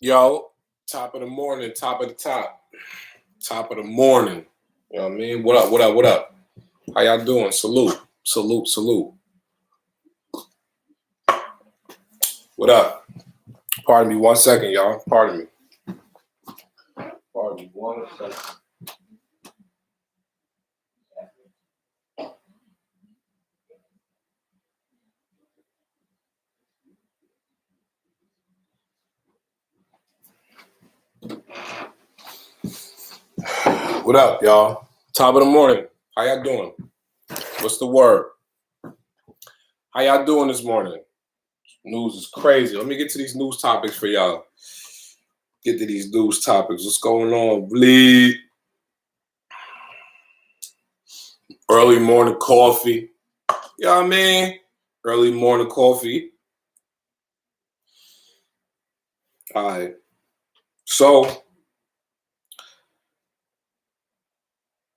Yo, top of the morning, top of the top of the morning. You know what I mean? What up, what up, what up? How y'all doing? Salute, salute, salute. What up? Pardon me 1 second, y'all. Pardon me. Pardon me 1 second. What up, y'all? Top of the morning. How y'all doing? What's the word? How y'all doing this morning? News is crazy. Let me get to these news topics for y'all. Get to these news topics. What's going on? Bleed. Early morning coffee. You know what I mean? Early morning coffee. All right. So,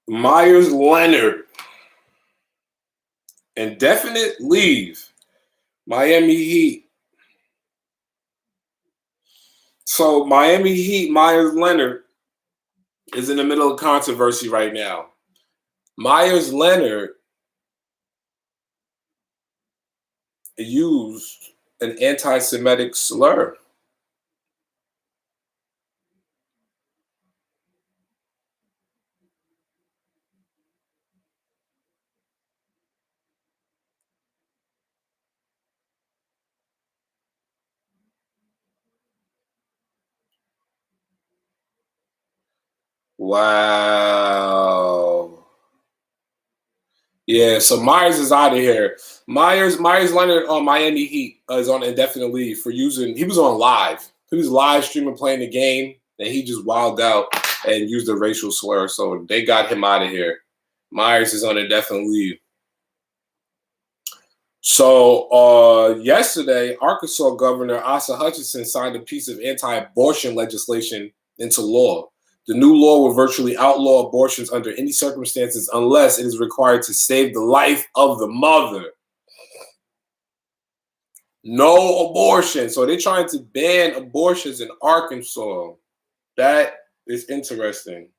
Myers Leonard. Indefinite leave. Miami Heat. So, Miami Heat, Myers Leonard is in the middle of controversy right now. Myers Leonard used an anti-Semitic slur. Wow. Yeah, so Myers is out of here. Myers Leonard on Miami Heat is on indefinite leave for using. He was on live. He was live streaming playing the game, and he just wilded out and used a racial slur. So they got him out of here. Myers is on indefinite leave. So yesterday, Arkansas Governor Asa Hutchinson signed a piece of anti-abortion legislation into law. The new law will virtually outlaw abortions under any circumstances unless it is required to save the life of the mother. No abortion. So they're trying to ban abortions in Arkansas. That is interesting.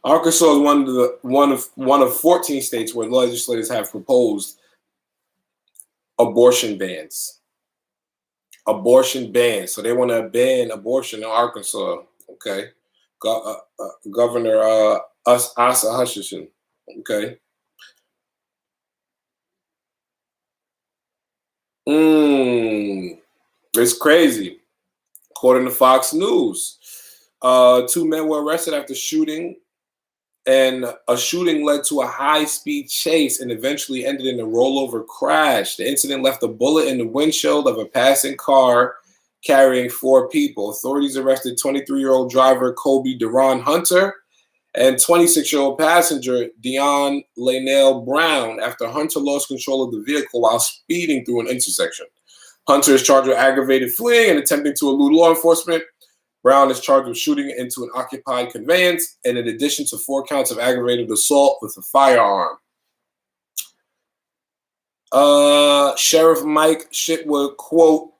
Arkansas is one of 14 states where legislators have proposed abortion bans. Abortion ban. So they want to ban abortion in Arkansas. Okay. Governor Asa Hutchinson. Okay. It's crazy. According to Fox News, 2 men were arrested after shooting, and a shooting led to a high-speed chase and eventually ended in a rollover crash. The incident left a bullet in the windshield of a passing car carrying 4 people. Authorities arrested 23-year-old driver Kobe Deron Hunter and 26-year-old passenger Dion Lainell Brown after Hunter lost control of the vehicle while speeding through an intersection. Hunter is charged with aggravated fleeing and attempting to elude law enforcement. Brown is charged with shooting into an occupied conveyance, and in addition to 4 counts of aggravated assault with a firearm. Sheriff Mike Shitwood, quote,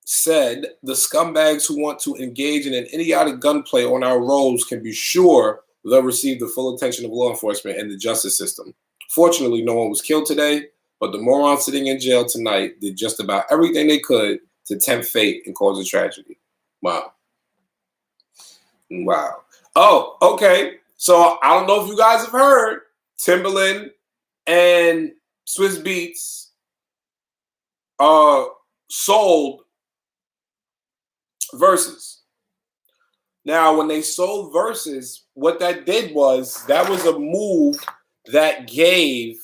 said, "The scumbags who want to engage in an idiotic gunplay on our roads can be sure they'll receive the full attention of law enforcement and the justice system. Fortunately, no one was killed today, but the morons sitting in jail tonight did just about everything they could to tempt fate and cause a tragedy." Wow. Wow. Oh, okay. So I don't know if you guys have heard, Timberland and Swiss Beats sold Versus. Now, when they sold Versus, what that did was that was a move that gave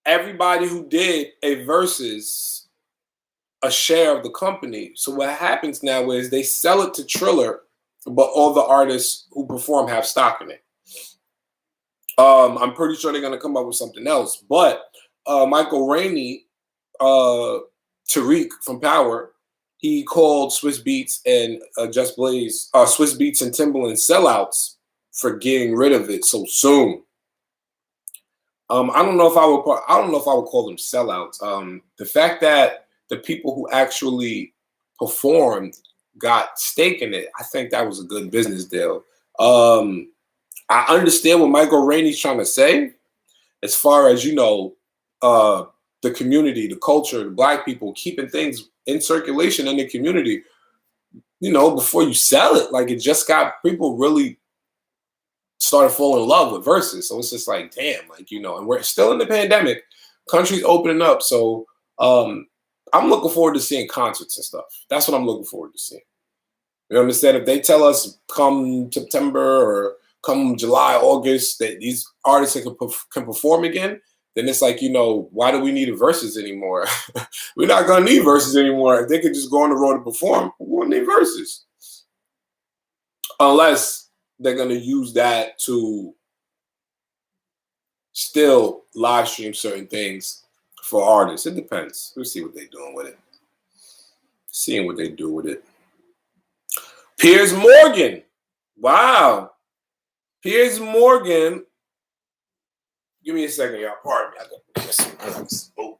everybody who did a Versus a share of the company. So what happens now is they sell it to Triller, but all the artists who perform have stock in it. I'm pretty sure they're going to come up with something else. But Michael Rainey, Tariq from Power, he called Swiss Beats and Just Blaze, Swiss Beats and Timberland sellouts for getting rid of it so soon. I don't know if I would. I don't know if I would call them sellouts. The fact that the people who actually performed got stake in it, I think that was a good business deal. I understand what Michael Rainey's trying to say, as far as the community, the culture, the black people keeping things in circulation in the community. Before you sell it, like it just got people really started falling in love with verses. So it's just like, damn, and we're still in the pandemic. Country's opening up. So I'm looking forward to seeing concerts and stuff. That's what I'm looking forward to seeing. You know what I'm saying? If they tell us come September or come July, August, that these artists can perform again, then it's like, why do we need verses anymore? We're not going to need verses anymore. If they could just go on the road and perform, we won't need verses. Unless they're going to use that to still live stream certain things for artists. It depends. We'll see what they're doing with it. Seeing what they do with it. Piers Morgan. Wow. Piers Morgan. Give me a second, y'all. Pardon me. I got this. Oh.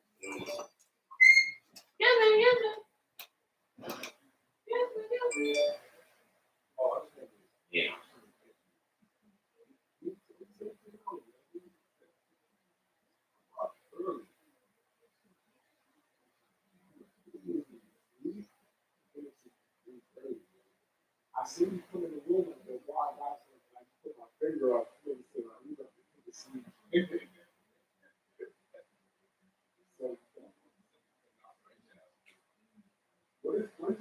Yeah. I see you put in the room and go, wow, I put my finger up. What is it?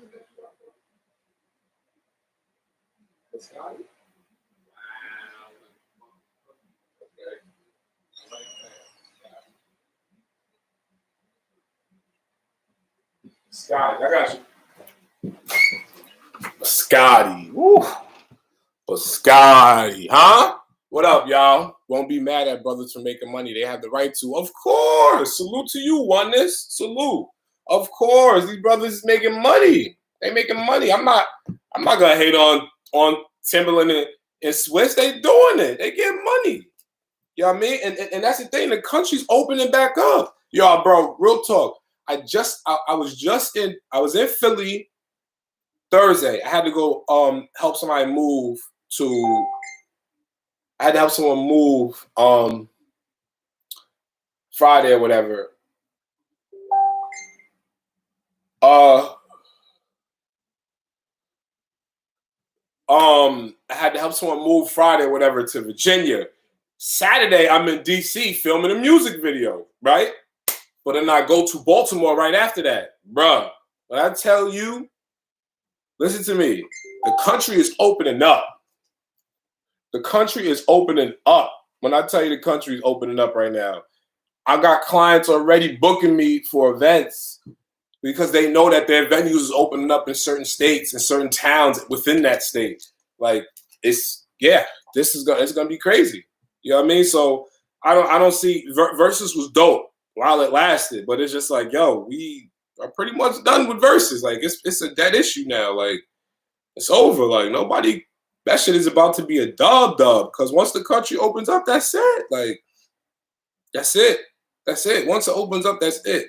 Scotty? Scotty, I got you. Scotty. Woo. But Scotty, huh? What up, y'all? Won't be mad at brothers for making money. They have the right to. Of course. Salute to you, Oneness. Salute. Of course. These brothers is making money. They making money. I'm not gonna hate on Timberland and Swiss. They doing it. They getting money. You know what I mean? And that's the thing. The country's opening back up. Y'all, bro, real talk. I was in Philly Thursday. I had to go help somebody move to. I had to help someone move Friday or whatever. I had to help someone move Friday or whatever to Virginia. Saturday, I'm in DC filming a music video, right? But then I go to Baltimore right after that. Bruh, when I tell you, listen to me, the country is opening up. The country is opening up. When I tell you the country is opening up right now, I got clients already booking me for events because they know that their venues is opening up in certain states and certain towns within that state. Like it's gonna be crazy. You know what I mean? So I don't see Versus was dope while it lasted, but it's just like, yo, we are pretty much done with Versus. Like it's a dead issue now. Like it's over. Like nobody. That shit is about to be a dub because once the country opens up, that's it. Like that's it. That's it. Once it opens up, that's it.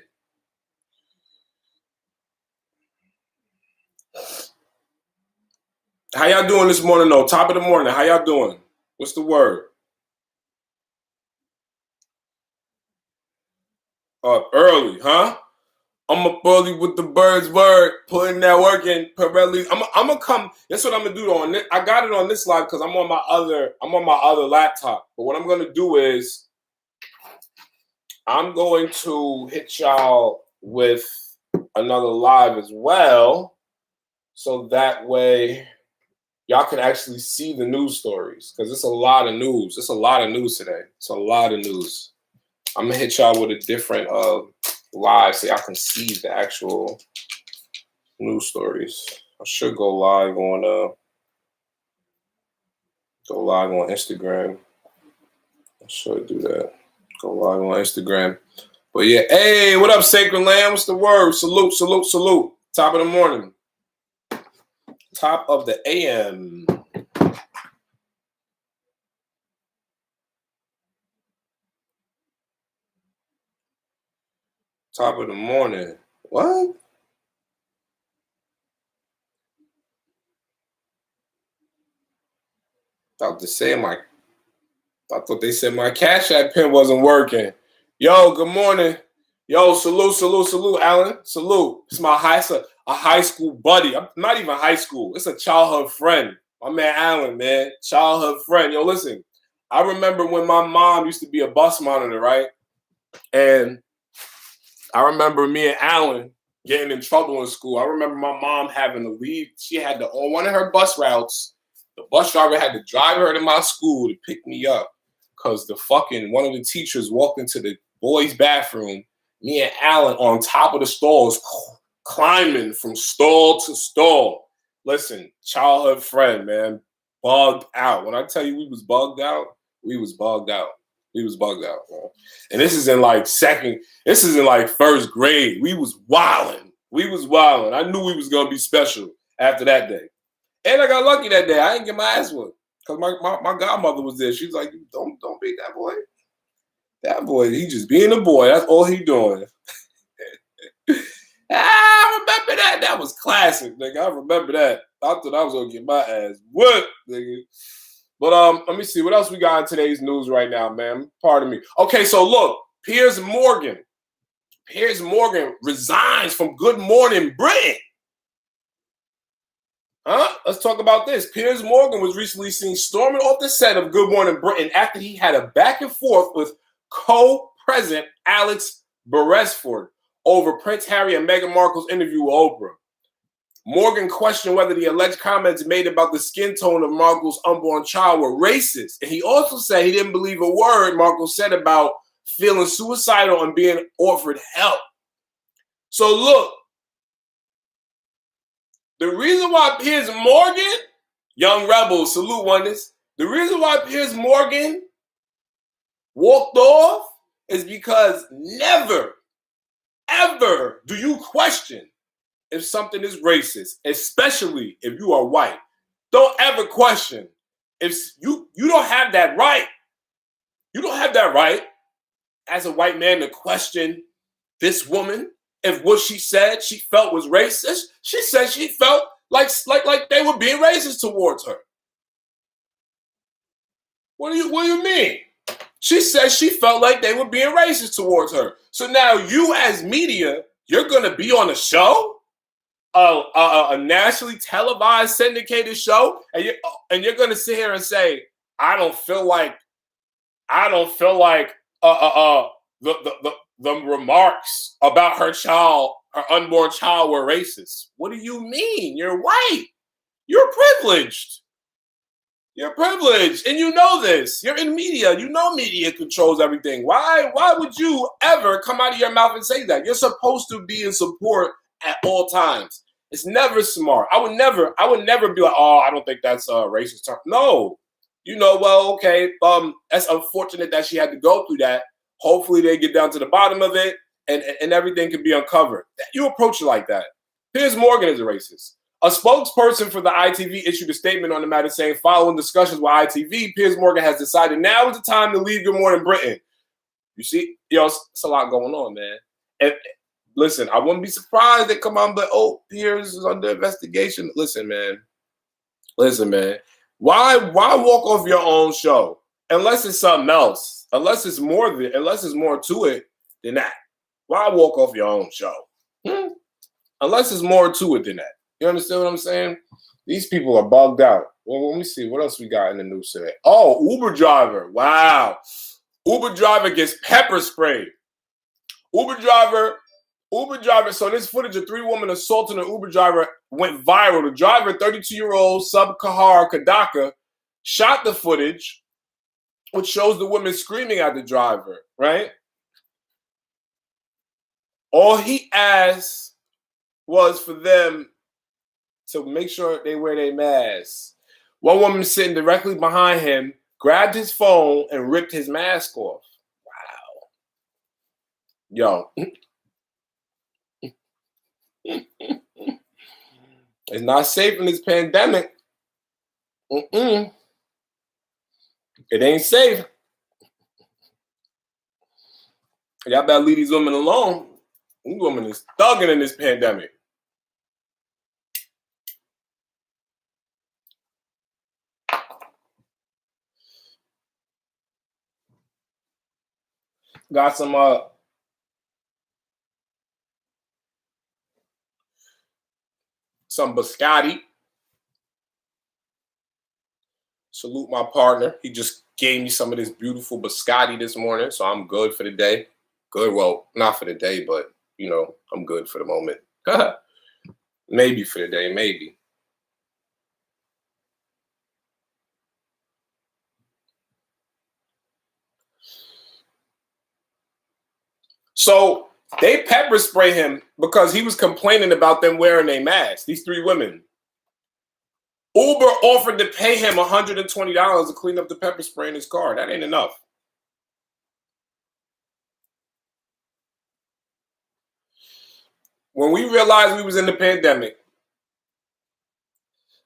How y'all doing this morning, though? Top of the morning. How y'all doing? What's the word? Early, huh? I'm up early with the bird's word, putting that work in. Pirelli. I'm gonna come. That's what I'm gonna do on this. I got it on this live because I'm on my other laptop. But what I'm gonna do is I'm going to hit y'all with another live as well, so that way y'all can actually see the news stories because it's a lot of news. It's a lot of news today. It's a lot of news. I'm gonna hit y'all with a different live so y'all can see the actual news stories. I should go live on Instagram. I should do that. Go live on Instagram. But yeah, hey, what up, Sacred Lamb? What's the word? Salute, salute, salute. Top of the morning. Top of the AM. Top of the morning. What? About to say I thought they said my Cash App pin wasn't working. Yo, good morning. Yo, salute, Alan. Salute. It's a high school buddy. I'm not even high school. It's a childhood friend. My man Alan, man. Childhood friend. Yo, listen. I remember when my mom used to be a bus monitor, right? And I remember me and Alan getting in trouble in school. I remember my mom having to leave. She had to, on one of her bus routes, the bus driver had to drive her to my school to pick me up because one of the teachers walked into the boys' bathroom. Me and Alan on top of the stalls, climbing from stall to stall. Listen, childhood friend, man, bugged out. When I tell you we was bugged out, we was bugged out. We was bugged out, man. And this is in like first grade. We was wilding. I knew we was gonna be special after that day. And I got lucky that day. I didn't get my ass whooped. Because my godmother was there. She was like, don't beat that boy. That boy, he just being a boy. That's all he doing. I remember that. That was classic, nigga. I remember that. I thought I was gonna get my ass whooped, nigga. But let me see what else we got in today's news right now, man. Pardon me. Okay, so look, Piers Morgan resigns from Good Morning Britain. Let's talk about this. Piers Morgan was recently seen storming off the set of Good Morning Britain after he had a back and forth with co-president Alex Beresford over Prince Harry and Meghan Markle's interview with Oprah. Morgan questioned whether the alleged comments made about the skin tone of Markle's unborn child were racist. And he also said he didn't believe a word Markle said about feeling suicidal and being offered help. So look, the reason why Piers Morgan, young rebel, salute oneness, the reason why Piers Morgan walked off is because never, ever do you question if something is racist, especially if you are white. Don't ever question. If you don't have that right. You don't have that right as a white man to question this woman if what she said she felt was racist. She said she felt like they were being racist towards her. What do you mean? She said she felt like they were being racist towards her. So now you as media, you're gonna be on a show, a nationally televised syndicated show, and you're gonna sit here and say, I don't feel like the remarks about her unborn child were racist. What do you mean? You're white. You're privileged. You're privileged. And you know this. You're in media. You know media controls everything. Why would you ever come out of your mouth and say that? You're supposed to be in support at all times. It's never smart. I would never be like, oh, I don't think that's a racist term. No. Well, okay, that's unfortunate that she had to go through that. Hopefully they get down to the bottom of it and everything can be uncovered. You approach it like that. Piers Morgan is a racist. A spokesperson for the ITV issued a statement on the matter saying, following discussions with ITV, Piers Morgan has decided now is the time to leave Good Morning Britain. You see, it's a lot going on, man. And listen, I wouldn't be surprised they come out but Piers is under investigation. Listen, man. Why walk off your own show? Unless it's something else. Unless it's more to it than that. Why walk off your own show? Unless it's more to it than that. You understand what I'm saying? These people are bugged out. Well, let me see. What else we got in the news today? Oh, Uber driver. Wow. Uber driver gets pepper sprayed. Uber driver. So this footage of 3 women assaulting an Uber driver went viral. The driver, 32-year-old Sub Kahar Kadaka, shot the footage, which shows the women screaming at the driver, right? All he asked was for them to make sure they wear their masks. One woman sitting directly behind him grabbed his phone and ripped his mask off. Wow. Yo. It's not safe in this pandemic. It ain't safe. Y'all better leave these women alone. This woman is thugging in this pandemic. Got some biscotti. Salute my partner. He just gave me some of this beautiful biscotti this morning, so I'm good for the day. Good, well, not for the day, but, you know, I'm good for the moment. Maybe for the day, maybe. So they pepper spray him because he was complaining about them wearing their masks, these 3 women. Uber offered to pay him $120 to clean up the pepper spray in his car. That ain't enough. When we realized we was in the pandemic,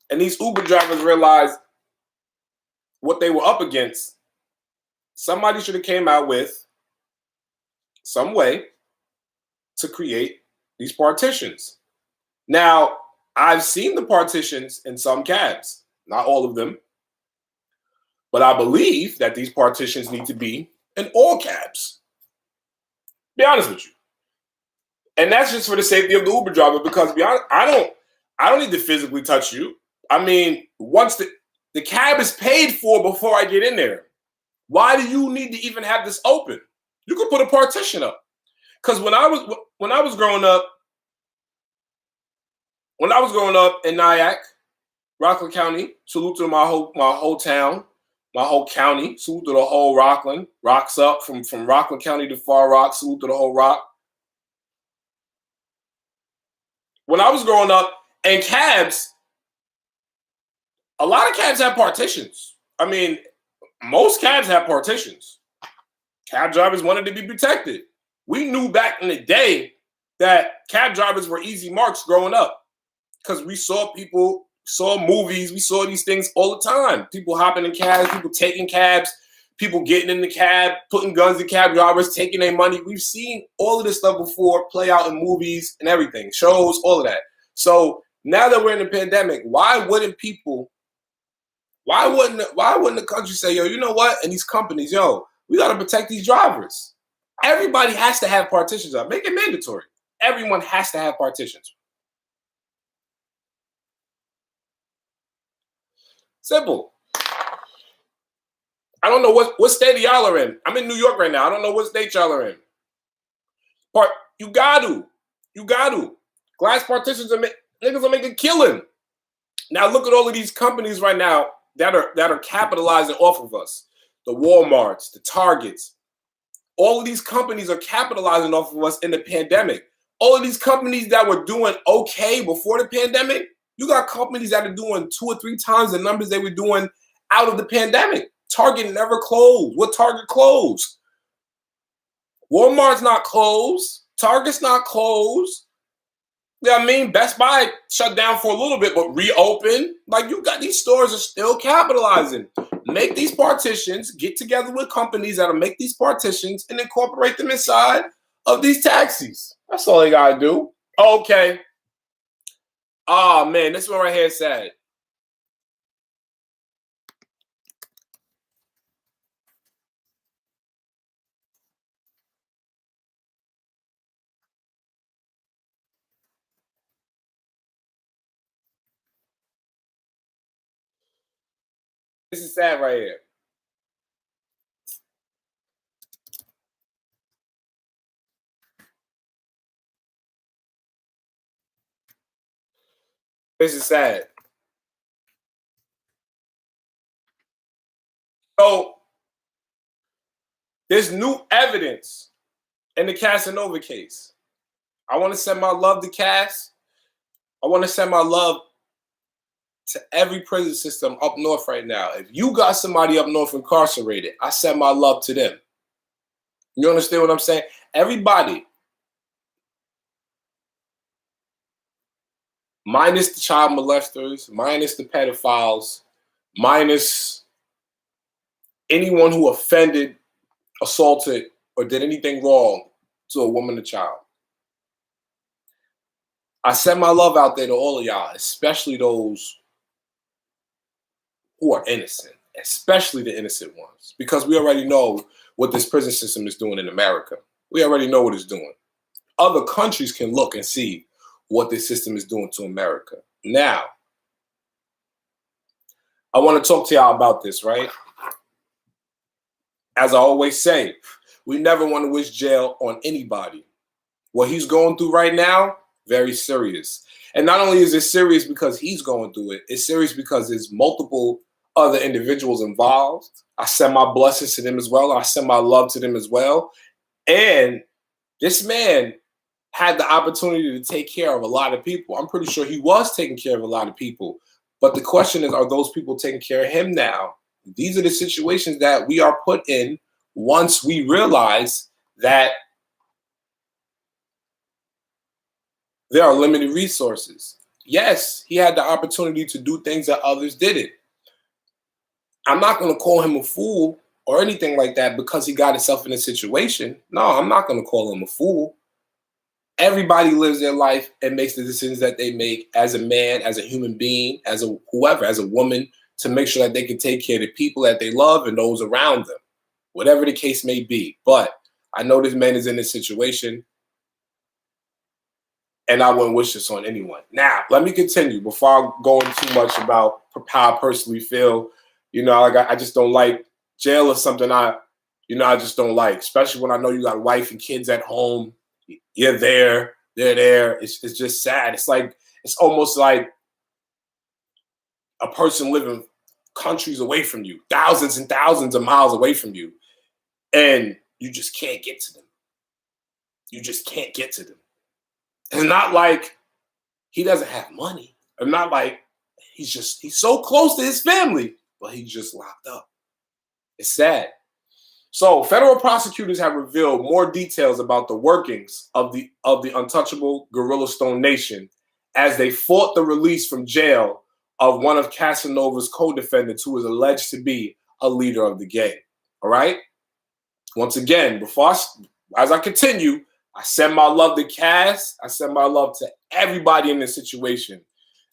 and these Uber drivers realized what they were up against, somebody should have came out with some way to create these partitions. Now, I've seen the partitions in some cabs, not all of them, but I believe that these partitions need to be in all cabs. Be honest with you. And that's just for the safety of the Uber driver, because to be honest, I don't need to physically touch you. I mean, once the cab is paid for before I get in there, why do you need to even have this open? You could put a partition up. Because when I was growing up in Nyack, Rockland County, salute to my whole town, my whole county, salute to the whole Rockland, rocks up from Rockland County to Far Rock, salute to the whole Rock. When I was growing up, and cabs, a lot of cabs have partitions. I mean, most cabs have partitions. Cab drivers wanted to be protected. We knew back in the day that cab drivers were easy marks growing up because we saw people, saw movies, we saw these things all the time. People hopping in cabs, people taking cabs, people getting in the cab, putting guns in cab drivers, taking their money. We've seen all of this stuff before play out in movies and everything, shows, all of that. So now that we're in the pandemic, why wouldn't the country say, yo, you know what? And these companies, yo, we got to protect these drivers. Everybody has to have partitions up. Make it mandatory. Everyone has to have partitions. Simple. I don't know what state y'all are in. I'm in New York right now. I don't know what state y'all are in. But you got to. Glass partitions niggas are making killing. Now look at all of these companies right now that are capitalizing off of us. The Walmarts, the Targets. All of these companies are capitalizing off of us in the pandemic. All of these companies that were doing okay before the pandemic, you got companies that are doing 2 or 3 times the numbers they were doing out of the pandemic. Target never closed. What Target closed? Walmart's not closed. Target's not closed. You know what I mean? Best Buy shut down for a little bit, but reopened. Like, you got these stores are still capitalizing. Make these partitions, get together with companies that'll make these partitions and incorporate them inside of these taxis. That's all they gotta do. Okay. Oh man, this one right here is sad. This is sad right here. This is sad. So there's new evidence in the Cassanova case. I want to send my love to Cass. I want to send my love to every prison system up north right now. If you got somebody up north incarcerated, I send my love to them. You understand what I'm saying? Everybody, minus the child molesters, minus the pedophiles, minus anyone who offended, assaulted, or did anything wrong to a woman or child. I send my love out there to all of y'all, especially those who are innocent, especially the innocent ones, because we already know what this prison system is doing in America. We already know what it's doing. Other countries can look and see what this system is doing to America. Now, I want to talk to y'all about this, right? As I always say, we never want to wish jail on anybody. What he's going through right now, very serious. And not only is it serious because he's going through it, it's serious because there's multiple other individuals involved. I send my blessings to them as well. I send my love to them as well. And this man had the opportunity to take care of a lot of people. I'm pretty sure he was taking care of a lot of people. But the question is, are those people taking care of him now? These are the situations that we are put in once we realize that there are limited resources. Yes, he had the opportunity to do things that others didn't. I'm not going to call him a fool or anything like that because he got himself in a situation. No, I'm not going to call him a fool. Everybody lives their life and makes the decisions that they make as a man, as a human being, as a whoever, as a woman, to make sure that they can take care of the people that they love and those around them, whatever the case may be. But I know this man is in this situation, and I wouldn't wish this on anyone. Now, let me continue before I go into too much about how I personally feel. You know, I just don't like jail is something I just don't like, especially when I know you got a wife and kids at home. You're there, they're there. It's just sad. It's almost like a person living countries away from you, thousands and thousands of miles away from you, and you just can't get to them. You just can't get to them. It's not like he doesn't have money. Or not like he's so close to his family, but he's just locked up. It's sad. So federal prosecutors have revealed more details about the workings of the untouchable Gorilla Stone Nation as they fought the release from jail of one of Cassanova's co-defendants who is alleged to be a leader of the gang. All right? Once again, as I continue, I send my love to Cass. I send my love to everybody in this situation.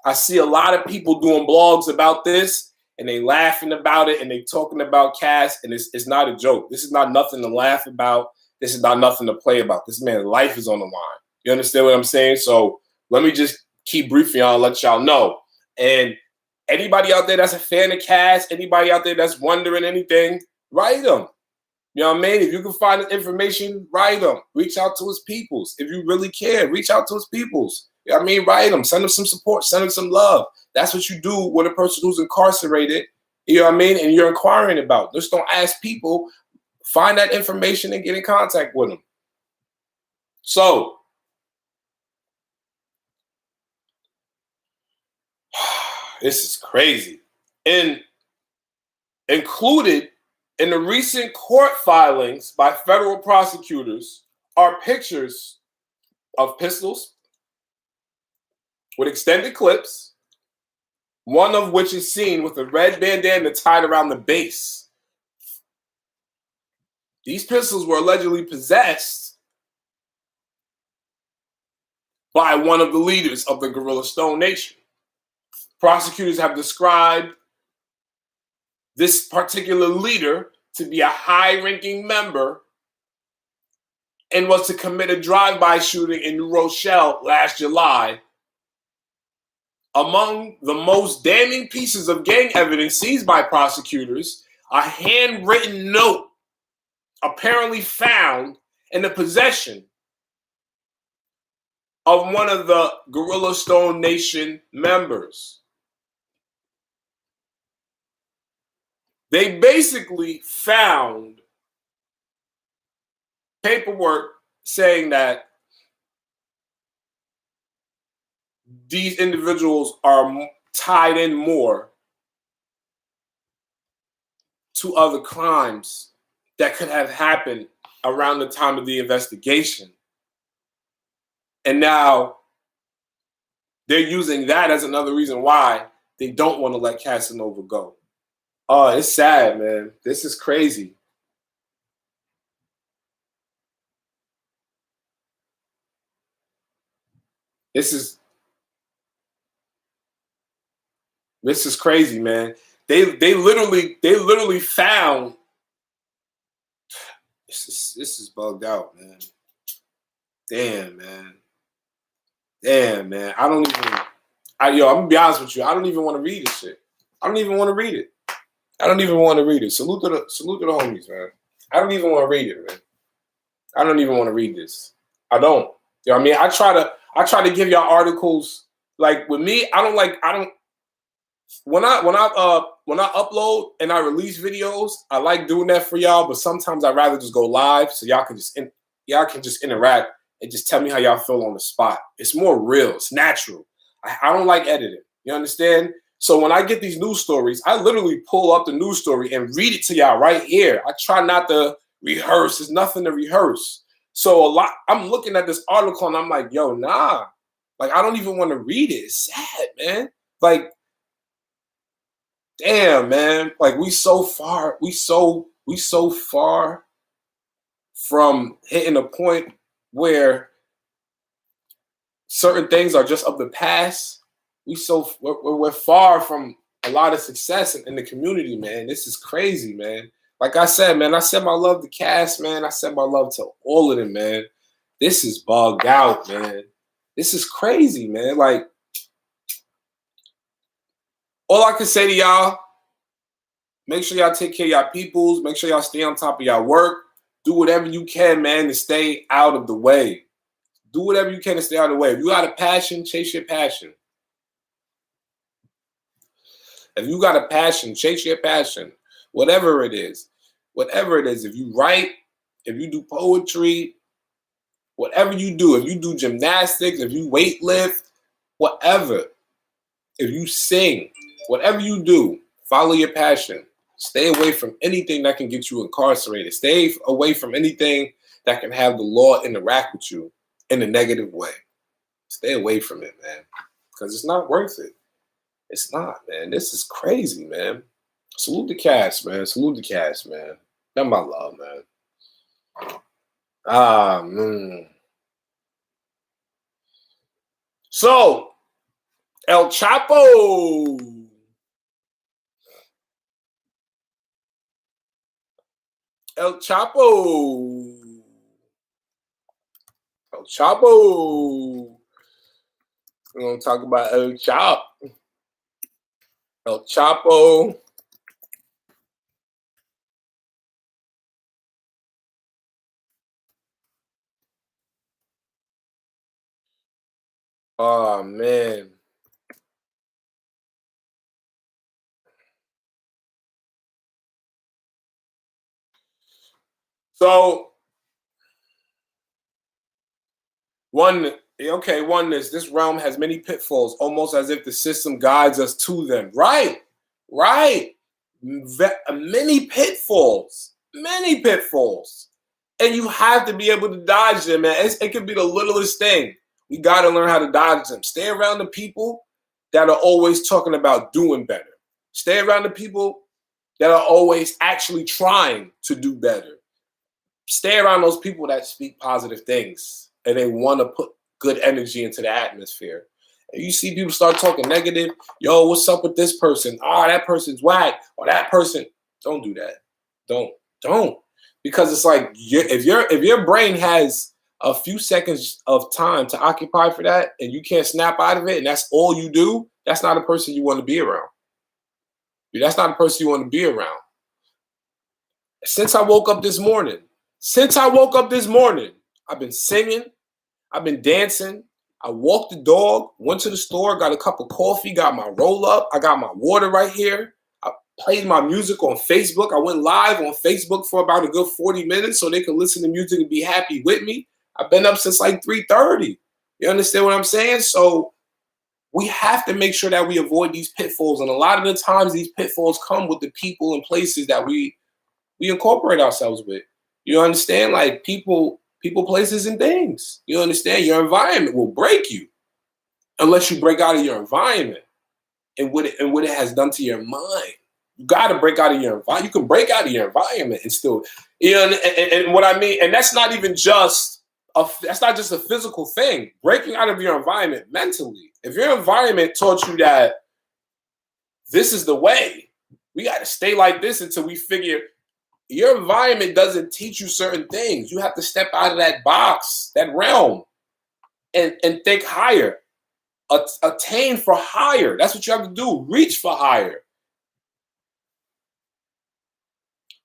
I see a lot of people doing blogs about this, and they laughing about it, and they talking about Cass, and it's not a joke. This is not nothing to laugh about. This is not nothing to play about. This man's life is on the line. You understand what I'm saying? So let me just keep briefing y'all and let y'all know. And anybody out there that's a fan of Cass, anybody out there that's wondering anything, write him. You know what I mean? If you can find the information, write him. Reach out to his peoples. If you really care, reach out to his peoples. You know what I mean? Write him. Send him some support. Send him some love. That's what you do with a person who's incarcerated. You know what I mean? And you're inquiring about. Just don't ask people. Find that information and get in contact with them. So, this is crazy. And included in the recent court filings by federal prosecutors are pictures of pistols with extended clips, one of which is seen with a red bandana tied around the base. These pistols were allegedly possessed by one of the leaders of the Gorilla Stone Nation. Prosecutors have described this particular leader to be a high-ranking member and was to commit a drive-by shooting in New Rochelle last July. Among the most damning pieces of gang evidence seized by prosecutors, a handwritten note apparently found in the possession of one of the Gorilla Stone Nation members. They basically found paperwork saying that these individuals are tied in more to other crimes that could have happened around the time of the investigation. And now they're using that as another reason why they don't want to let Cassanova go. Oh, it's sad, man. This is crazy. This is This is crazy, man. They literally found this is bugged out, man. Damn, man. Damn, man. I don't even I'm gonna be honest with you. I don't even want to read this shit. I don't even want to read it. I don't even want to read it. Salute to the homies, man. I don't even want to read it, man. I don't even want to read this. I don't. You know what I mean? I try to give y'all articles. Like with me, when I upload and I release videos, I like doing that for y'all, but sometimes I'd rather just go live so y'all can just interact and just tell me how y'all feel on the spot. It's more real. It's natural. I don't like editing. You understand? So when I get these news stories, I literally pull up the news story and read it to y'all right here. I try not to rehearse. There's nothing to rehearse. So I'm looking at this article and I'm like, yo, nah. Like, I don't even want to read it. It's sad, man. Like, damn, man. Like, we so far from hitting a point where certain things are just of the past. We're far from a lot of success in the community, man. This is crazy, man. Like I said, man, I send my love to Cass, man. I send my love to all of them, man. This is bugged out, man. This is crazy, man. Like, all I can say to y'all, make sure y'all take care of y'all peoples. Make sure y'all stay on top of y'all work. Do whatever you can, man, to stay out of the way. Do whatever you can to stay out of the way. If you got a passion, chase your passion. If you got a passion, chase your passion. Whatever it is. Whatever it is. If you write, if you do poetry, whatever you do, if you do gymnastics, if you weight lift, whatever. If you sing, whatever you do, follow your passion. Stay away from anything that can get you incarcerated. Stay away from anything that can have the law interact with you in a negative way. Stay away from it, man, because it's not worth it. It's not, man. This is crazy, man. Salute the cast, man. Salute the cast, man. That's my love, man. So, El Chapo. El Chapo. El Chapo. We're going to talk about El Chop. El Chapo. Oh, man. So, oneness. This realm has many pitfalls, almost as if the system guides us to them. Right. Many pitfalls. And you have to be able to dodge them, man. It could be the littlest thing. We got to learn how to dodge them. Stay around the people that are always talking about doing better. Stay around the people that are always actually trying to do better. Stay around those people that speak positive things and they want to put good energy into the atmosphere. And you see people start talking negative. Yo, what's up with this person? Oh, that person's whack. Or that person. Don't do that. Don't. Because it's like if your brain has a few seconds of time to occupy for that and you can't snap out of it and that's all you do, that's not a person you want to be around. That's not a person you want to be around. Since I woke up this morning, I've been singing, I've been dancing, I walked the dog, went to the store, got a cup of coffee, got my roll up, I got my water right here. I played my music on Facebook. I went live on Facebook for about a good 40 minutes so they could listen to music and be happy with me. I've been up since like 3:30. You understand what I'm saying? So we have to make sure that we avoid these pitfalls. And a lot of the times these pitfalls come with the people and places that we incorporate ourselves with. You understand? Like people, places, and things. You understand? Your environment will break you unless you break out of your environment and what it has done to your mind. You got to break out of your environment. You can break out of your environment and still, and what I mean, and that's not just a physical thing. Breaking out of your environment mentally. If your environment taught you that this is the way. We got to stay like this until we figure your environment doesn't teach you certain things. You have to step out of that box, that realm, and think higher. Attain for higher. That's what you have to do. Reach for higher.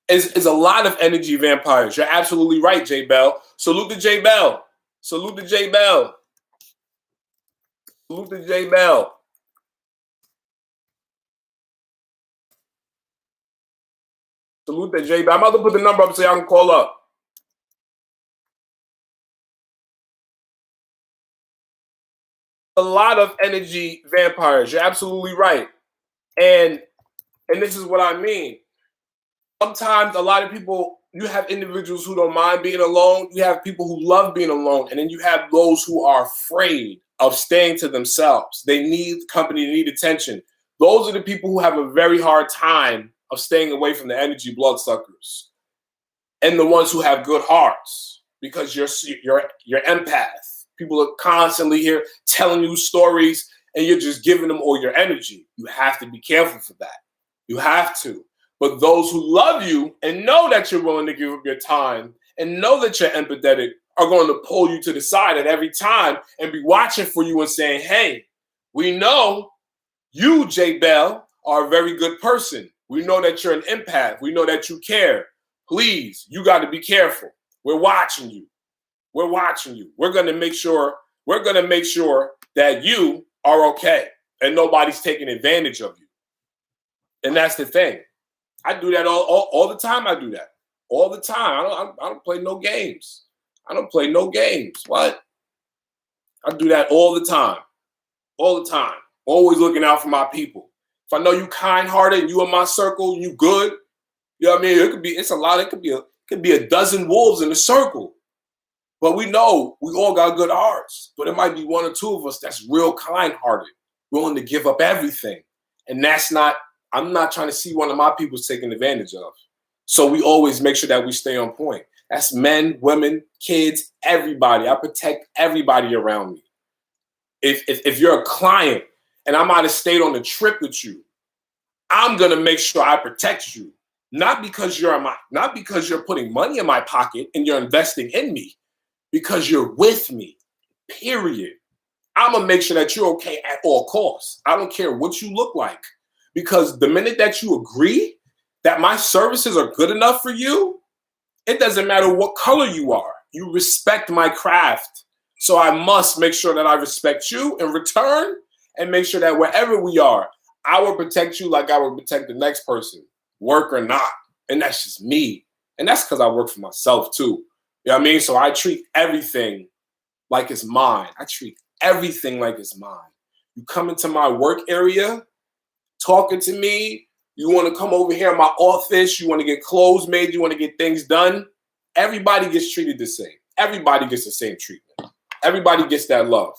Is a lot of energy vampires. You're absolutely right, J Bell. Salute to J Bell. Salute to J Bell. Salute to J Bell. Salute to J Bell. I'm about to put the number up so y'all can call up. A lot of energy vampires. You're absolutely right. And this is what I mean. Sometimes a lot of people, you have individuals who don't mind being alone. You have people who love being alone. And then you have those who are afraid of staying to themselves. They need company, they need attention. Those are the people who have a very hard time of staying away from the energy bloodsuckers. And the ones who have good hearts, because you're empath. People are constantly here telling you stories and you're just giving them all your energy. You have to be careful for that. You have to. But those who love you and know that you're willing to give up your time and know that you're empathetic are going to pull you to the side at every time and be watching for you and saying, hey, we know you, J Bell, are a very good person. We know that you're an empath. We know that you care. Please, you got to be careful. We're watching you. We're watching you. We're going to make sure that you are okay and nobody's taking advantage of you. And that's the thing. I do that all the time. I do that all the time. I don't play no games. I don't play no games. What? I do that all the time. All the time. Always looking out for my people. If I know you kind-hearted and you in my circle, you good. You know what I mean? It's a lot. It could be a dozen wolves in the circle. But we know we all got good hearts. But it might be one or two of us that's real kind-hearted, willing to give up everything. And I'm not trying to see one of my people taken advantage of. So we always make sure that we stay on point. That's men, women, kids, everybody. I protect everybody around me. If you're a client and I'm out of state on a trip with you, I'm gonna make sure I protect you. Not because you're putting money in my pocket and you're investing in me, because you're with me. Period. I'm gonna make sure that you're okay at all costs. I don't care what you look like. Because the minute that you agree that my services are good enough for you, it doesn't matter what color you are. You respect my craft. So I must make sure that I respect you in return and make sure that wherever we are, I will protect you like I would protect the next person, work or not. And that's just me. And that's because I work for myself too. You know what I mean? So I treat everything like it's mine. I treat everything like it's mine. You come into my work area, talking to me, you want to come over here in my office, you want to get clothes made, you want to get things done, everybody gets treated the same. Everybody gets the same treatment. Everybody gets that love.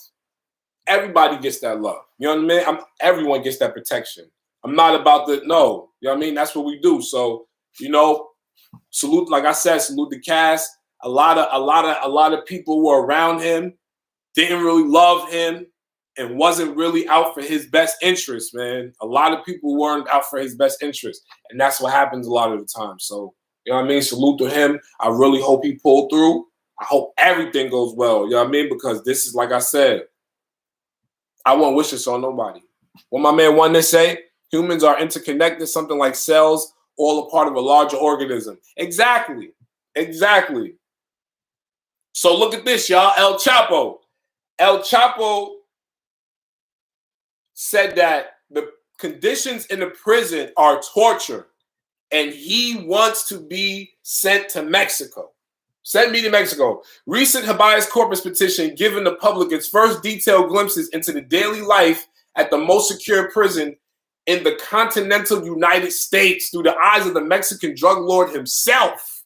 Everybody gets that love. You know what I mean? Everyone gets that protection. I'm not about to, no. You know what I mean? That's what we do. So, salute, like I said, salute the cast. A lot of people who were around him didn't really love him and wasn't really out for his best interest, man. A lot of people weren't out for his best interest. And that's what happens a lot of the time. So, you know what I mean? Salute to him. I really hope he pulled through. I hope everything goes well. You know what I mean? Because this is, like I said, I won't wish this on nobody. What my man wanted to say, humans are interconnected, something like cells, all a part of a larger organism. Exactly. Exactly. So look at this, y'all. El Chapo. El Chapo said that the conditions in the prison are torture, and he wants to be sent to Mexico. Send me to Mexico. Recent habeas corpus petition giving the public its first detailed glimpses into the daily life at the most secure prison in the continental United States through the eyes of the Mexican drug lord himself.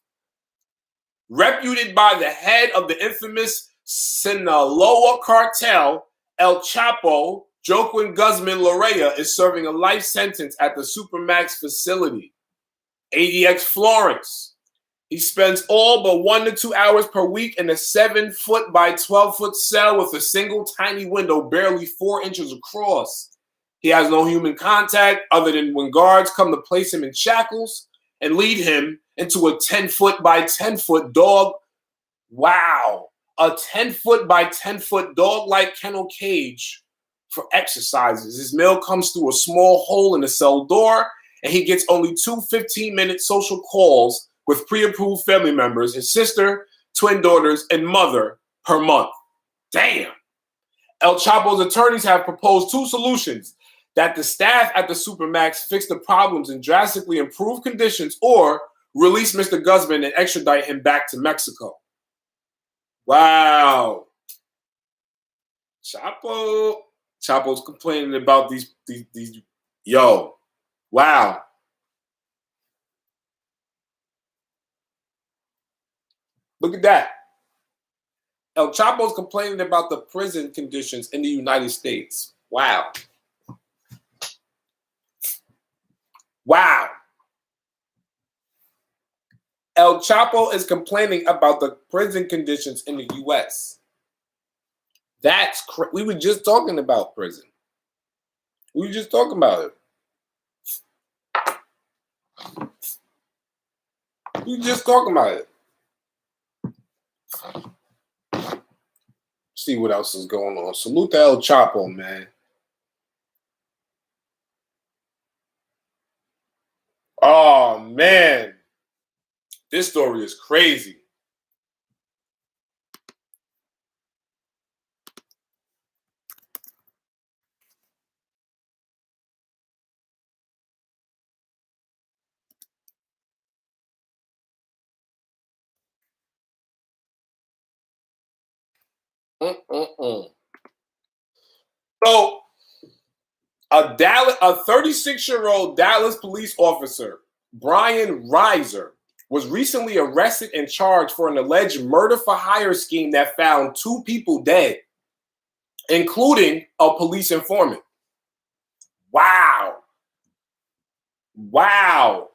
Reputed by the head of the infamous Sinaloa cartel, El Chapo, Joaquin Guzman Lorea, is serving a life sentence at the Supermax facility, ADX Florence. He spends all but 1 to 2 hours per week in a 7-foot by 12-foot cell with a single tiny window barely 4 inches across. He has no human contact other than when guards come to place him in shackles and lead him into a 10-foot by 10-foot dog. Wow. A 10-foot by 10-foot dog-like kennel cage for exercises. His mail comes through a small hole in the cell door, and he gets only 2 15-minute social calls with pre-approved family members, his sister, twin daughters, and mother per month. Damn. El Chapo's attorneys have proposed 2 solutions: that the staff at the Supermax fix the problems and drastically improve conditions, or release Mr. Guzman and extradite him back to Mexico. Wow. Chapo's complaining about these yo. Wow. Look at that. El Chapo's complaining about the prison conditions in the United States. Wow. Wow. El Chapo is complaining about the prison conditions in the U.S. That's we were just talking about prison. We were just talking about it. We were just talking about it. See what else is going on. Salute to El Chapo, man. Oh, man. This story is crazy. So, a 36-year-old Dallas police officer, Brian Reiser, was recently arrested and charged for an alleged murder-for-hire scheme that found 2 people dead, including a police informant. Wow. Wow.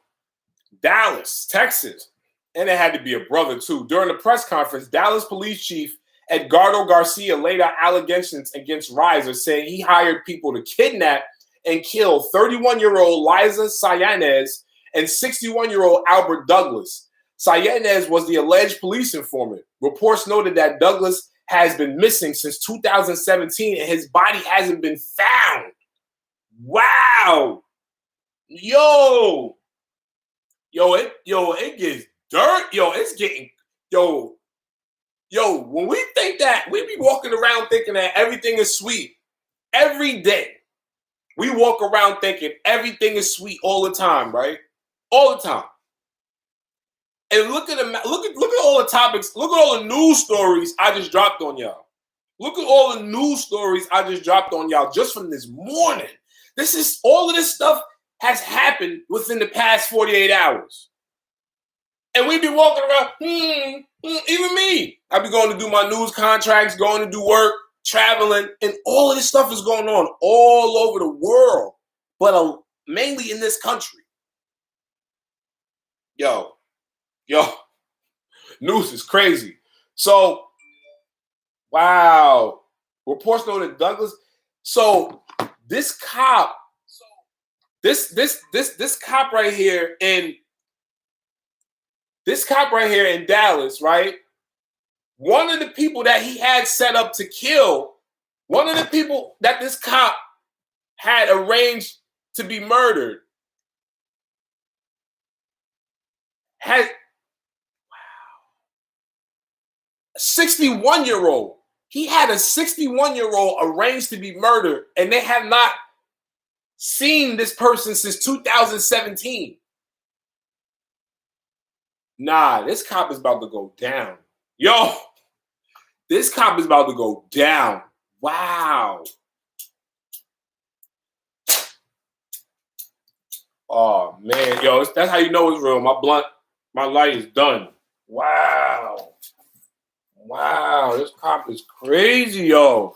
Dallas, Texas. And it had to be a brother, too. During the press conference, Dallas Police Chief Edgardo Garcia laid out allegations against Reiser, saying he hired people to kidnap and kill 31-year-old Liza Sayanez and 61-year-old Albert Douglas. Sayanez was the alleged police informant. Reports noted that Douglas has been missing since 2017 and his body hasn't been found. Wow. It gets dirt. It's getting, when we think that, we be walking around thinking that everything is sweet every day. We walk around thinking everything is sweet all the time, right? All the time. And look at all the topics. Look at all the news stories I just dropped on y'all. Look at all the news stories I just dropped on y'all just from this morning. All of this stuff has happened within the past 48 hours. And we be walking around, even me. I be going to do my news contracts, going to do work, traveling, and all of this stuff is going on all over the world, but mainly in this country. Yo, news is crazy. So, wow. Reports know that Douglas. So this cop, this cop right here in Dallas, right? One of the people that he had set up to kill, one of the people that this cop had arranged to be murdered, had 61-year-old. He had a 61-year-old arranged to be murdered, and they have not seen this person since 2017. Nah, this cop is about to go down. Yo, this cop is about to go down. Wow. Oh, man. Yo, that's how you know it's real. My light is done. Wow. Wow, this cop is crazy, yo.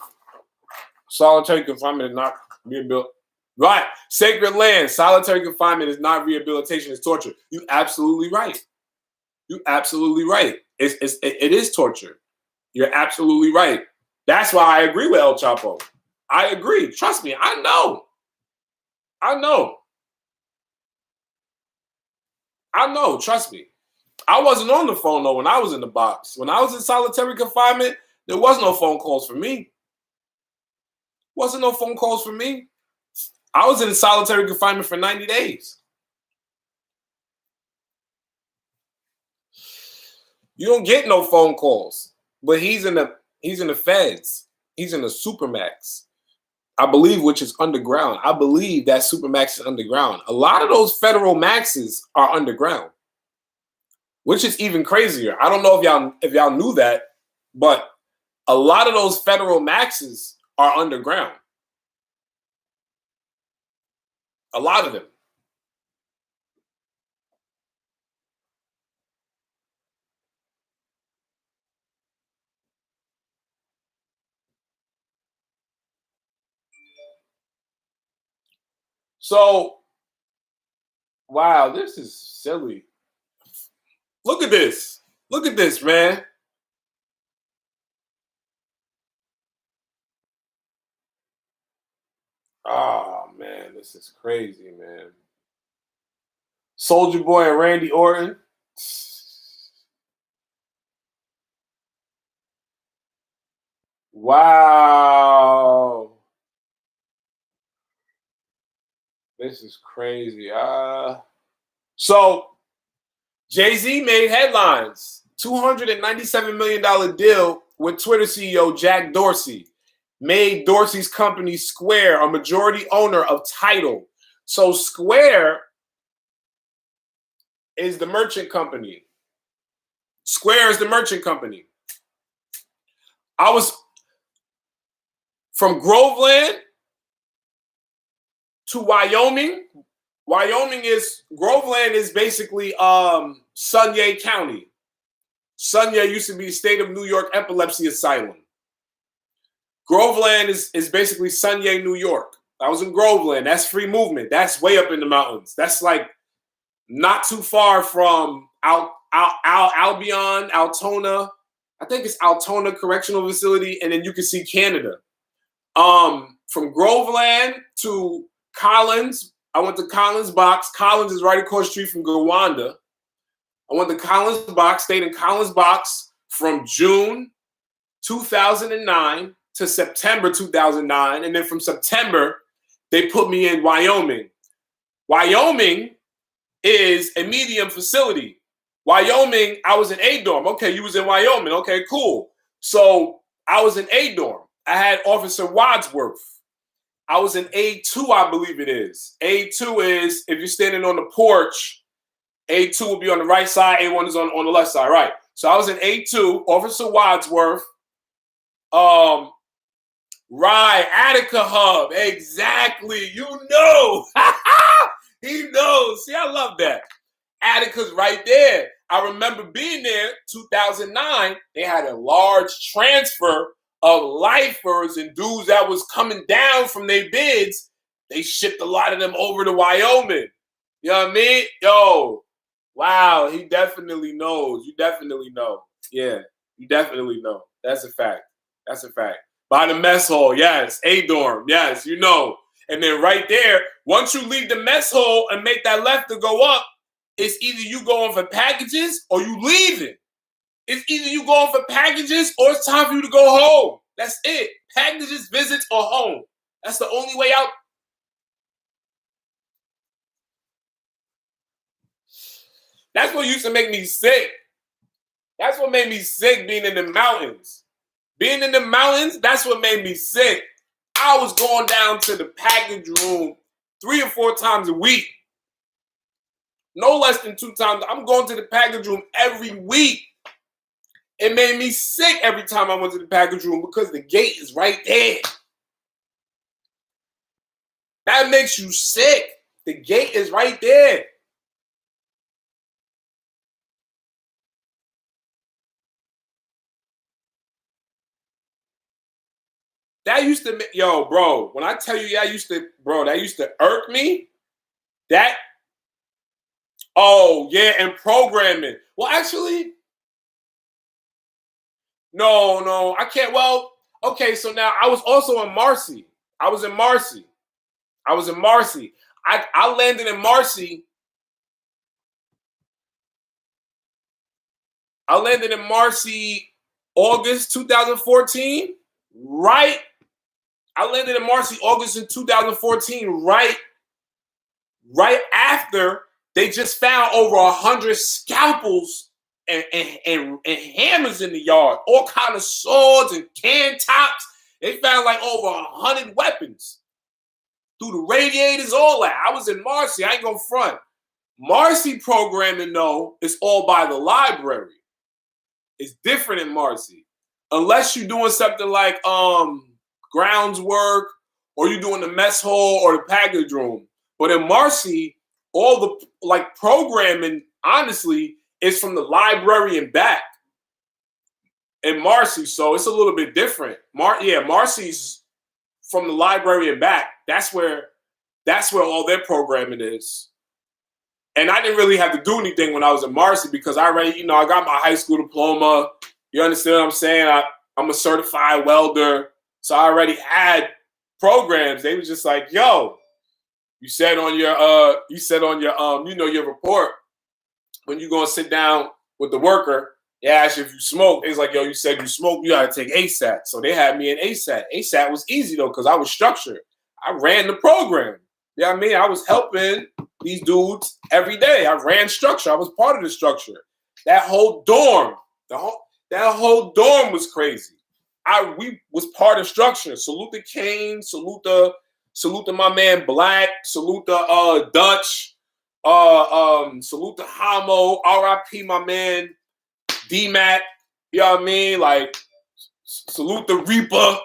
Solitary confinement is not rehabilitation. Right. Sacred land. Solitary confinement is not rehabilitation, it's torture. You absolutely right. You're absolutely right. It is torture. You're absolutely right. That's why I agree with El Chapo. I agree. Trust me, I know. I know. I know. Trust me. I wasn't on the phone though when I was in the box. When I was in solitary confinement, there was no phone calls for me. Wasn't no phone calls for me. I was in solitary confinement for 90 days. You don't get no phone calls. But he's in the feds. He's in the Supermax. I believe, which is underground. I believe that Supermax is underground. A lot of those federal maxes are underground, which is even crazier. I don't know if y'all knew that, but a lot of those federal maxes are underground. A lot of them. So, wow, this is silly. Look at this. Look at this, man. Oh, man, this is crazy, man. Soldier Boy and Randy Orton. Wow. This is crazy. So Jay-Z made headlines. $297 million deal with Twitter CEO Jack Dorsey made Dorsey's company Square a majority owner of Tidal. So Square is the merchant company. Square is the merchant company. I was from Groveland to Wyoming. Groveland is basically Sunye County. Sunye used to be state of New York epilepsy asylum. Groveland is basically Sunye, New York. I was in Groveland. That's free movement. That's way up in the mountains. That's like not too far from Albion, Altona. I think it's Altona Correctional Facility, and then you can see Canada. From Groveland to Collins, I went to Collins Box. Collins is right across the street from Gowanda. I went to Collins Box, stayed in Collins Box from June 2009 to September 2009. And then from September, they put me in Wyoming. Wyoming is a medium facility. Wyoming, I was in A dorm. Okay, you was in Wyoming. Okay, cool. So I was in A dorm. I had Officer Wadsworth. I was in A2, I believe it is. A2 is, if you're standing on the porch, A2 will be on the right side, A1 is on the left side, right? So I was in A2, Officer Wadsworth. Right, Attica Hub, exactly. You know. He knows. See, I love that. Attica's right there. I remember being there 2009. They had a large transfer of lifers and dudes that was coming down from their bids. They shipped a lot of them over to Wyoming. You know what I mean? Yo, wow, he definitely knows. You definitely know. Yeah, you definitely know. That's a fact. That's a fact. By the mess hall, yes. A dorm, yes, you know. And then right there, once you leave the mess hall and make that left to go up, it's either you going for packages or you leaving. It's either you going for packages or it's time for you to go home. That's it. Packages, visits, or home. That's the only way out. That's what used to make me sick. That's what made me sick, being in the mountains. Being in the mountains, that's what made me sick. I was going down to the package room 3 or 4 times a week. No less than 2 times. I'm going to the package room every week. It made me sick every time I went to the package room because the gate is right there. That makes you sick. The gate is right there. That used to, yo, bro, when I tell you that used to irk me. Oh, yeah, and programming. Well, actually, no, I can't. Well, okay, so now I was also in Marcy. I was in Marcy. I landed in Marcy. I landed in Marcy August 2014. Right. I landed in Marcy August in 2014. Right after they just found over 100 scalpels and hammers in the yard, all kind of swords and can tops. They found like over 100 weapons through the radiators, all that. I was in Marcy. I ain't gonna front. Marcy programming, though, is all by the library. It's different in Marcy. Unless you're doing something like grounds work, or you're doing the mess hall or the package room. But in Marcy, all the like programming, honestly, is from the library and back. In Marcy, so it's a little bit different. Marcy's from the library and back. That's where all their programming is. And I didn't really have to do anything when I was in Marcy because I already, I got my high school diploma. You understand what I'm saying? I'm a certified welder. So I already had programs. They was just like, yo, you said on your your report, when you gonna sit down with the worker, they ask you if you smoke. It's like, yo, you said you smoke, you gotta take ASAT. So they had me in ASAT. ASAT was easy though, because I was structured. I ran the program. You know what I mean? I was helping these dudes every day. I ran structure. I was part of the structure. That whole dorm, that whole dorm was crazy. We was part of structure. Salute the Kane, salute the my man Black, salute the Dutch, salute the Homo, RIP my man D-Mac, you know what I mean? Like, salute the Reaper,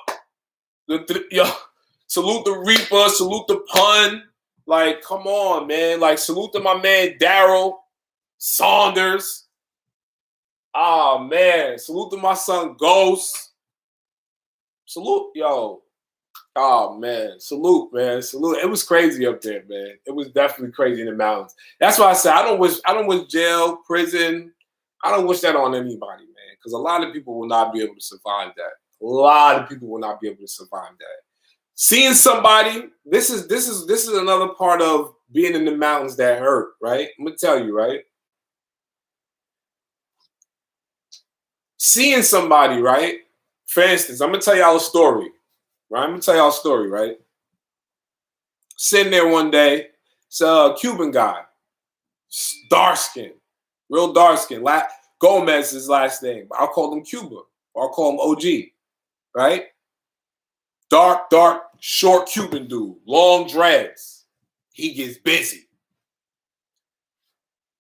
salute the Reaper, salute the Pun. Like, come on, man. Like, salute to my man Daryl Saunders. Oh, man. Salute to my son Ghost. Salute, yo. Oh, man. Salute, man. Salute. It was crazy up there, man. It was definitely crazy in the mountains. That's why I said I don't wish jail, prison. I don't wish that on anybody, man. Because a lot of people will not be able to survive that. A lot of people will not be able to survive that. Seeing somebody, this is another part of being in the mountains that hurt, right? I'm gonna tell you, right? Seeing somebody, right? For instance, I'm gonna tell y'all a story, right? Sitting there one day, it's a Cuban guy, dark skin, real dark skin. Gomez is his last name. I'll call him Cuba, or I'll call him OG, right? Dark, short Cuban dude, long dreads. He gets busy.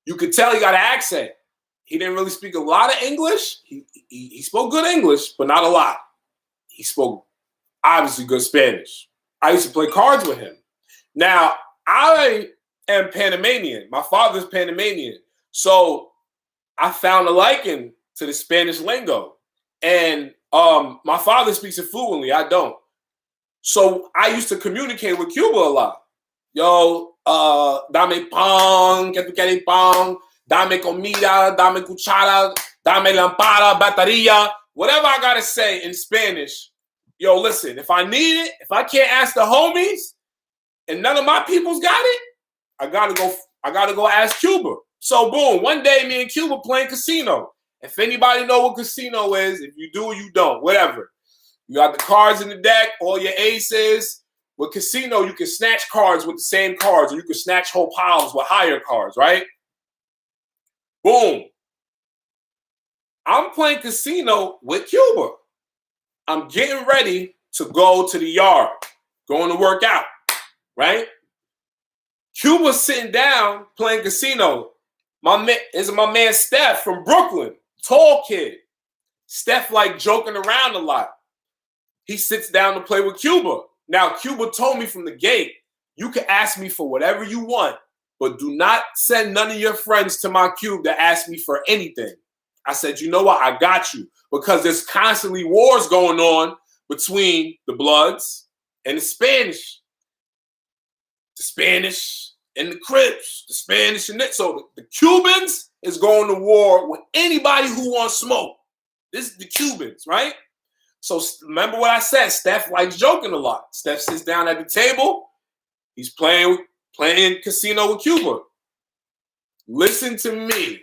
You could tell he got an accent. He didn't really speak a lot of English. He spoke good English, but not a lot. He spoke obviously good Spanish. I used to play cards with him. Now, I am Panamanian. My father's Panamanian. So I found a liking to the Spanish lingo. And my father speaks it fluently. I don't. So I used to communicate with Cuba a lot. Yo, dame pan, que tu quieres pan, dame comida, dame cuchara, dame lampada, batería, whatever I gotta say in Spanish. Yo, listen, if I need it, if I can't ask the homies and none of my people's got it, I gotta go ask Cuba. So boom, one day me and Cuba playing casino. If anybody know what casino is, if you do, you don't, whatever. You got the cards in the deck, all your aces. With casino, you can snatch cards with the same cards, or you can snatch whole piles with higher cards, right? Boom. I'm playing casino with Cuba. I'm getting ready to go to the yard, going to work out, right? Cuba's sitting down playing casino. My man Steph from Brooklyn, tall kid. Steph like joking around a lot. He sits down to play with Cuba. Now, Cuba told me from the gate, you can ask me for whatever you want, but do not send none of your friends to my cube to ask me for anything. I said, you know what? I got you. Because there's constantly wars going on between the Bloods and the Spanish. The Spanish and the Crips. The Spanish and that. So the Cubans is going to war with anybody who wants smoke. This is the Cubans, right? So remember what I said, Steph likes joking a lot. Steph sits down at the table. He's playing playing casino with Cuba. Listen to me.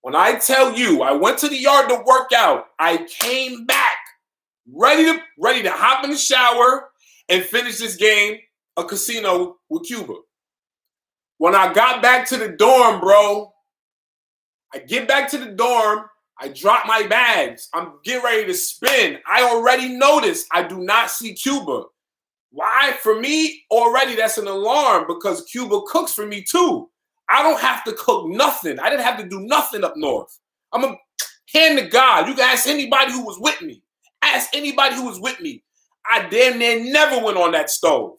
When I tell you, I went to the yard to work out. I came back ready to hop in the shower and finish this game, a casino with Cuba. When I got back to the dorm, bro, I get back to the dorm. I drop my bags. I'm getting ready to spin. I already noticed I do not see Cuba. Why? For me, already that's an alarm because Cuba cooks for me too. I don't have to cook nothing. I didn't have to do nothing up north. I'm a hand to God. You can ask anybody who was with me. Ask anybody who was with me. I damn near never went on that stove.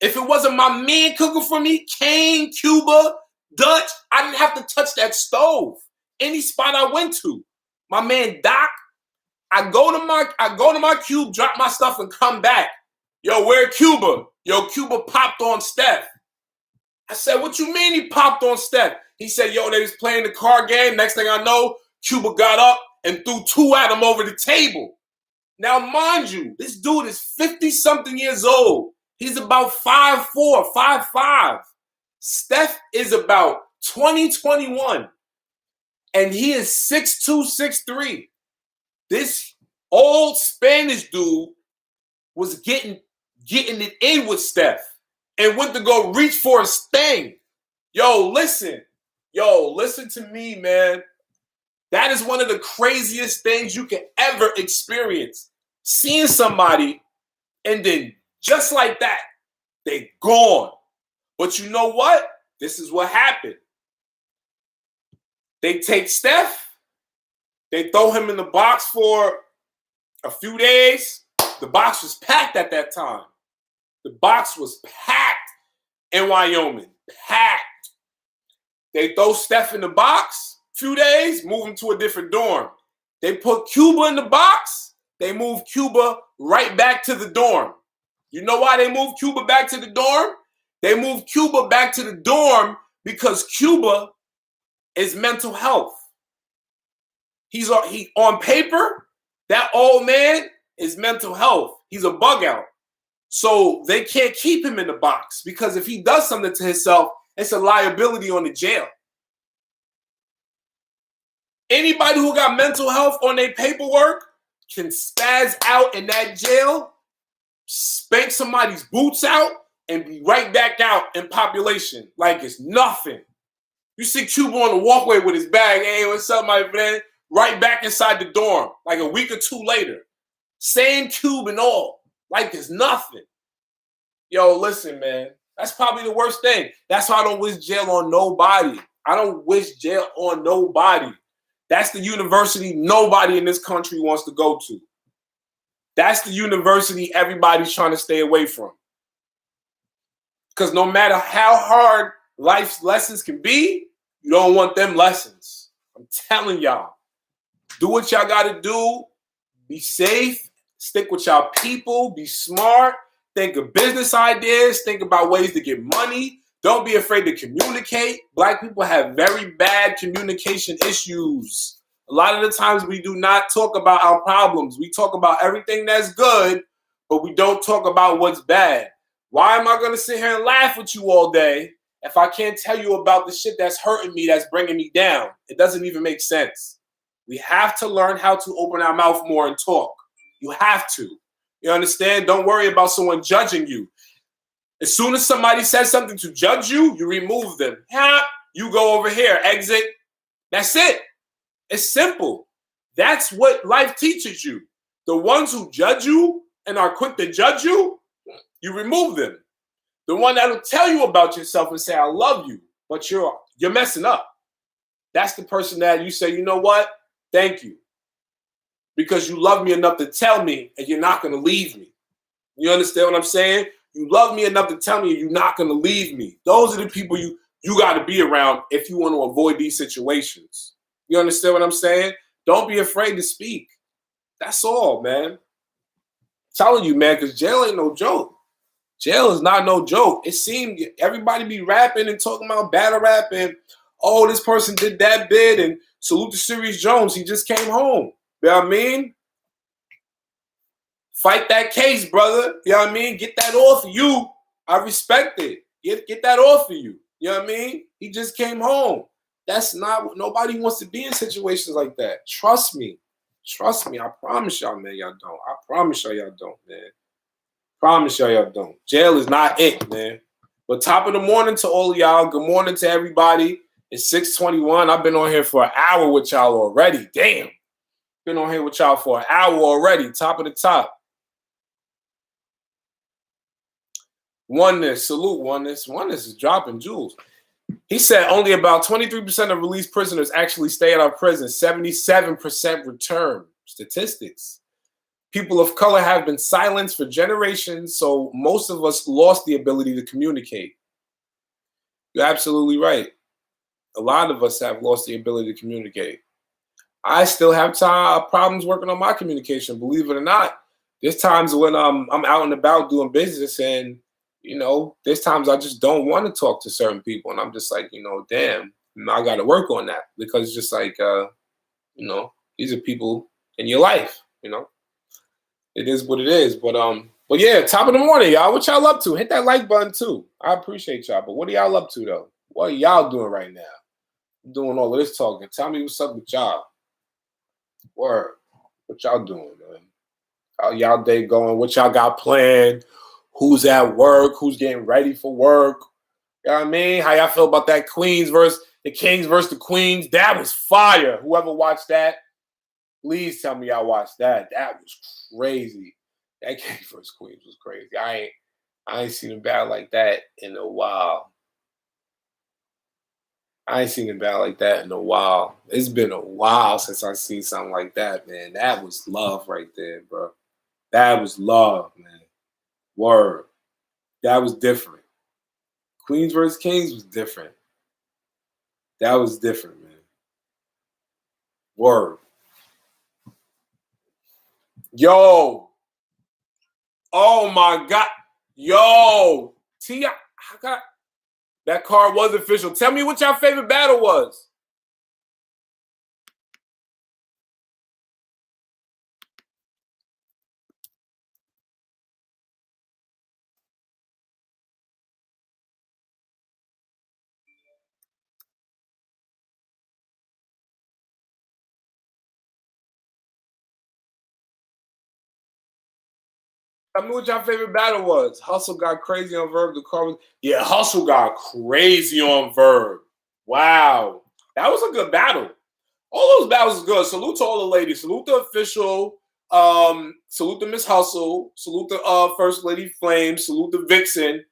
If it wasn't my man cooking for me, Kane, Cuba, Dutch, I didn't have to touch that stove. Any spot I went to. My man Doc, I go to my cube, drop my stuff, and come back. Yo, where Cuba? Yo, Cuba popped on Steph. I said, what you mean he popped on Steph? He said, yo, they was playing the card game. Next thing I know, Cuba got up and threw two at him over the table. Now, mind you, this dude is 50-something years old. He's about 5'4", 5'5". Steph is about 21, and he is 6'2", 6'3". This old Spanish dude was getting it in with Steph and went to go reach for his thing. Yo, listen to me, man. That is one of the craziest things you can ever experience. Seeing somebody and then just like that, they gone. But you know what? This is what happened. They take Steph, they throw him in the box for a few days. The box was packed at that time. The box was packed in Wyoming. Packed. They throw Steph in the box, few days, move him to a different dorm. They put Cuba in the box, they move Cuba right back to the dorm. You know why they moved Cuba back to the dorm? They moved Cuba back to the dorm because Cuba is mental health. He on paper, that old man is mental health. He's a bug out. So they can't keep him in the box because if he does something to himself, it's a liability on the jail. Anybody who got mental health on their paperwork can spaz out in that jail, spank somebody's boots out, and be right back out in population like it's nothing. You see Cuba on the walkway with his bag. Hey, what's up, my friend? Right back inside the dorm like a week or two later. Same cube and all. Like it's nothing. Yo, listen, man. That's probably the worst thing. That's why I don't wish jail on nobody. I don't wish jail on nobody. That's the university nobody in this country wants to go to. That's the university everybody's trying to stay away from. Because no matter how hard life's lessons can be, you don't want them lessons. I'm telling y'all. Do what y'all got to do. Be safe. Stick with y'all people. Be smart. Think of business ideas. Think about ways to get money. Don't be afraid to communicate. Black people have very bad communication issues. A lot of the times we do not talk about our problems. We talk about everything that's good, but we don't talk about what's bad. Why am I going to sit here and laugh with you all day if I can't tell you about the shit that's hurting me, that's bringing me down? It doesn't even make sense. We have to learn how to open our mouth more and talk. You have to. You understand? Don't worry about someone judging you. As soon as somebody says something to judge you, you remove them. You go over here, exit. That's it. It's simple. That's what life teaches you. The ones who judge you and are quick to judge you, you remove them. The one that'll tell you about yourself and say, I love you, but you're messing up. That's the person that you say, you know what? Thank you. Because you love me enough to tell me and you're not going to leave me. You understand what I'm saying? You love me enough to tell me you're not going to leave me. Those are the people you got to be around if you want to avoid these situations. You understand what I'm saying? Don't be afraid to speak. That's all, man. I'm telling you, man, because jail ain't no joke. Jail is not no joke. It seemed everybody be rapping and talking about battle rap and, oh, this person did that bit and salute to Sirius Jones. He just came home. You know what I mean? Fight that case, brother. You know what I mean? Get that off you. I respect it. Get that off of you. You know what I mean? He just came home. That's not, nobody wants to be in situations like that. Trust me. Trust me. I promise y'all, man, y'all don't. I promise y'all don't, man. Promise y'all don't. Jail is not it, man. But top of the morning to all of y'all. Good morning to everybody. It's 6:21. I've been on here for an hour with y'all already. Damn. Been on here with y'all for an hour already. Top of the top. Oneness. Salute, Oneness. Oneness is dropping jewels. He said only about 23% of released prisoners actually stay at our prison. 77% return. Statistics. People of color have been silenced for generations, so most of us lost the ability to communicate. You're absolutely right. A lot of us have lost the ability to communicate. I still have problems working on my communication, believe it or not. There's times when I'm out and about doing business and, you know, there's times I just don't want to talk to certain people. And I'm just like, you know, damn, I got to work on that because it's just like, you know, these are people in your life, you know. It is what it is. But yeah, top of the morning, y'all. What y'all up to? Hit that like button too. I appreciate y'all. But what are y'all up to though? What are y'all doing right now? I'm doing all of this talking. Tell me what's up with y'all. Word. What y'all doing, man? How y'all day going? What y'all got planned? Who's at work? Who's getting ready for work? You know what I mean? How y'all feel about that Queens versus the Kings versus the Queens? That was fire. Whoever watched that, please tell me y'all watched that. That was crazy. That Kings versus Queens was crazy. I ain't seen a battle like that in a while. I ain't seen a battle like that in a while. It's been a while since I've seen something like that, man. That was love right there, bro. That was love, man. Word. That was different. Queens versus Kings was different. That was different, man. Word. Yo. Oh my God. Yo. T.I. That card was official. Tell me what your favorite battle was. Tell me what your favorite battle was. Hustle got crazy on Verb. The card was, yeah, Hustle got crazy on Verb. Wow. That was a good battle. All those battles was good. Salute to all the ladies. Salute the official. Salute the Miss Hustle. Salute the First Lady Flame. Salute the Vixen.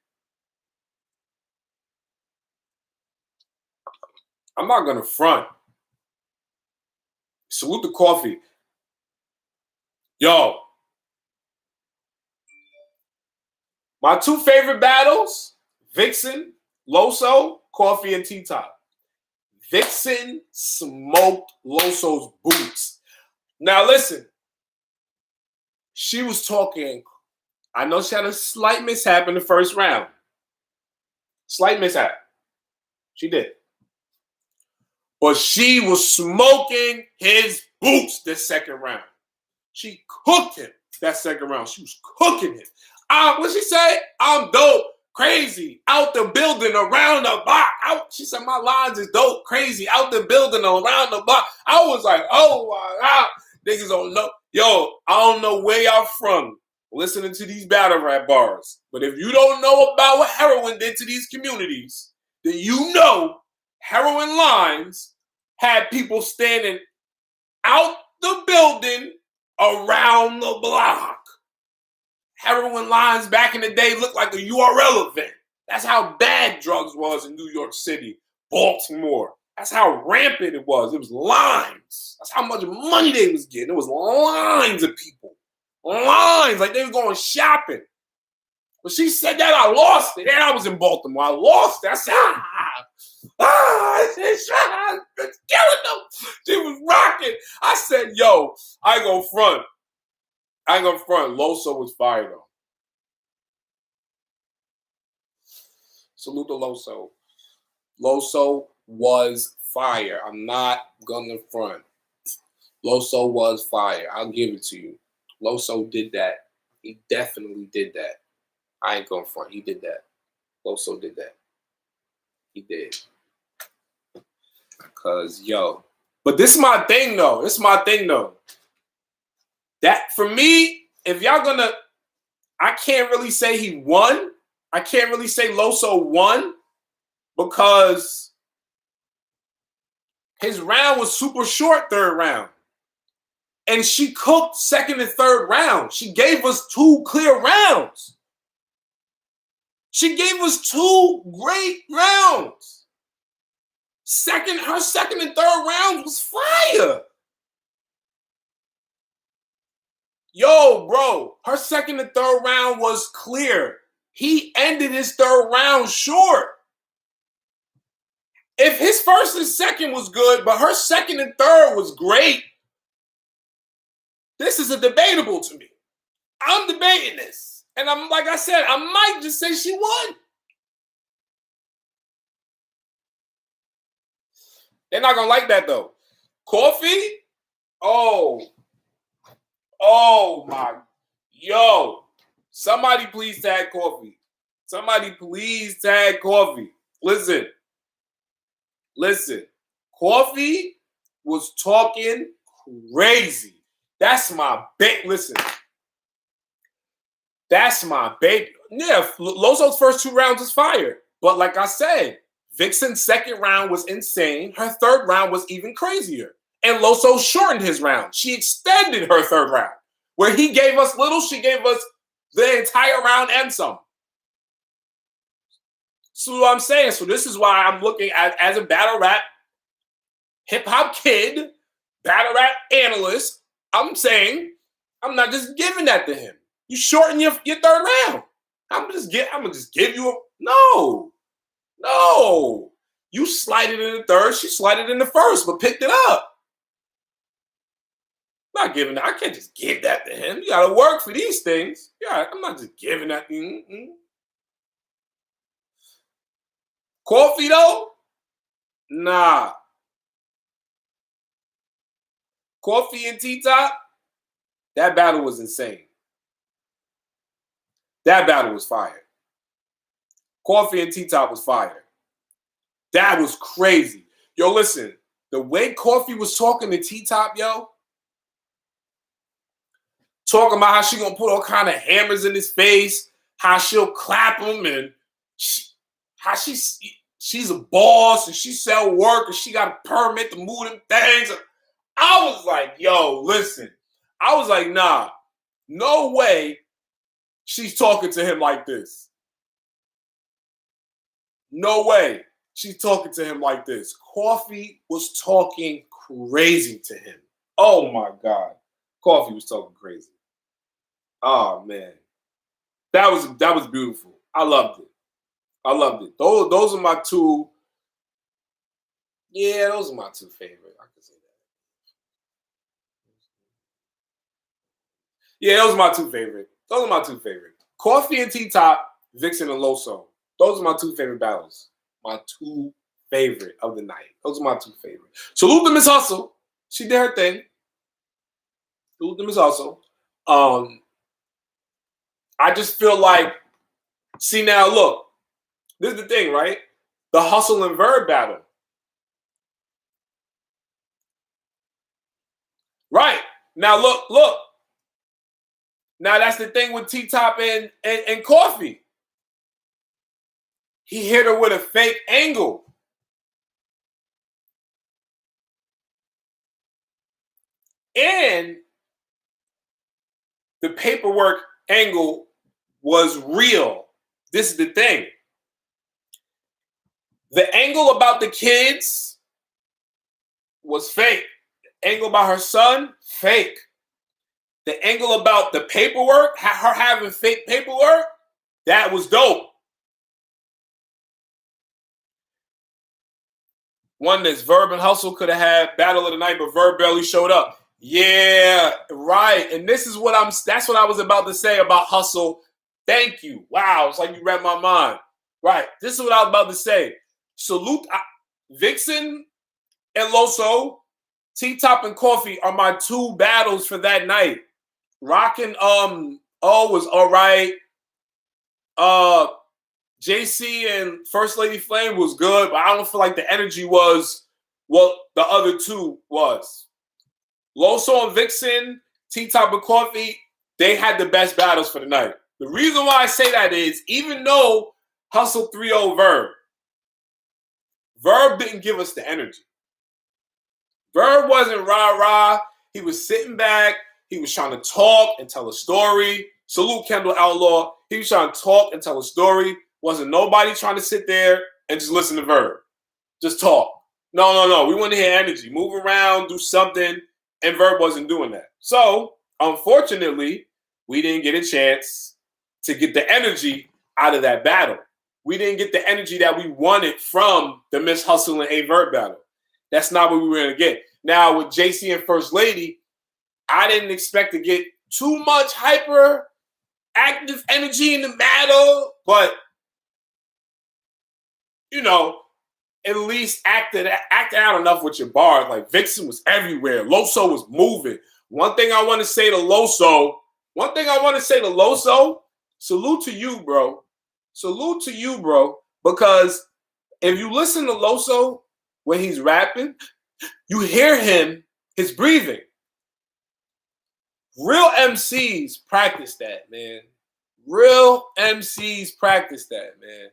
I'm not gonna front. Salute the Coffee. Yo. My two favorite battles, Vixen, Loso, Coffee, and T-Top. Vixen smoked Loso's boots. Now listen, she was talking. I know she had a slight mishap in the first round. Slight mishap. She did. But she was smoking his boots this second round. She cooked him that second round. She was cooking him. What she say? I'm dope, crazy, out the building, around the block. She said my lines is dope, crazy, out the building, around the block. I was like, oh my God. Niggas don't know. Yo, I don't know where y'all from listening to these battle rap bars. But if you don't know about what heroin did to these communities, then you know heroin lines had people standing out the building around the block. Heroin lines back in the day looked like a URL event. That's how bad drugs was in New York City, Baltimore. That's how rampant it was. It was lines. That's how much money they was getting. It was lines of people. Lines, like they were going shopping. When she said that, I lost it. And I was in Baltimore. I lost it. I said, it's killing them. She was rocking. I said, yo, I ain't gonna front. Loso was fire though. Salute to Loso. Loso was fire. I'm not gonna front. Loso was fire. I'll give it to you. Loso did that. He definitely did that. I ain't gonna front. He did that. Loso did that. He did. Cause yo, but this is my thing though. That for me, if y'all gonna, I can't really say he won. I can't really say Loso won because his round was super short, third round. And she cooked second and third round. She gave us 2 clear rounds. She gave us 2 great rounds. Her second and third rounds was fire. Yo, bro, her second and third round was clear. He ended his third round short. If his first and second was good, but her second and third was great, this is a debatable to me. I'm debating this. And I'm like I said, I might just say she won. They're not gonna like that though. Coffee? Oh my, yo. Somebody please tag Coffee. Somebody please tag Coffee. Listen. Coffee was talking crazy. That's my baby. Listen. That's my baby. Yeah, Loso's first 2 rounds was fire. But like I said, Vixen's second round was insane. Her third round was even crazier. And Loso shortened his round. She extended her third round. Where he gave us little, she gave us the entire round and some. So what I'm saying, so this is why I'm looking at as a battle rap hip-hop kid, battle rap analyst, I'm saying I'm not just giving that to him. You shorten your third round. I'm gonna just give you a no. You slide it in the third, she slid it in the first, but picked it up. I'm not giving that. I can't just give that to him. You gotta work for these things. Yeah, I'm not just giving that. Coffee though? Nah. Coffee and T-Top, that battle was insane. That battle was fire. Coffee and T-Top was fire. That was crazy. Yo, listen, the way Coffee was talking to T-Top, yo, talking about how she gonna put all kind of hammers in his face, how she'll clap him, and how she's a boss and she sell work and she got a permit to move them things. I was like, yo, listen. I was like, nah, no way she's talking to him like this. No way she's talking to him like this. Coffee was talking crazy to him. Oh my God. Coffee was talking crazy. Oh man. That was beautiful. I loved it. Those are my 2. Yeah, those are my 2 favorite. I can say that. Yeah, those are my 2 favorite. Coffee and T-Top, Vixen and Loso. Those are my 2 favorite battles. My 2 favorite of the night. Those are my 2 favorite. Salute to Miss Hustle. She did her thing. Salute to Miss Hustle. I just feel like, see now, look, this is the thing, right? The Hustle and Verb battle. Right. Now, look. Now, that's the thing with T-Top and Coffee. He hit her with a fake angle. And the paperwork angle was real. This is the thing. The angle about the kids was fake. Angle about her son, fake. The angle about the paperwork, her having fake paperwork, that was dope. One that's Verb and Hustle could have had Battle of the Night, but Verb barely showed up. Yeah, right. And that's what I was about to say about Hustle. Thank you. Wow, it's like you read my mind. Right. This is what I was about to say. Salute Vixen and Loso, T-Top and Coffee are my 2 battles for that night. Rockin' was all right. JC and First Lady Flame was good, but I don't feel like the energy was what the other two was. Loso and Vixen, T-Top and Coffee, they had the best battles for the night. The reason why I say that is, even though Hustle 3-0 Verb didn't give us the energy. Verb wasn't rah-rah. He was sitting back. He was trying to talk and tell a story. Salute Kendall Outlaw. He was trying to talk and tell a story. Wasn't nobody trying to sit there and just listen to Verb. Just talk. No. We want to hear energy. Move around, do something. And Verb wasn't doing that. So, unfortunately, we didn't get a chance to get the energy out of that battle. We didn't get the energy that we wanted from the Miss Hustle and A Verb battle. That's not what we were going to get. Now, with JC and First Lady, I didn't expect to get too much hyper active energy in the battle, but, you know, at least acted out enough with your bars. Like, Vixen was everywhere. Loso was moving. One thing I want to say to Loso, salute to you, bro. Salute to you, bro. Because if you listen to Loso when he's rapping, you hear him, his breathing. Real MCs practice that, man. Real MCs practice that, man.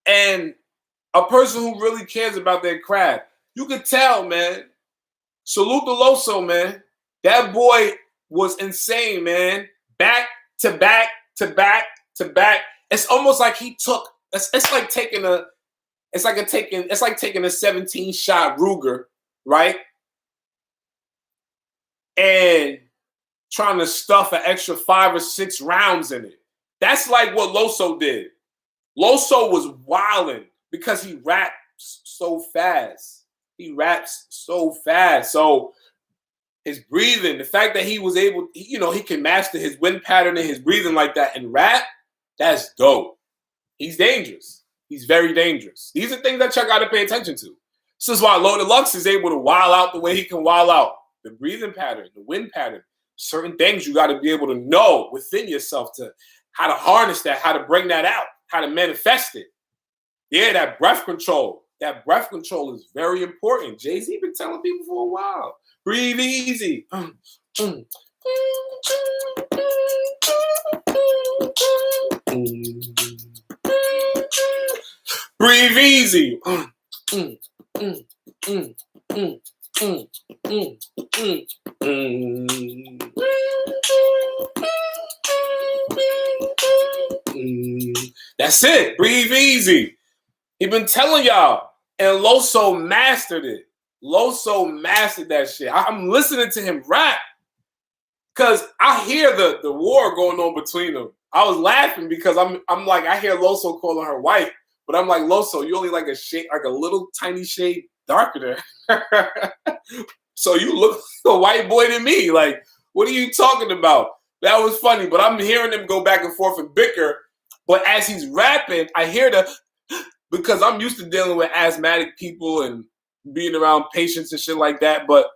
And a person who really cares about their craft, you could tell, man. Salute to Loso, man. That boy was insane, man. Back to back to back to back. It's almost like he took. It's like taking a 17-shot Ruger, right? And trying to stuff an extra 5 or 6 rounds in it. That's like what Loso did. Loso was wilding because he raps so fast. So his breathing, the fact that he was able, he can master his wind pattern and his breathing like that and rap, that's dope. He's dangerous. He's very dangerous. These are things that y'all got to pay attention to. This is why Loaded Lux is able to wild out the way he can wild out. The breathing pattern, the wind pattern, certain things you got to be able to know within yourself to how to harness that, how to bring that out, how to manifest it. Yeah, that breath control. That breath control is very important. Jay-Z been telling people for a while. Breathe easy. Breathe easy. That's it. Breathe easy. He been telling y'all. And Loso mastered it. Loso mastered that shit. I'm listening to him rap because I hear the war going on between them. I was laughing because I'm like, I hear Loso calling her white, but I'm like, Loso, you only like a shade, like a little tiny shade darker there. So you look like a white boy to me. Like, what are you talking about? That was funny, but I'm hearing them go back and forth and bicker. But as he's rapping, I hear because I'm used to dealing with asthmatic people and being around patients and shit like that. But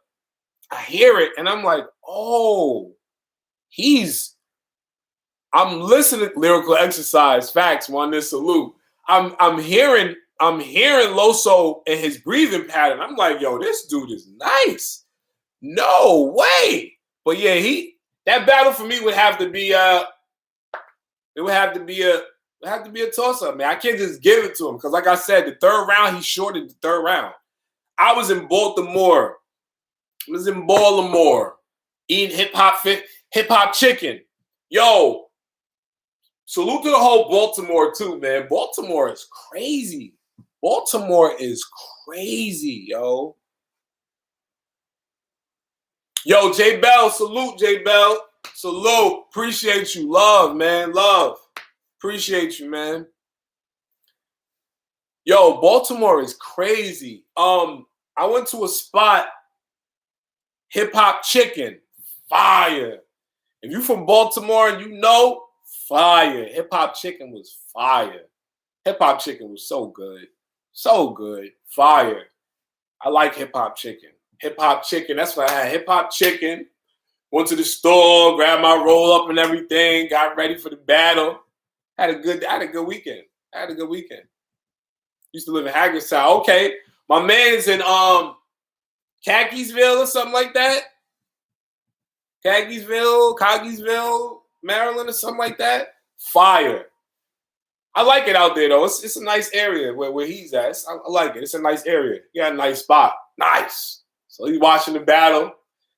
I hear it and I'm like, oh, I'm listening to lyrical exercise, facts, one this salute. I'm hearing Loso and his breathing pattern. I'm like, yo, this dude is nice. No way. But yeah, that battle for me would have to be a toss-up, man. I can't just give it to him because, like I said, the third round, he shorted the third round. I was in Baltimore. Eating hip-hop chicken. Yo, salute to the whole Baltimore, too, man. Baltimore is crazy. Yo. Yo, J Bell, salute, J Bell. Salute. Appreciate you. Love, man. Love. Appreciate you, man. Yo, Baltimore is crazy. I went to a spot, Hip Hop Chicken, fire. If you from Baltimore and you know, fire. Hip Hop Chicken was fire. Hip Hop Chicken was so good. So good. Fire. I like Hip Hop Chicken. Hip Hop Chicken, that's what I had. Hip Hop Chicken. Went to the store, grabbed my roll up and everything, got ready for the battle. I had a good weekend. I had a good weekend. Used to live in Hagerstown. Okay. My man's in Khakisville or something like that. Coggiesville, Maryland or something like that. Fire. I like it out there though. It's a nice area where he's at. I like it. It's a nice area. He got a nice spot. Nice. So he's watching the battle.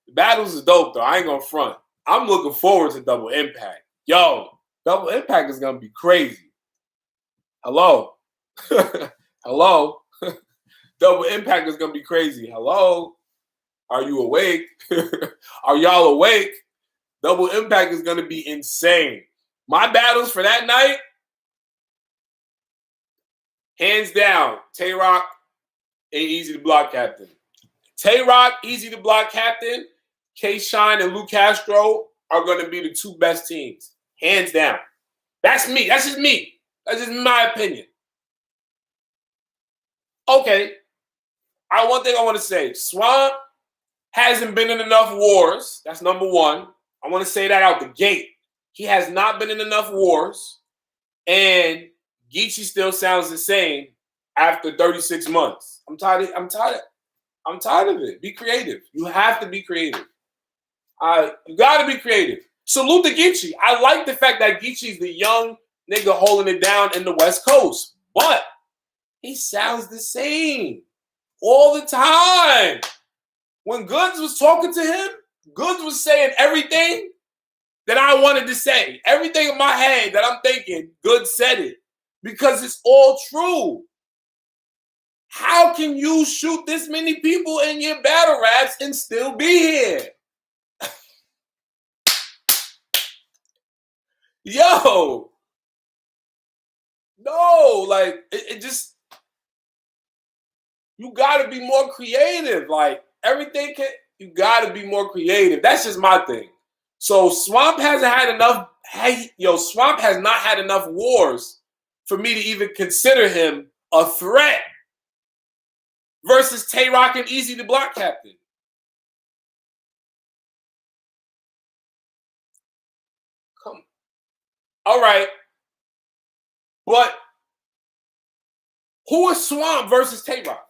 The battles is dope though. I ain't gonna front. I'm looking forward to Double Impact. Yo, Double Impact is gonna be crazy. Hello. Hello. Double Impact is gonna be crazy. Hello. Are you awake? Are y'all awake? Double Impact is gonna be insane. My battles for that night, hands down, Tay-Rock ain't easy to block captain. Tay-Rock, easy to block captain. K-Shine and Lou Castro are going to be the two best teams. Hands down. That's me. That's just me. That's just my opinion. Okay. One thing I want to say. Swamp hasn't been in enough wars. That's number one. I want to say that out the gate. He has not been in enough wars. And Geechee still sounds the same after 36 months. I'm tired of it. Be creative. You have to be creative. You got to be creative. Salute to Geechee. I like the fact that Geechee's the young nigga holding it down in the West Coast. But he sounds the same all the time. When Goods was talking to him, Goods was saying everything that I wanted to say. Everything in my head that I'm thinking, Goods said it. Because it's all true. How can you shoot this many people in your battle raps and still be here? Yo. No, like, it just, you got to be more creative. Like, you got to be more creative. That's just my thing. So Swamp hasn't had enough, Swamp has not had enough wars for me to even consider him a threat versus Tay-Rock and Easy to Block Captain. Come. All right. But who is Swamp versus Tay-Rock?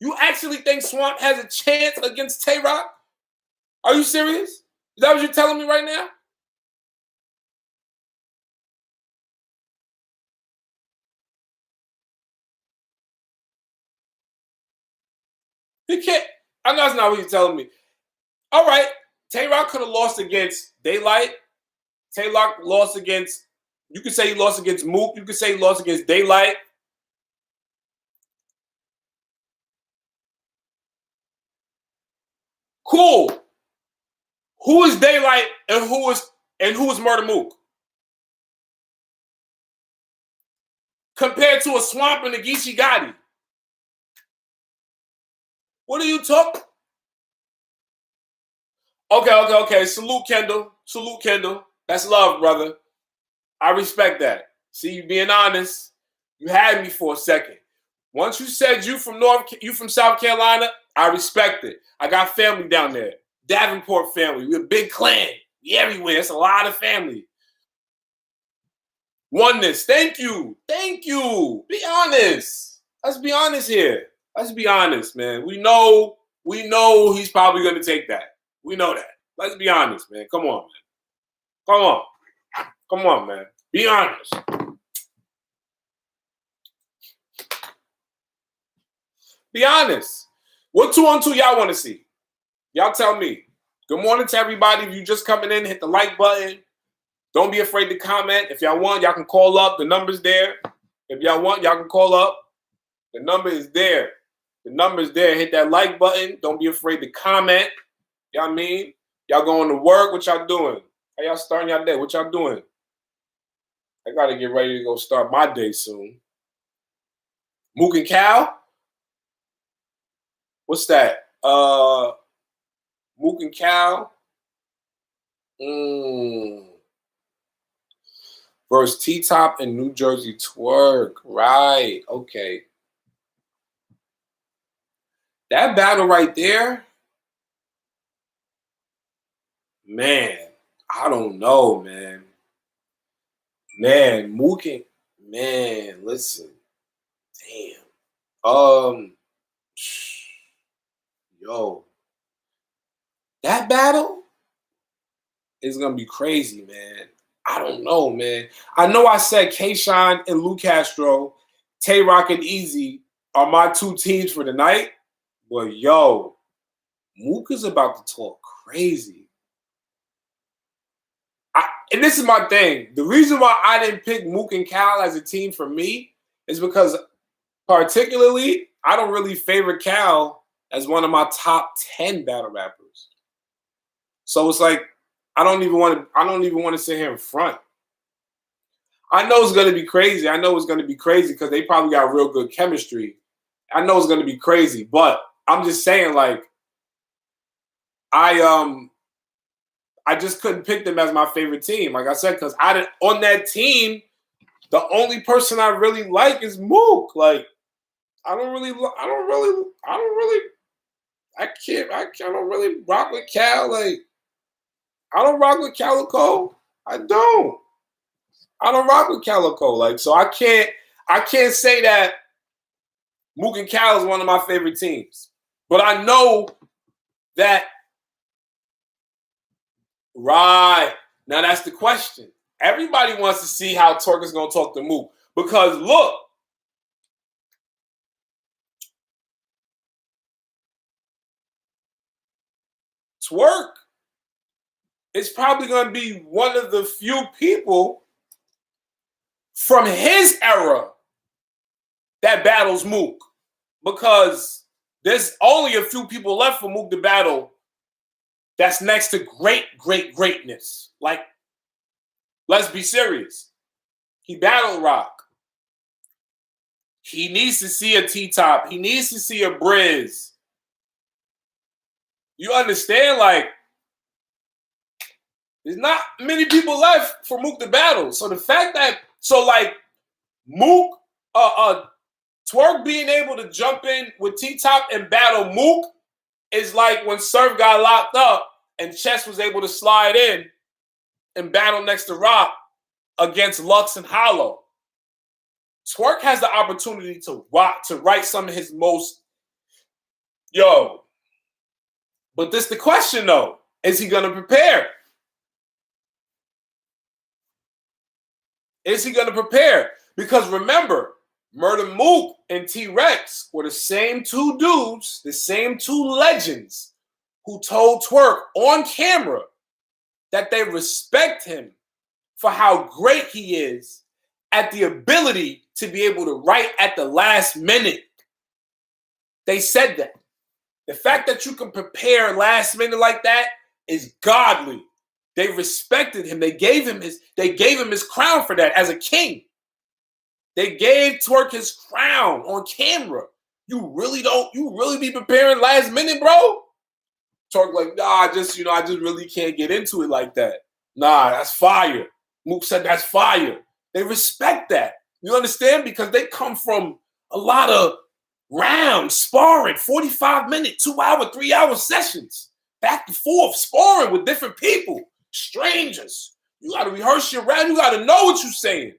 You actually think Swamp has a chance against Tay-Rock? Are you serious? Is that what you're telling me right now? He can't. I know that's not what you're telling me. All right. Tay-Rock could have lost against Daylight. Tay-Rock lost against, you could say he lost against Mook. You could say he lost against Daylight. Cool. Who is Daylight and who is Murder Mook? Compared to a Swamp and a Geechee Gotti. What are you talking? Okay. Salute Kendall. That's love, brother. I respect that. See, you being honest. You had me for a second. Once you said you from South Carolina, I respect it. I got family down there. Davenport family. We're a big clan. We everywhere. It's a lot of family. Oneness. Thank you. Be honest. Let's be honest here. Let's be honest, man. We know he's probably going to take that. We know that. Let's be honest, man. Come on, man. Come on, man. Be honest. Be honest. What 2-on-2 y'all want to see? Y'all tell me. Good morning to everybody. If you just coming in, hit the like button. Don't be afraid to comment. If y'all want, y'all can call up. The number's there. If y'all want, y'all can call up. The number is there. Hit that like button. Don't be afraid to comment. Y'all mean? Y'all going to work? What y'all doing? How y'all starting y'all day? What y'all doing? I got to get ready to go start my day soon. Mook and Cal? What's that? Mook and Cal? Versus T-Top and New Jersey Twerk. Right. Okay. That battle right there, man, I don't know, man. Man, Mookie, man, listen. Damn. Yo, that battle is gonna be crazy, man. I don't know, man. I know I said K-Shine and Lou Castro, Tay Rock and Easy are my two teams for the night. But yo, Mook is about to talk crazy. And this is my thing. The reason why I didn't pick Mook and Cal as a team for me is because particularly I don't really favor Cal as one of my top 10 battle rappers. So it's like I don't even want to sit here in front. I know it's gonna be crazy. I know it's gonna be crazy because they probably got real good chemistry. I know it's gonna be crazy, but I'm just saying, like, I just couldn't pick them as my favorite team. Like I said, because on that team, the only person I really like is Mook. Like, I don't really rock with Cal. Like, I don't rock with Calico. I don't rock with Calico. Like, so I can't say that Mook and Cal is one of my favorite teams. But I know that, right. Now that's the question. Everybody wants to see how Twerk is going to talk to Mook. Because look, Twerk is probably going to be one of the few people from his era that battles Mook. Because there's only a few people left for Mook to battle that's next to greatness. Like, let's be serious. He battled Rock. He needs to see a T-Top. He needs to see a Briz. You understand? Like, there's not many people left for Mook to battle. So the fact that, Mook, Twerk being able to jump in with T-Top and battle Mook is like when Surf got locked up and Chess was able to slide in and battle next to Rock against Lux and Hollow. Twerk has the opportunity to write some of his most, but this the question though. Is he gonna prepare? Is he gonna prepare? Because remember, Murder Mook and T-Rex were the same two dudes, the same two legends who told Twerk on camera that they respect him for how great he is at the ability to be able to write at the last minute. They said that. The fact that you can prepare last minute like that is godly. They respected him. They gave him his crown for that as a king. They gave Twerk his crown on camera. You really be preparing last minute, bro? Twerk like, nah, I just really can't get into it like that. Nah, that's fire. Mook said that's fire. They respect that. You understand? Because they come from a lot of rounds, sparring, 45-minute, 2-hour, 3-hour sessions, back and forth, sparring with different people, strangers. You got to rehearse your round. You got to know what you're saying.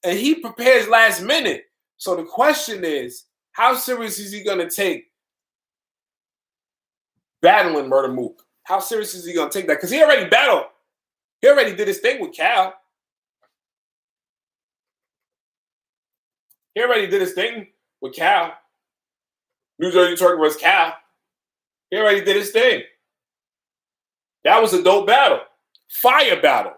And he prepares last minute. So the question is, how serious is he going to take battling Murder Mook? How serious is he going to take that? Because he already battled. He already did his thing with Cal. He already did his thing with Cal. New Jersey Twerk versus Cal. He already did his thing. That was a dope battle. Fire battle.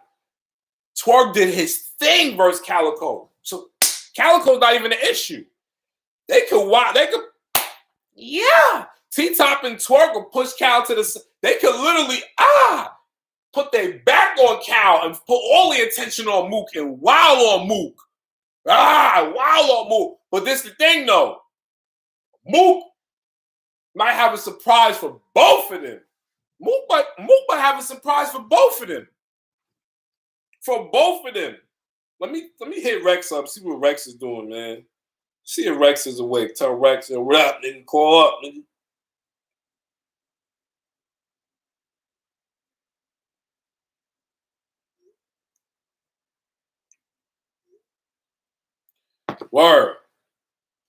Twerk did his thing versus Calico. So Calico's not even an issue. They could T-Top and Twerk will push Cal to the. They could literally put their back on Cal and put all the attention on Mook and wild on Mook. Wild on Mook. But this the thing though. Mook might have a surprise for both of them. Mook might have a surprise for both of them. For both of them. Let me hit Rex up, see what Rex is doing, man. See if Rex is awake. Tell Rex, what up, nigga? Call up, nigga. Word.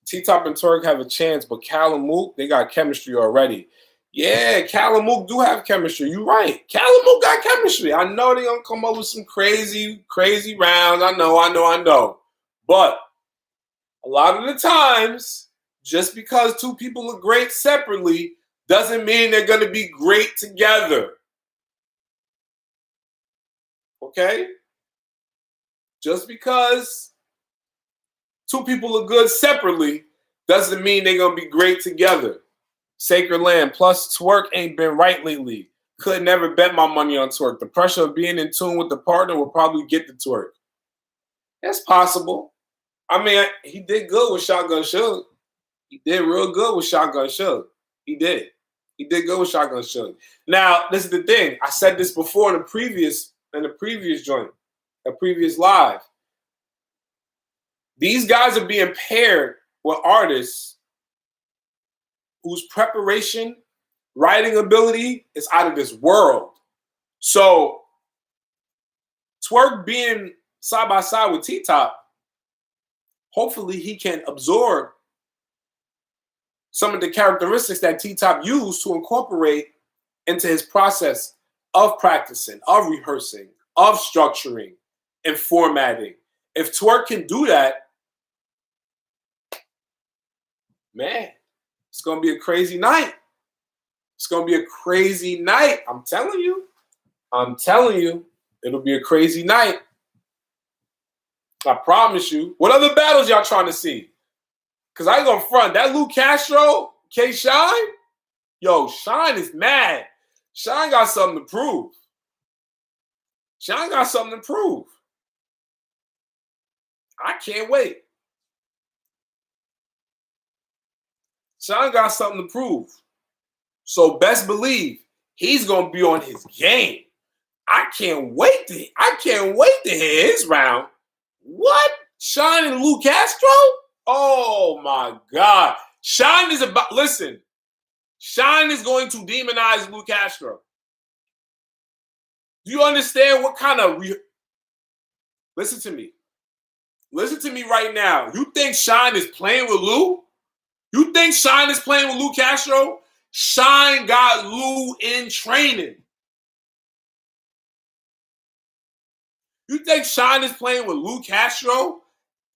T-Top and Twerk have a chance, but Cal and Mook, they got chemistry already. Yeah, Cal and Mook do have chemistry. You're right. Cal and Mook got chemistry. I know they're going to come up with some crazy, crazy rounds. I know. But a lot of the times, just because two people are great separately doesn't mean they're going to be great together. Okay? Just because two people are good separately doesn't mean they're going to be great together. Sacred Land. Plus, Twerk ain't been right lately. Could never bet my money on Twerk. The pressure of being in tune with the partner will probably get the Twerk. That's possible. I mean, he did good with Shotgun Suge. He did real good with Shotgun Suge. He did. He did good with Shotgun Suge. Now, this is the thing. I said this before in the previous joint, a previous live. These guys are being paired with artists whose preparation, writing ability is out of this world. So, Twerk being side by side with T-Top, hopefully he can absorb some of the characteristics that T-Top used to incorporate into his process of practicing, of rehearsing, of structuring, and formatting. If Twerk can do that, man, it's going to be a crazy night. It's going to be a crazy night. I'm telling you. It'll be a crazy night. I promise you. What other battles y'all trying to see? Because I ain't going to front. That Lou Castro, K-Shine, yo, Shine is mad. Shine got something to prove. I can't wait. Shine got something to prove. So best believe he's going to be on his game. I can't wait to hear his round. What? Shine and Lou Castro? Oh my God. Shine is going to demonize Lou Castro. Do you understand what kind of Listen to me. Listen to me right now. You think Shine is playing with Lou? You think Shine is playing with Lou Castro? Shine got Lou in training. You think Shine is playing with Lou Castro?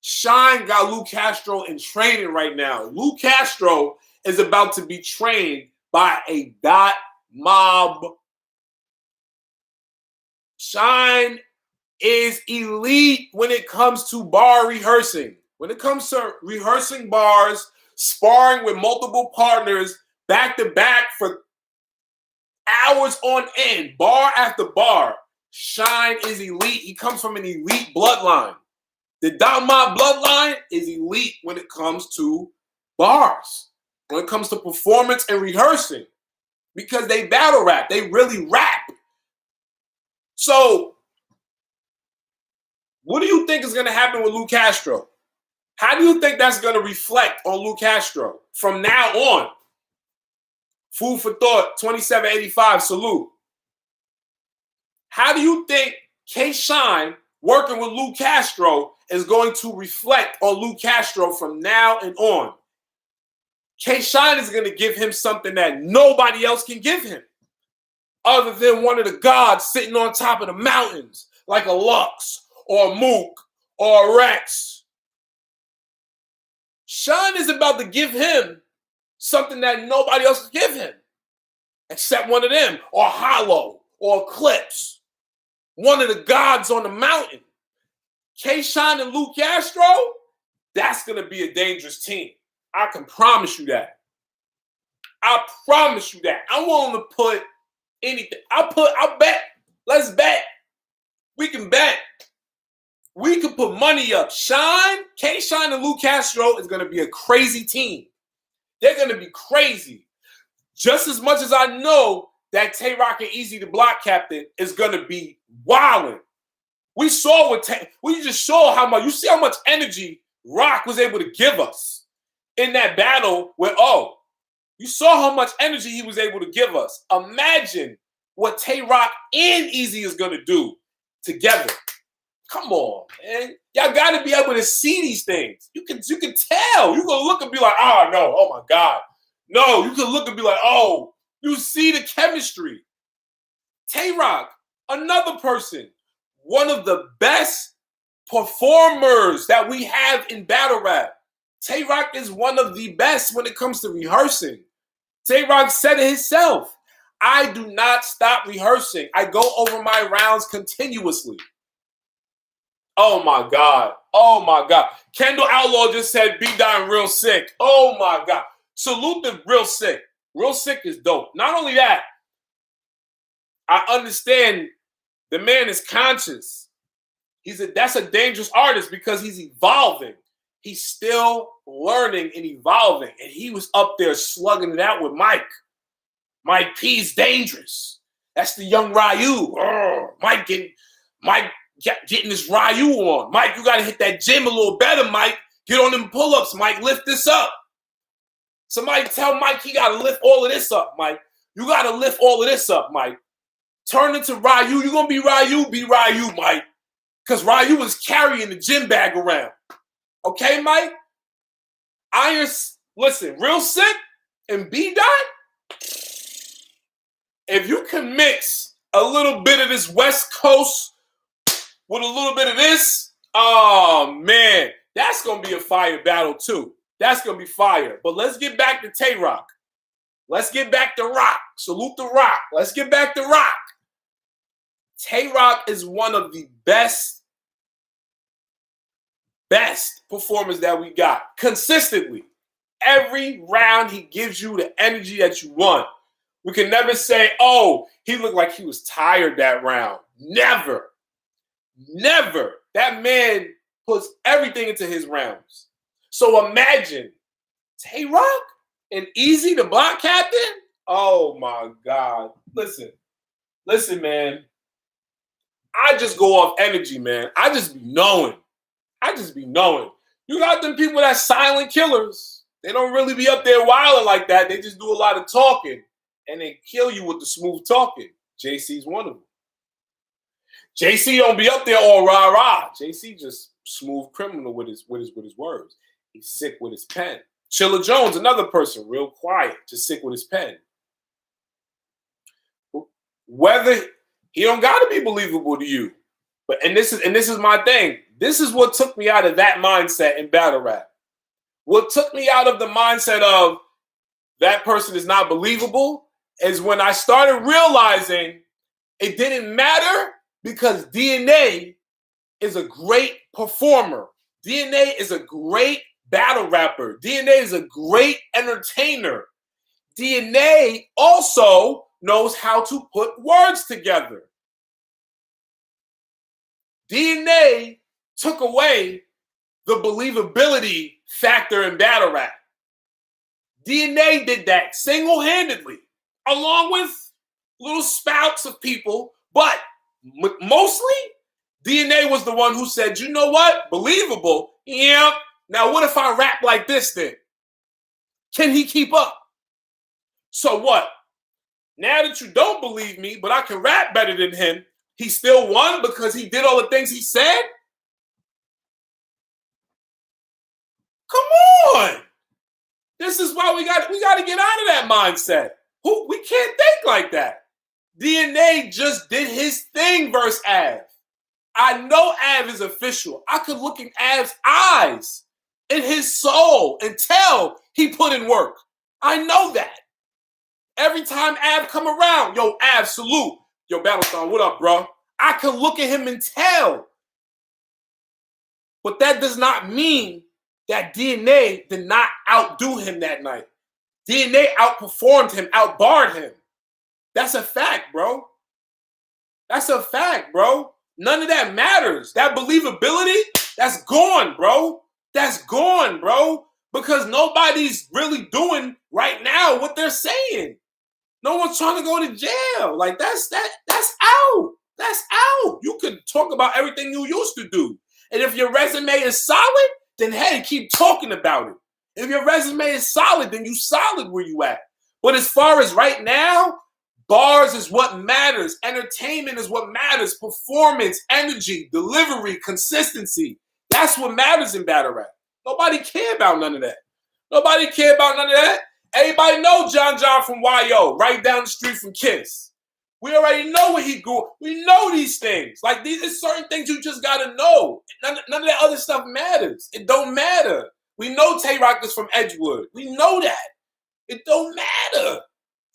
Shine got Lou Castro in training right now. Lou Castro is about to be trained by a dot mob. Shine is elite when it comes to bar rehearsing. When it comes to rehearsing bars, sparring with multiple partners back to back for hours on end, bar after bar, Shine is elite. He comes from an elite bloodline. The Dot Mob bloodline is elite when it comes to bars, when it comes to performance and rehearsing, because they battle rap. They really rap. So, what do you think is going to happen with Lou Castro? How do you think that's going to reflect on Lou Castro from now on? Food for thought, 2785, salute. How do you think K-Shine working with Lou Castro is going to reflect on Lou Castro from now and on? K-Shine is going to give him something that nobody else can give him, other than one of the gods sitting on top of the mountains, like a Lux or a Mook or a Rex. Shine is about to give him something that nobody else can give him, except one of them, or Hollow, or Eclipse, one of the gods on the mountain. K-Shine and Lou Castro, that's going to be a dangerous team. I can promise you that. I promise you that. I'm willing to put anything. I'll bet. Let's bet. We can bet. We can put money up. K-Shine and Lou Castro is going to be a crazy team. They're going to be crazy. Just as much as I know that Tay-Rock and Easy the Block Captain is going to be wilding. We just saw how much, you see how much energy Rock was able to give us in that battle with you saw how much energy he was able to give us. Imagine what Tay-Rock and Easy is going to do together. Come on, man. Y'all got to be able to see these things. You can tell. You can look and be like, oh, no. Oh, my God. No, you can look and be like, oh, you see the chemistry. Tay-Rock, another person, one of the best performers that we have in battle rap. Tay-Rock is one of the best when it comes to rehearsing. Tay-Rock said it himself. I do not stop rehearsing. I go over my rounds continuously. Oh, my God. Oh, my God. Kendall Outlaw just said, be dying real sick. Oh, my God. Salute the Real Sick. Real Sick is dope. Not only that, I understand the man is conscious. That's a dangerous artist because he's evolving. He's still learning and evolving. And he was up there slugging it out with Mike. Mike P's dangerous. That's the young Ryu. Mike getting this Ryu on. Mike, you got to hit that gym a little better, Mike. Get on them pull-ups, Mike. Lift this up. Somebody tell Mike he got to lift all of this up, Mike. You got to lift all of this up, Mike. Turn into Ryu. You're going to be Ryu, Mike. Because Ryu was carrying the gym bag around. Okay, Mike? Listen, Real Sick and B-Dot, if you can mix a little bit of this West Coast with a little bit of this, oh, man, that's going to be a fire battle, too. That's going to be fire. But let's get back to Tay-Rock. Let's get back to Rock. Salute the Rock. Let's get back to Rock. Tay-Rock is one of the best performers that we got. Consistently. Every round he gives you the energy that you want. We can never say, oh, he looked like he was tired that round. Never. Never. That man puts everything into his rounds. So imagine Tay-Rock and Easy, the block captain. Oh, my God. Listen, man. I just go off energy, man. I just be knowing. You got them people that's silent killers. They don't really be up there wilding like that. They just do a lot of talking. And they kill you with the smooth talking. JC's one of them. JC don't be up there all rah-rah. JC just smooth criminal with his words. He's sick with his pen. Chilla Jones, another person, real quiet, just sick with his pen. Whether he don't gotta be believable to you. And this is my thing. This is what took me out of that mindset in battle rap. What took me out of the mindset of that person is not believable is when I started realizing it didn't matter because DNA is a great performer. DNA is a great battle rapper. DNA is a great entertainer. DNA also knows how to put words together. DNA took away the believability factor in battle rap. DNA did that single-handedly, along with little spouts of people, but mostly DNA was the one who said, you know what? Believable. Yeah. Now what if I rap like this then? Can he keep up? So what? Now that you don't believe me, but I can rap better than him, he still won because he did all the things he said? Come on. This is why we got to get out of that mindset. We can't think like that. DNA just did his thing versus Av. I know Av is official. I could look in Av's eyes, in his soul, and tell he put in work. I know that. Every time Av come around, yo, Av, salute. Yo, BattleThon, what up, bro? I can look at him and tell. But that does not mean that DNA did not outdo him that night. DNA outperformed him, outbarred him. That's a fact, bro. That's a fact, bro. None of that matters. That believability, that's gone, bro. That's gone, bro. Because nobody's really doing right now what they're saying. No one's trying to go to jail. Like that's out. That's out. You can talk about everything you used to do. And if your resume is solid, then hey, keep talking about it. If your resume is solid, then you solid where you at. But as far as right now, Bars is what matters. Entertainment is what matters. Performance, energy, delivery, consistency. That's what matters in battle rap. Nobody care about none of that. Nobody care about none of that. Everybody know John from YO, right down the street from Kiss. We already know where he grew. We know these things. Like, these are certain things you just gotta know. None of that other stuff matters. It don't matter. We know Tay Rock is from Edgewood. We know that. It don't matter.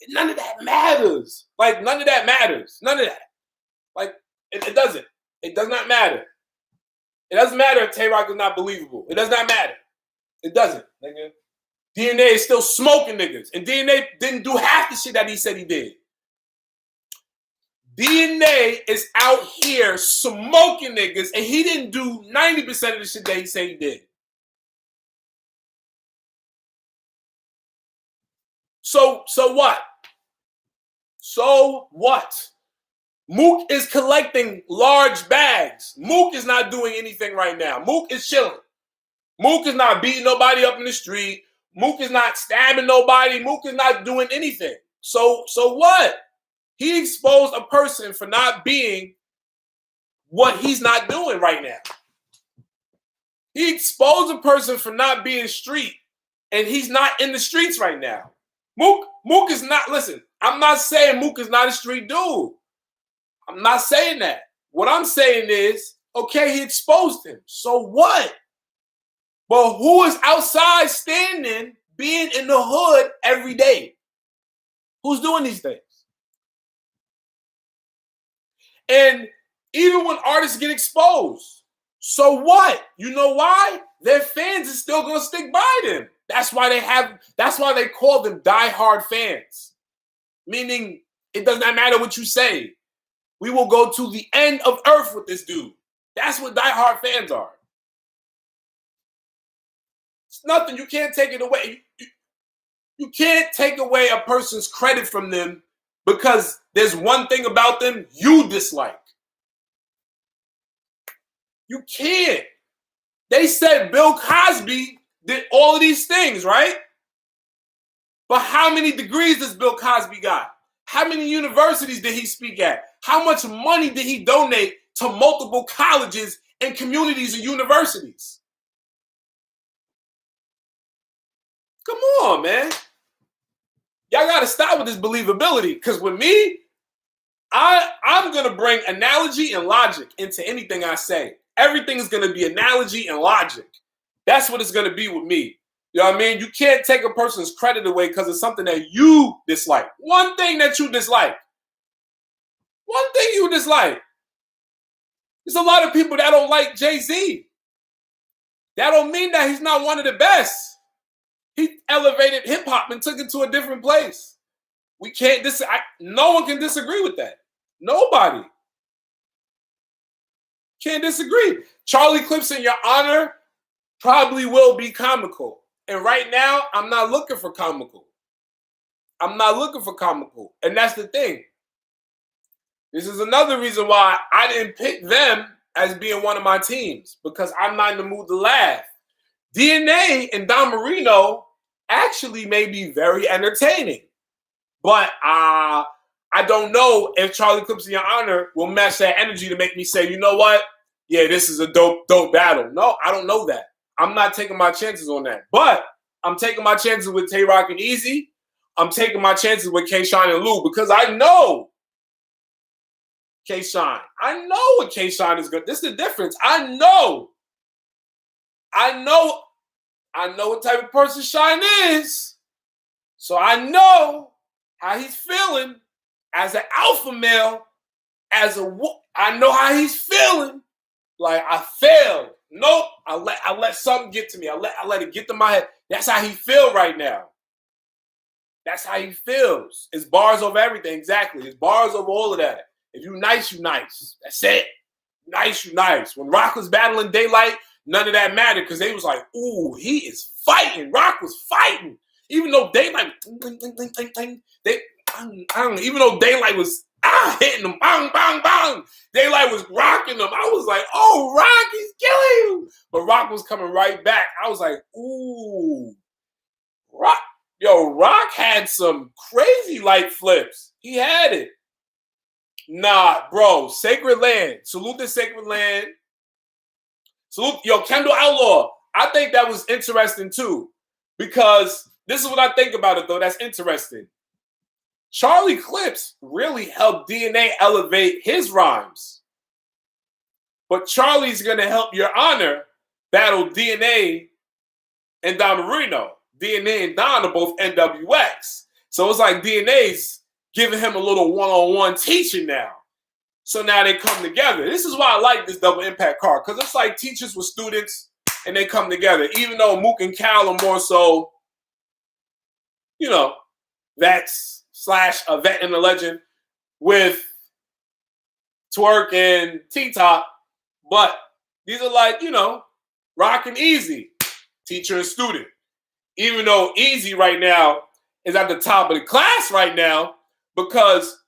None of that matters. Like, none of that matters. None of that. Like, it doesn't. It does not matter. It doesn't matter if Tay Rock is not believable. It does not matter. It doesn't, nigga. DNA is still smoking niggas. And DNA didn't do half the shit that he said he did. DNA is out here smoking niggas, and he didn't do 90% of the shit that he said he did. So what? So what? Mook is collecting large bags. Mook is not doing anything right now. Mook is chilling. Mook is not beating nobody up in the street. Mook is not stabbing nobody. Mook is not doing anything. So what? He exposed a person for not being what he's not doing right now. He exposed a person for not being street, and he's not in the streets right now. Mook is not, listen, I'm not saying Mook is not a street dude. I'm not saying that. What I'm saying is, okay, he exposed him. So what? But who is outside standing, being in the hood every day? Who's doing these things? And even when artists get exposed, so what? You know why? Their fans are still gonna stick by them. That's why they call them diehard fans. Meaning it does not matter what you say. We will go to the end of earth with this dude. That's what diehard fans are. It's nothing. You can't take it away. You can't take away a person's credit from them because there's one thing about them you dislike. You can't. They said Bill Cosby did all of these things, right? But how many degrees does Bill Cosby got? How many universities did he speak at? How much money did he donate to multiple colleges and communities and universities? Come on, man. Y'all got to stop with this believability. Because with me, I'm going to bring analogy and logic into anything I say. Everything is going to be analogy and logic. That's what it's going to be with me. You know what I mean? You can't take a person's credit away because it's something that you dislike. One thing that you dislike. One thing you dislike. There's a lot of people that don't like Jay-Z. That don't mean that he's not one of the best. He elevated hip-hop and took it to a different place. We can't no one can disagree with that. Nobody. Can't disagree. Charlie Clips, in your honor, probably will be comical. And right now, I'm not looking for comical. I'm not looking for comical. And that's the thing. This is another reason why I didn't pick them as being one of my teams, because I'm not in the mood to laugh. DNA and Don Marino actually may be very entertaining. But I don't know if Charlie Clips, in your honor, will match that energy to make me say, you know what? Yeah, this is a dope battle. No, I don't know that. I'm not taking my chances on that. But I'm taking my chances with Tay Rock and Easy. I'm taking my chances with K-Shine and Lou because I know K-Shine. I know what K-Shine is good. This is the difference. I know what type of person Shine is. So I know how he's feeling as an alpha male, I know how he's feeling. Like, I failed. Nope. I let something get to me. I let it get to my head. That's how he feel right now. That's how he feels. It's bars over everything. Exactly. It's bars over all of that. If you nice, you nice. That's it. Nice, you nice. When Rock was battling Daylight, none of that mattered because they was like, ooh, he is fighting. Rock was fighting. Even though Daylight, even though Daylight was hitting them, bang, bang, bang. Daylight was rocking them. I was like, oh, Rock, he's killing you. But Rock was coming right back. I was like, ooh, Rock. Yo, Rock had had some crazy light flips. He had it. Nah, bro. Sacred Land. Salute the Sacred Land. Salute, yo, Kendall Outlaw. I think that was interesting too, because this is what I think about it though. That's interesting. Charlie Clips really helped DNA elevate his rhymes, but Charlie's gonna help Your Honor battle DNA and Don Marino. DNA and Don are both NWX, so it's like DNA's giving him a little one-on-one teaching now. So now they come together. This is why I like this double impact card, because it's like teachers with students and they come together. Even though Mook and Cal are more so, you know, vets / a vet and a legend with Twerk and T-Top. But these are like, you know, Rock and Easy, teacher and student. Even though Easy right now is at the top of the class right now because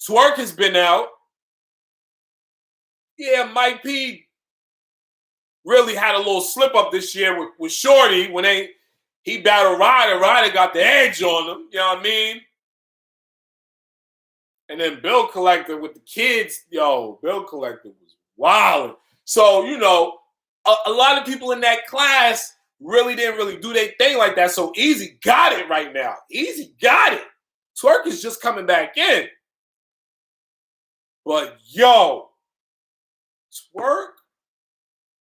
Twerk has been out. Yeah, Mike P really had a little slip up this year with Shorty when he battled Ryder. Ryder got the edge on him, you know what I mean? And then Bill Collector with the kids, yo, Bill Collector was wild. So, you know, a lot of people in that class really didn't do their thing like that. So Easy got it right now. Easy got it. Twerk is just coming back in. But, yo, Twerk,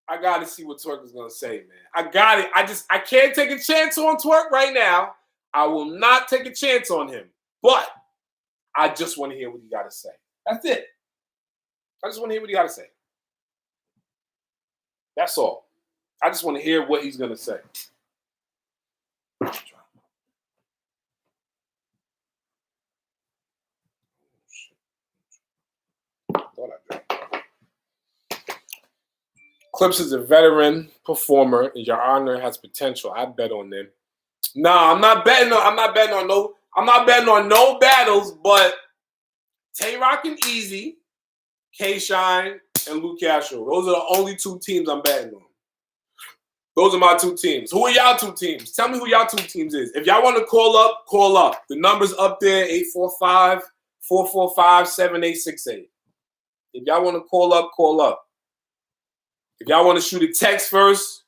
I got to see what Twerk is going to say, man. I got it. I can't take a chance on Twerk right now. I will not take a chance on him. But I just want to hear what he got to say. That's it. I just want to hear what he got to say. That's all. I just want to hear what he's going to say. Clips is a veteran performer, and Your Honor has potential. I bet on them. Nah, I'm not betting on no battles, but Tay-Rock and Easy, K-Shine, and Luke Castro. Those are the only two teams I'm betting on. Those are my two teams. Who are y'all two teams? Tell me who y'all two teams is. If y'all want to call up, call up. The number's up there, 845-445-7868. If y'all want to call up, call up. If y'all want to shoot a text first,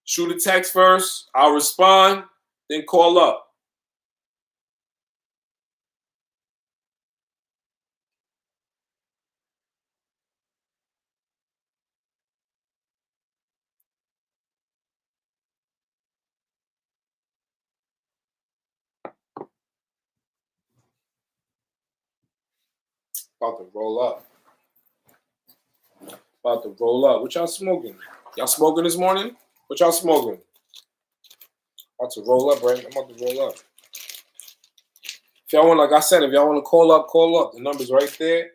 shoot a text first. I'll respond, then call up. About to roll up. About to roll up. What y'all smoking? Y'all smoking this morning? What y'all smoking? About to roll up, right? I'm about to roll up. If y'all want, like I said, if y'all want to call up, call up. The number's right there.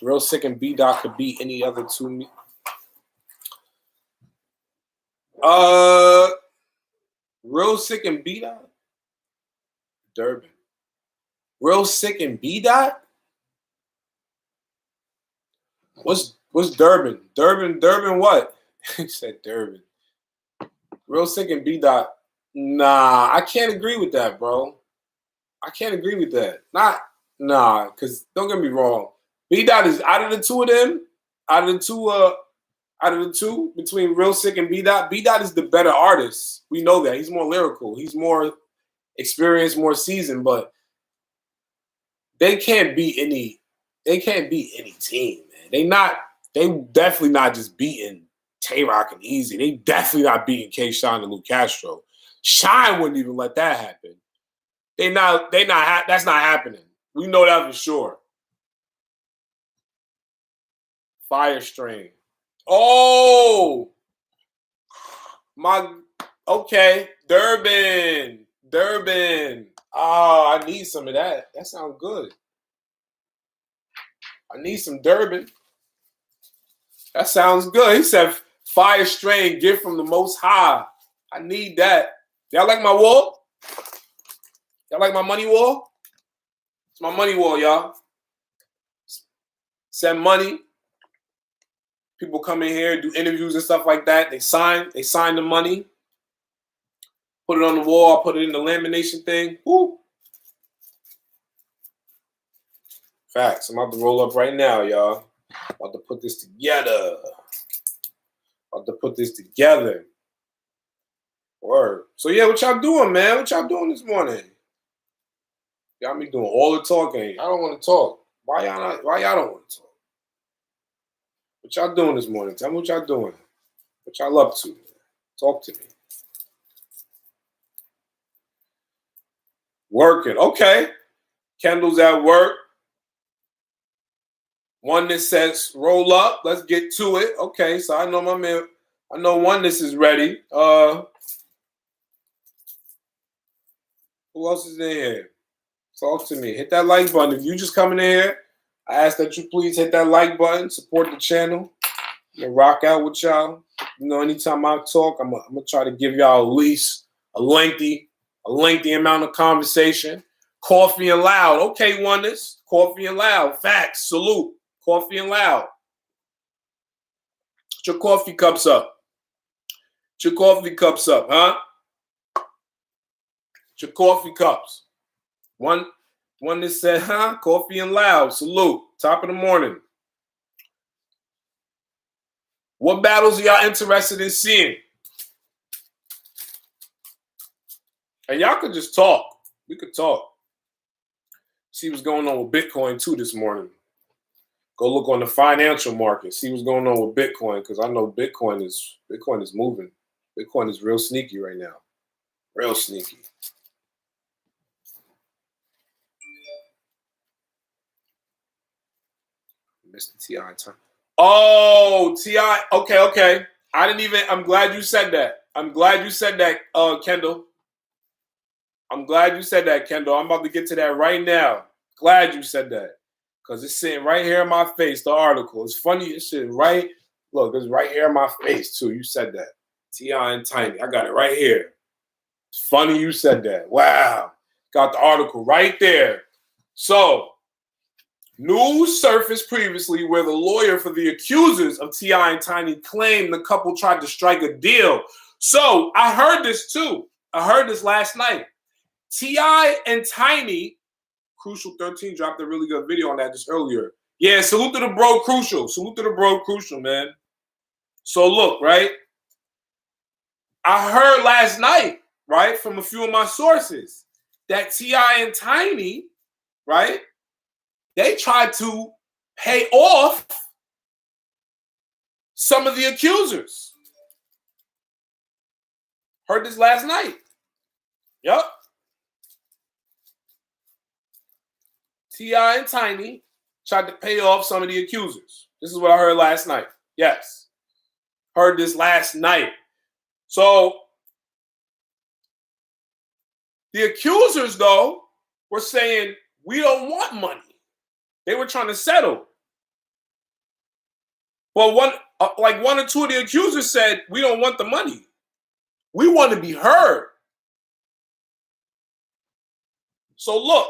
Real Sick and B-Dot could beat any other two. Real Sick and B-Dot? Durban. Real Sick and B-Dot? What's Durban? Durban what? He said Durban. Real Sick and B-Dot. Nah, I can't agree with that, bro. I can't agree with that. Nah, because don't get me wrong. B-Dot is out of the two between Real Sick and B-Dot. B-Dot is the better artist. We know that. He's more lyrical. He's more experienced, more seasoned, but they can't beat any team, man. They definitely not just beating Tay-Rock and Easy. They definitely not beating K-Shine and Luke Castro. Shine wouldn't even let that happen. That's not happening. We know that for sure. Fire Strain. Oh, okay. Durban. Oh, I need some of that. That sounds good. I need some Durban. That sounds good. He said Fire Strain, gift from the Most High. I need that. Y'all like my wall? Y'all like my money wall? It's my money wall, y'all. Send money. People come in here, do interviews and stuff like that. They sign the money. Put it on the wall. Put it in the lamination thing. Woo. Facts. I'm about to roll up right now, y'all. About to put this together. Word. So yeah, what y'all doing, man? What y'all doing this morning? Got me doing all the talking. I don't want to talk. Why y'all don't want to talk? What y'all doing this morning? Tell me what y'all doing. What y'all up to? Talk to me. Working. Okay. Kendall's at work. Oneness says roll up. Let's get to it. Okay, so I know my man. I know Oneness is ready. Who else is in here? Talk to me. Hit that like button. If you just coming in here, I ask that you please hit that like button. Support the channel. I'm gonna rock out with y'all. You know, anytime I talk, I'm gonna try to give y'all at least a lengthy amount of conversation. Coffee and loud. Okay, Oneness. Coffee and loud. Facts. Salute. Coffee and loud. Get your coffee cups up. Get your coffee cups up, huh? Get your coffee cups. One that said, huh? Coffee and loud. Salute. Top of the morning. What battles are y'all interested in seeing? And y'all could just talk. We could talk. See what's going on with Bitcoin too this morning. Go look on the financial market. See what's going on with Bitcoin, because I know Bitcoin is moving. Bitcoin is real sneaky right now. Real sneaky. Mr. T.I. time. Oh, T.I. Okay. I'm glad you said that. Kendall. I'm glad you said that, Kendall. I'm about to get to that right now. Glad you said that. Because it's sitting right here in my face, the article. It's funny, it's sitting right, look, it's right here in my face, too. You said that. T.I. and Tiny. I got it right here. It's funny you said that. Wow. Got the article right there. So, news surfaced previously where the lawyer for the accusers of T.I. and Tiny claimed the couple tried to strike a deal. So, I heard this, too. I heard this last night. T.I. and Tiny, Crucial 13 dropped a really good video on that just earlier. Yeah, salute to the bro Crucial. Salute to the bro Crucial, man. So look, right? I heard last night, right, from a few of my sources that T.I. and Tiny, right, they tried to pay off some of the accusers. Heard this last night. Yup. T.I. and Tiny tried to pay off some of the accusers. This is what I heard last night. Yes. Heard this last night. So, the accusers, though, were saying, we don't want money. They were trying to settle. Well, one or two of the accusers said, we don't want the money. We want to be heard. So, look.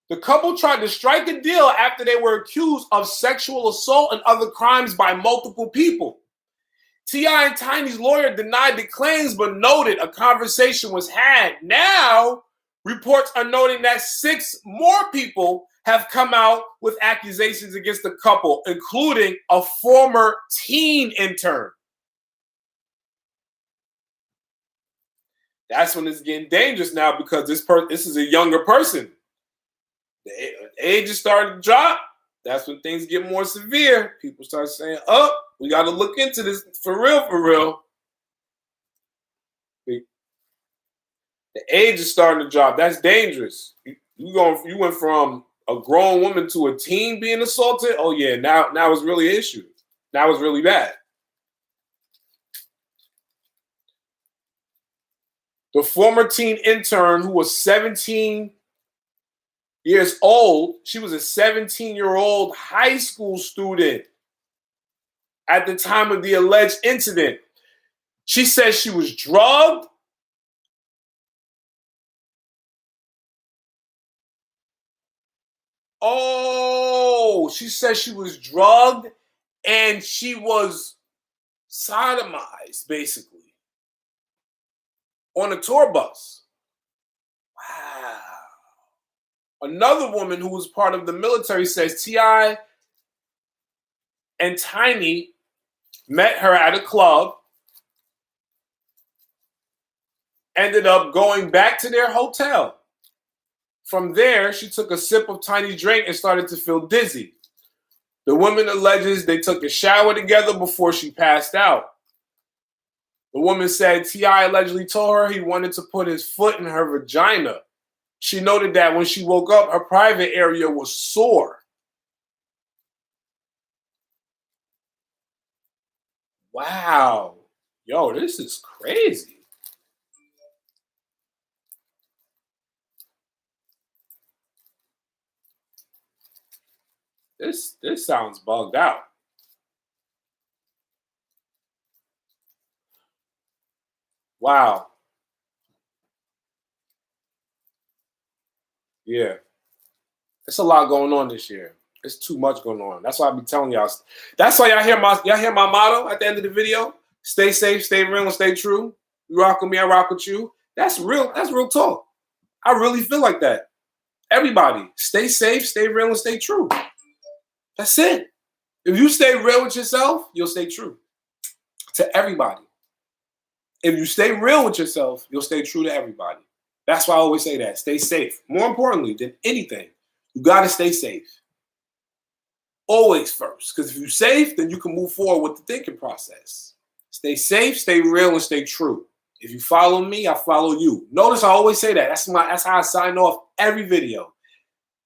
The couple tried to strike a deal after they were accused of sexual assault and other crimes by multiple people. T.I. and Tiny's lawyer denied the claims, but noted a conversation was had. Now, reports are noting that 6 more people have come out with accusations against the couple, including a former teen intern. That's when it's getting dangerous now, because this is a younger person. The age is starting to drop. That's when things get more severe. People start saying, oh, we got to look into this for real. The age is starting to drop. That's dangerous. You went from a grown woman to a teen being assaulted. Oh, yeah, now it's really an issue. Now it's really bad. The former teen intern, who was 17 years old, she was a 17-year-old high school student at the time of the alleged incident. She says she was drugged. Oh, she says she was drugged and she was sodomized, basically. on a tour bus. Wow. Another woman who was part of the military says T.I. and Tiny met her at a club, ended up going back to their hotel. From there, she took a sip of Tiny's drink and started to feel dizzy. The woman alleges they took a shower together before she passed out. The woman said T.I. allegedly told her he wanted to put his foot in her vagina. She noted that when she woke up, her private area was sore. Wow. Yo, this is crazy. This sounds bugged out. Wow. Yeah. It's a lot going on this year. It's too much going on. That's why I be telling y'all. That's why y'all hear my motto at the end of the video. Stay safe, stay real, and stay true. You rock with me, I rock with you. That's real talk. I really feel like that. Everybody, stay safe, stay real, and stay true. That's it. If you stay real with yourself, you'll stay true to everybody. If you stay real with yourself, you'll stay true to everybody. That's why I always say that. Stay safe. More importantly than anything, you got to stay safe. Always first. Because if you're safe, then you can move forward with the thinking process. Stay safe, stay real, and stay true. If you follow me, I follow you. Notice I always say that. That's how I sign off every video.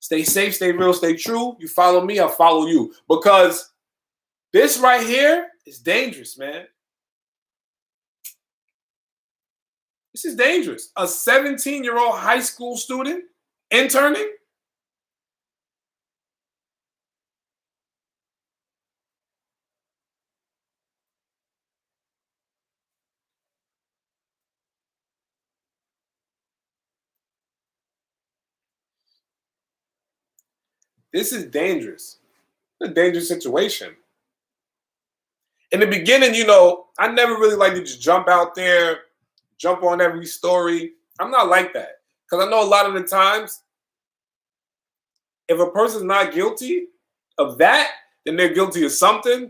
Stay safe, stay real, stay true. You follow me, I follow you. Because this right here is dangerous, man. This is dangerous. A 17-year-old high school student interning? This is dangerous. It's a dangerous situation. In the beginning, I never really like to just jump out there, jump on every story. I'm not like that. Because I know a lot of the times, if a person's not guilty of that, then they're guilty of something,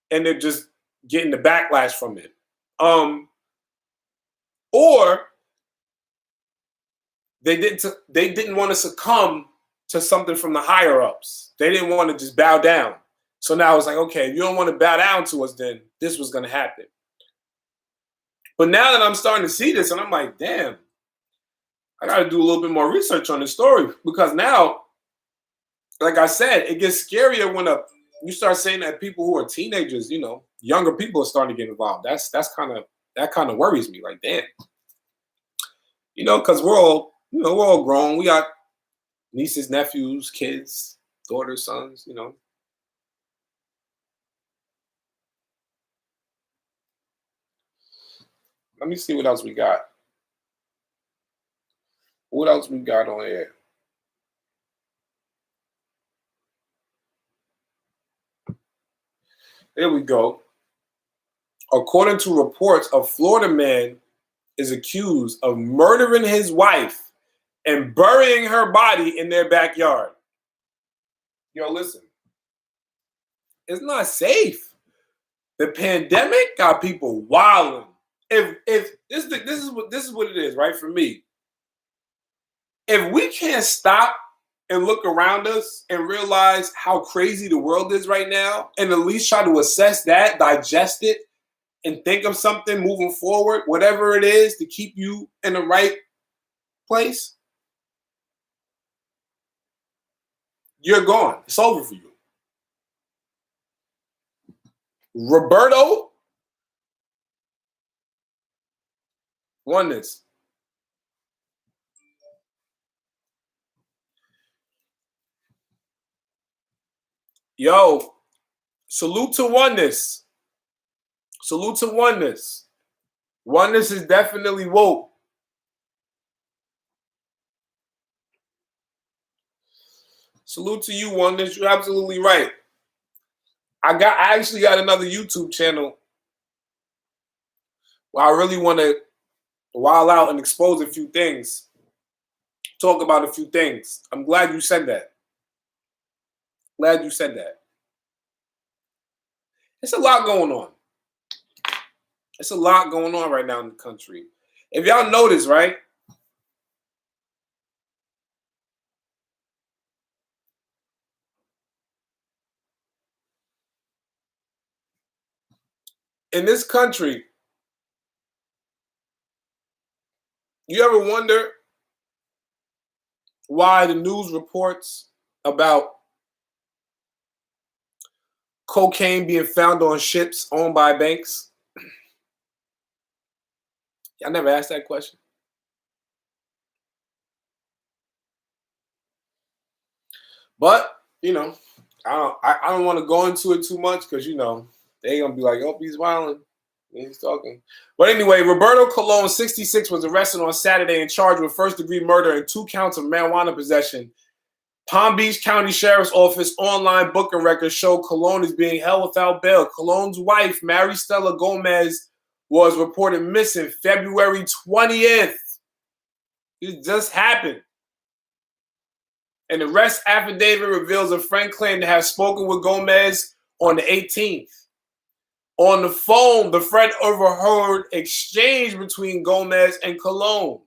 and they're just getting the backlash from it. Or they didn't want to succumb to something from the higher ups. They didn't want to just bow down. So now it's like, okay, if you don't want to bow down to us, then this was going to happen. But now that I'm starting to see this, and I'm like, damn, I got to do a little bit more research on this story, because now, like I said, it gets scarier when you start saying that people who are teenagers, younger people are starting to get involved. That kind of worries me. Like, damn, because we're all grown. We got nieces, nephews, kids, daughters, sons. Let me see what else we got. What else we got on here? There we go. According to reports, a Florida man is accused of murdering his wife and burying her body in their backyard. Yo, listen. It's not safe. The pandemic got people wilding. If this is what it is, right? For me, if we can't stop and look around us and realize how crazy the world is right now, and at least try to assess that, digest it, and think of something moving forward, whatever it is to keep you in the right place, you're gone. It's over for you. Roberto Oneness. Yo, salute to Oneness. Salute to Oneness. Oneness is definitely woke. Salute to you, Oneness. You're absolutely right. I actually got another YouTube channel where I really want to Wild out and expose a few things. Talk about a few things. I'm glad you said that. Glad you said that. It's a lot going on. It's a lot going on right now in the country. If y'all notice, right? In this country, you ever wonder why the news reports about cocaine being found on ships owned by banks? Y'all never asked that question. But, I don't want to go into it too much because, they going to be like, oh, he's wilding. He's talking. But anyway, Roberto Colon, 66, was arrested on Saturday and charged with first-degree murder and 2 counts of marijuana possession. Palm Beach County Sheriff's Office online booking records show Colon is being held without bail. Colon's wife, Maristela Gomez, was reported missing February 20th. It just happened. An arrest affidavit reveals a friend claimed to have spoken with Gomez on the 18th. On the phone, the friend overheard exchange between Gomez and Colon.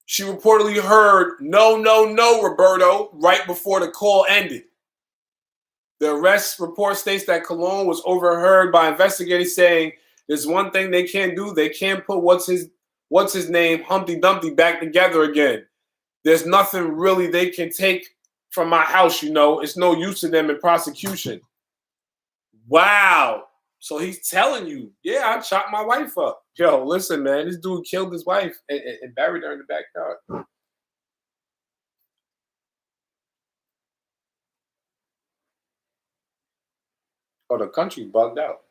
She reportedly heard, no, no, no, Roberto, right before the call ended. The arrest report states that Colon was overheard by investigators saying, there's one thing they can't do. They can't put what's his name, Humpty Dumpty, back together again. There's nothing really they can take from my house, It's no use to them in prosecution. Wow. So he's telling you, yeah, I chopped my wife up. Yo, listen, man, this dude killed his wife and buried her in the backyard. Oh, the country bugged out.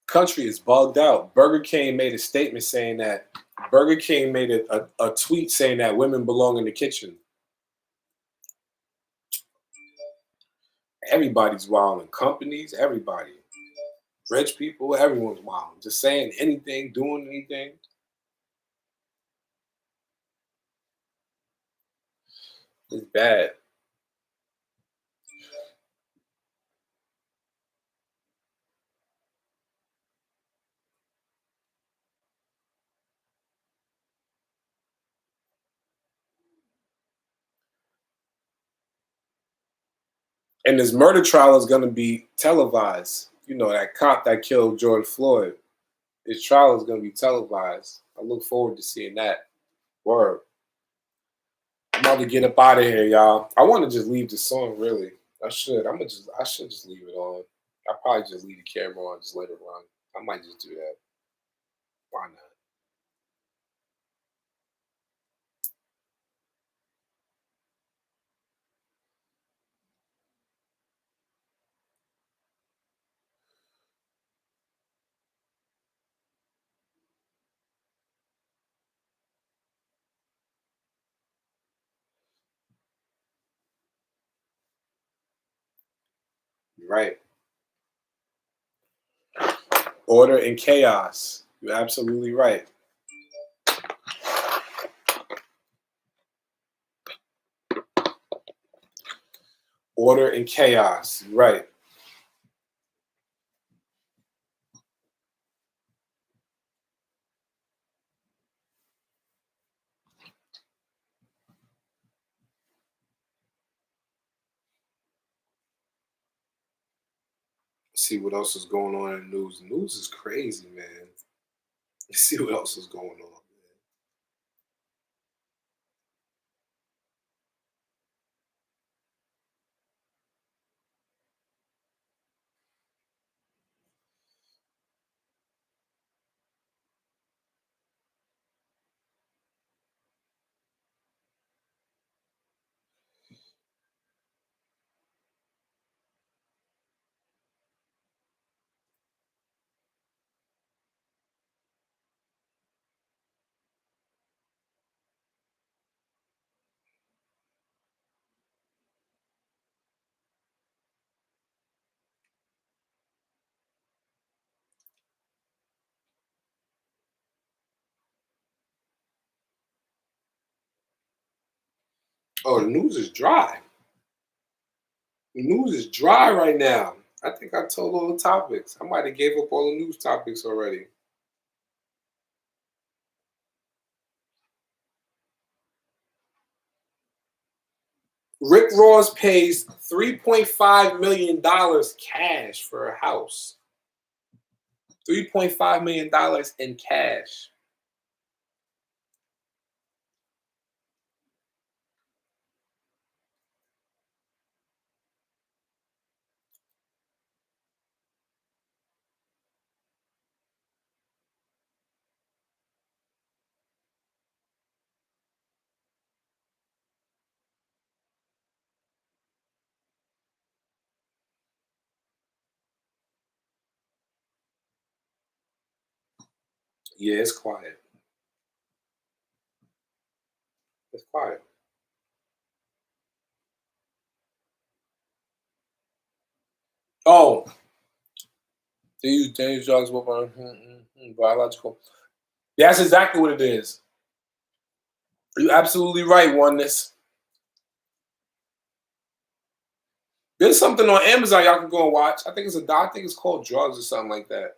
Country is bugged out. Burger King made a statement saying that Burger King made a tweet saying that women belong in the kitchen. Everybody's wilding. Companies, everybody. Rich people, everyone's wilding. Just saying anything, doing anything. It's bad. And this murder trial is going to be televised. That cop that killed George Floyd. His trial is going to be televised. I look forward to seeing that. Word. I'm about to get up out of here, y'all. I want to just leave the song, really. I should. I should just leave it on. I'll probably just leave the camera on, just let it run. I might just do that. Why not? You're right. Order and chaos. You're absolutely right. Order and chaos. You're right. See what else is going on in the news. The news is crazy, man. See what else is going on. Oh, the news is dry. The news is dry right now. I think I told all the topics. I might have gave up all the news topics already. Rick Ross pays $3.5 million cash for a house. $3.5 million in cash. Yeah, it's quiet. It's quiet. Oh, they use dangerous drugs, biological. That's exactly what it is. You're absolutely right, Oneness. There's something on Amazon y'all can go and watch. I think it's called Drugs or something like that.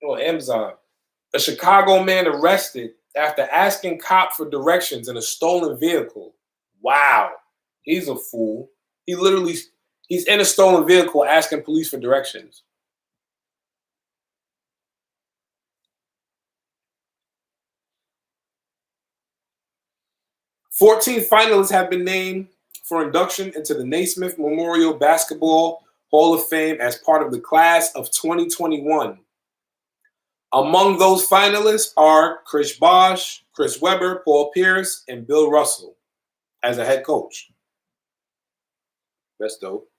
On Amazon. A Chicago man arrested after asking cop for directions in a stolen vehicle. Wow. He's a fool. He's in a stolen vehicle asking police for directions. 14 finalists have been named for induction into the Naismith Memorial Basketball Hall of Fame as part of the class of 2021. Among those finalists are Chris Bosh, Chris Webber, Paul Pierce, and Bill Russell as a head coach. That's dope.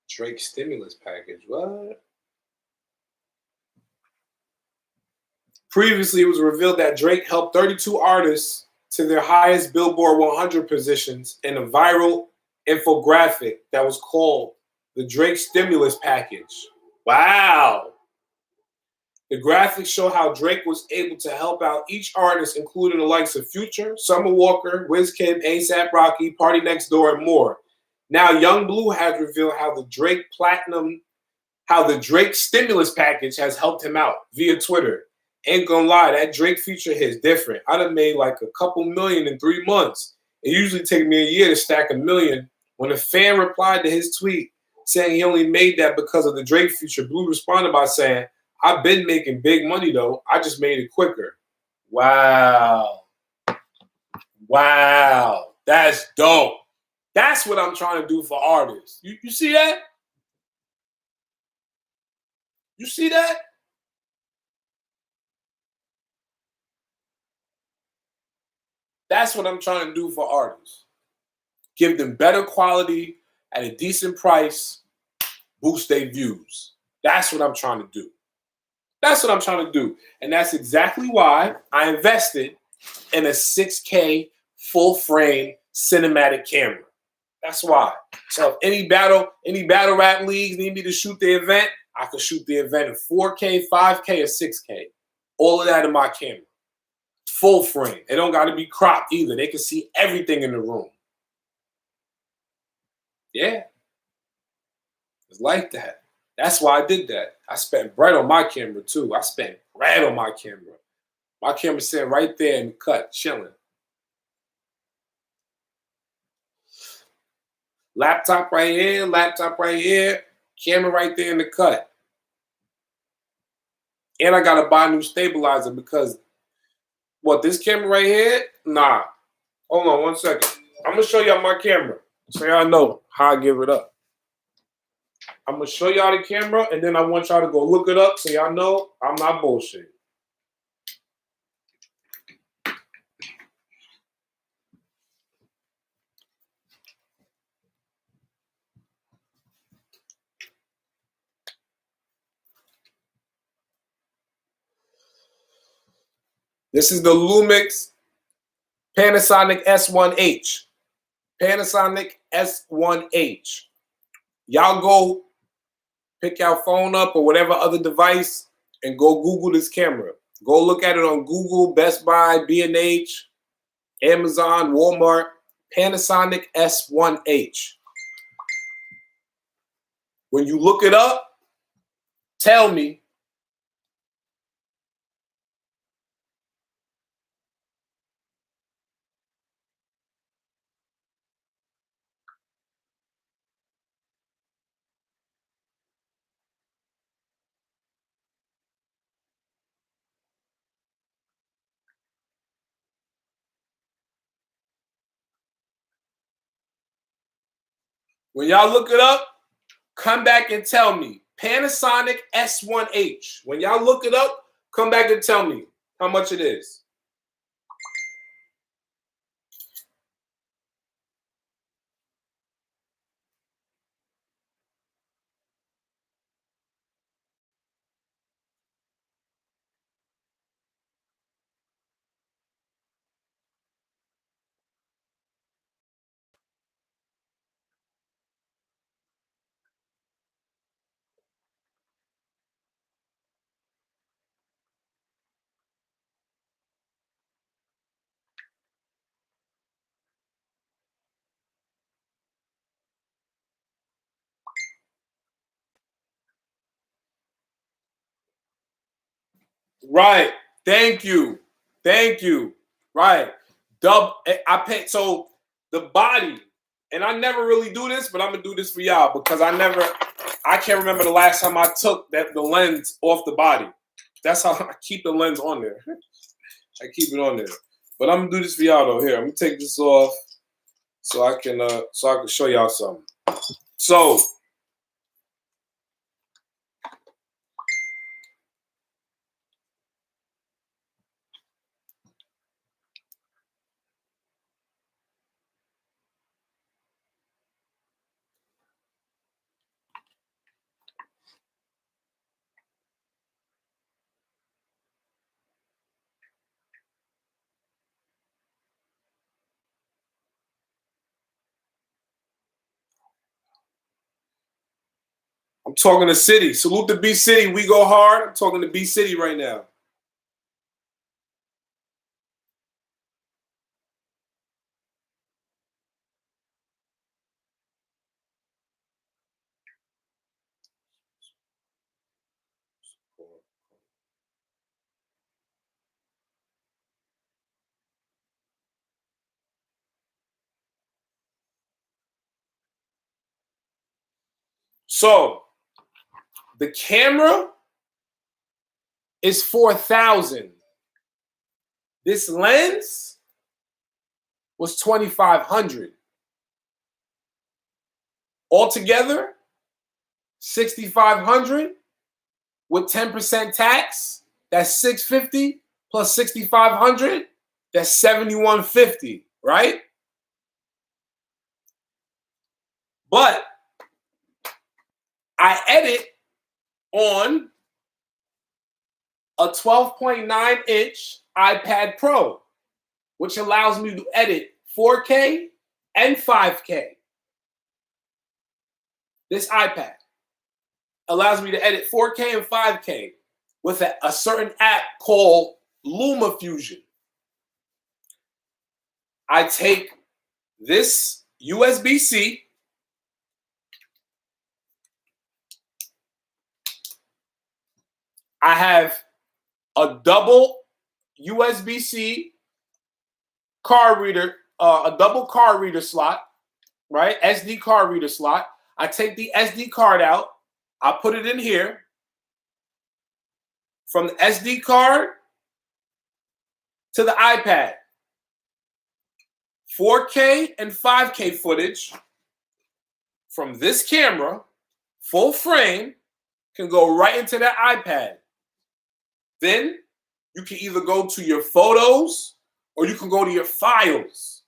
Drake stimulus package. What? Previously, it was revealed that Drake helped 32 artists to their highest Billboard 100 positions in a viral infographic that was called the Drake Stimulus Package. Wow. The graphics show how Drake was able to help out each artist, including the likes of Future, Summer Walker, Wizkid, A$AP Rocky, Party Next Door, and more. Now, Young Blue has revealed how the Drake stimulus package has helped him out via Twitter. Ain't gonna lie, that Drake feature hit different. I'd have made like a couple million in 3 months. It usually takes me a year to stack $1 million. When a fan replied to his tweet saying he only made that because of the Drake feature, Blue responded by saying, "I've been making big money though. I just made it quicker." Wow. Wow. That's dope. That's what I'm trying to do for artists. You see that? You see that? That's what I'm trying to do for artists. Give them better quality at a decent price, boost their views. That's what I'm trying to do. That's what I'm trying to do. And that's exactly why I invested in a 6K full frame cinematic camera. That's why. So if any battle rap leagues need me to shoot the event, I can shoot the event in 4K, 5K, or 6K. All of that in my camera. Full frame. It don't got to be cropped either. They can see everything in the room. Yeah. It's like that. That's why I did that. I spent bread on my camera too. I spent bread on my camera. My camera sitting right there in the cut, chilling. Laptop right here, camera right there in the cut. And I gotta buy a new stabilizer because this camera right here? Nah. Hold on 1 second. I'm gonna show y'all my camera so y'all know how I give it up. I'm gonna show y'all the camera and then I want y'all to go look it up so y'all know I'm not bullshit. This is the Lumix Panasonic S1H. Panasonic S1H. Y'all go pick your phone up or whatever other device and go Google this camera. Go look at it on Google, Best Buy, B&H, Amazon, Walmart. Panasonic S1H. When you look it up, tell me. When y'all look it up, come back and tell me. Panasonic S1H. When y'all look it up, come back and tell me how much it is. Right. Thank you. Thank you. Right. I pay. So the body, and I never really do this, but I'm gonna do this for y'all because I can't remember the last time I took the lens off the body. That's how I keep the lens on there. I keep it on there. But I'm gonna do this for y'all though. Here, I'm gonna take this off so I can show y'all something. So I'm talking to City. Salute to B City. We go hard. I'm talking to B City right now. So the camera is 4,000. This lens was 2,500. Altogether, 6,500 with 10% tax. That's 650 plus 6,500. That's 7,150, right? But I edit on a 12.9-inch iPad Pro, which allows me to edit 4K and 5K. This iPad allows me to edit 4K and 5K with a certain app called LumaFusion. I take this USB-C, I have a double USB-C card reader, a double card reader slot, right? SD card reader slot. I take the SD card out. I put it in here. From the SD card to the iPad. 4K and 5K footage from this camera, full frame, can go right into that iPad. Then you can either go to your photos or you can go to your files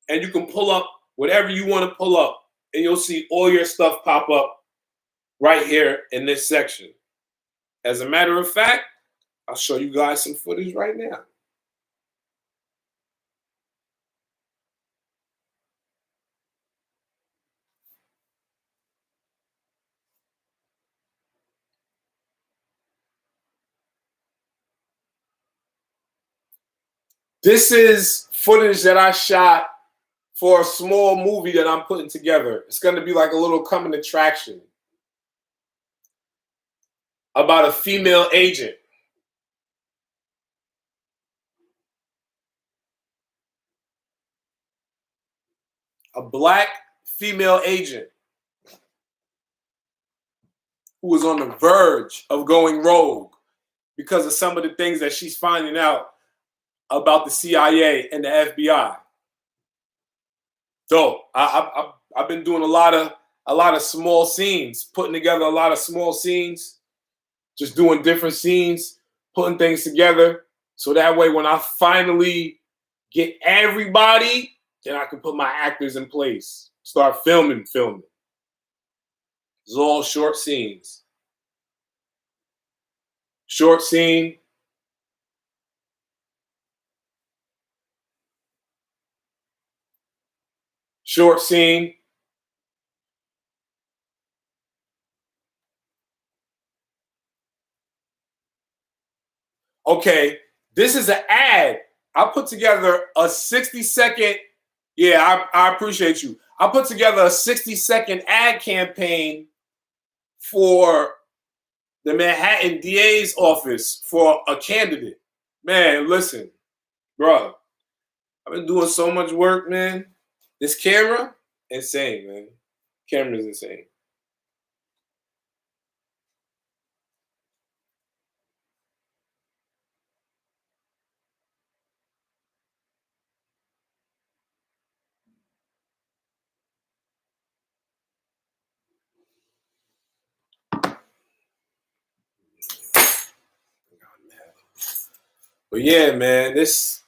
and you can pull up whatever you want to pull up and you'll see all your stuff pop up right here in this section. As a matter of fact, I'll show you guys some footage right now. This is footage that I shot for a small movie that I'm putting together. It's going to be like a little coming attraction about a female agent. A black female agent who is on the verge of going rogue because of some of the things that she's finding out about the CIA and the FBI. Dope. I've been doing a lot of small scenes, putting together a lot of small scenes, just doing different scenes, putting things together, so that way when I finally get everybody, then I can put my actors in place, start filming. It's all short scenes. Short scene. Short scene. Okay, this is an ad. I put together a 60-second, yeah, I appreciate you. I put together a 60-second ad campaign for the Manhattan DA's office for a candidate. Man, listen, bro, I've been doing so much work, man. This camera, insane, man. Camera's insane. But yeah, man, this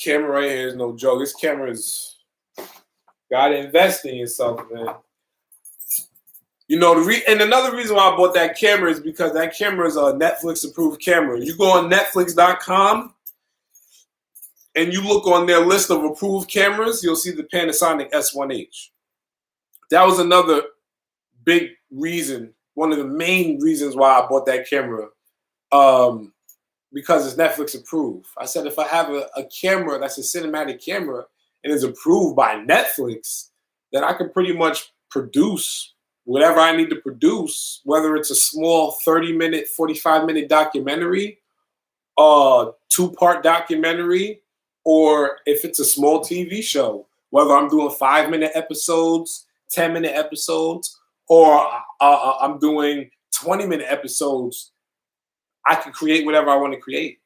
camera right here is no joke. This camera's gotta invest in yourself, man. You know, and another reason why I bought that camera is because that camera is a Netflix approved camera. You go on Netflix.com and you look on their list of approved cameras, you'll see the Panasonic S1H. That was another big reason, one of the main reasons why I bought that camera, because it's Netflix approved. I said, if I have a camera that's a cinematic camera and is approved by Netflix, then I can pretty much produce whatever I need to produce, whether it's a small 30-minute, 45-minute documentary, a 2-part documentary, or if it's a small TV show, whether I'm doing 5-minute episodes, 10-minute episodes, or I'm doing 20-minute episodes, I can create whatever I want to create.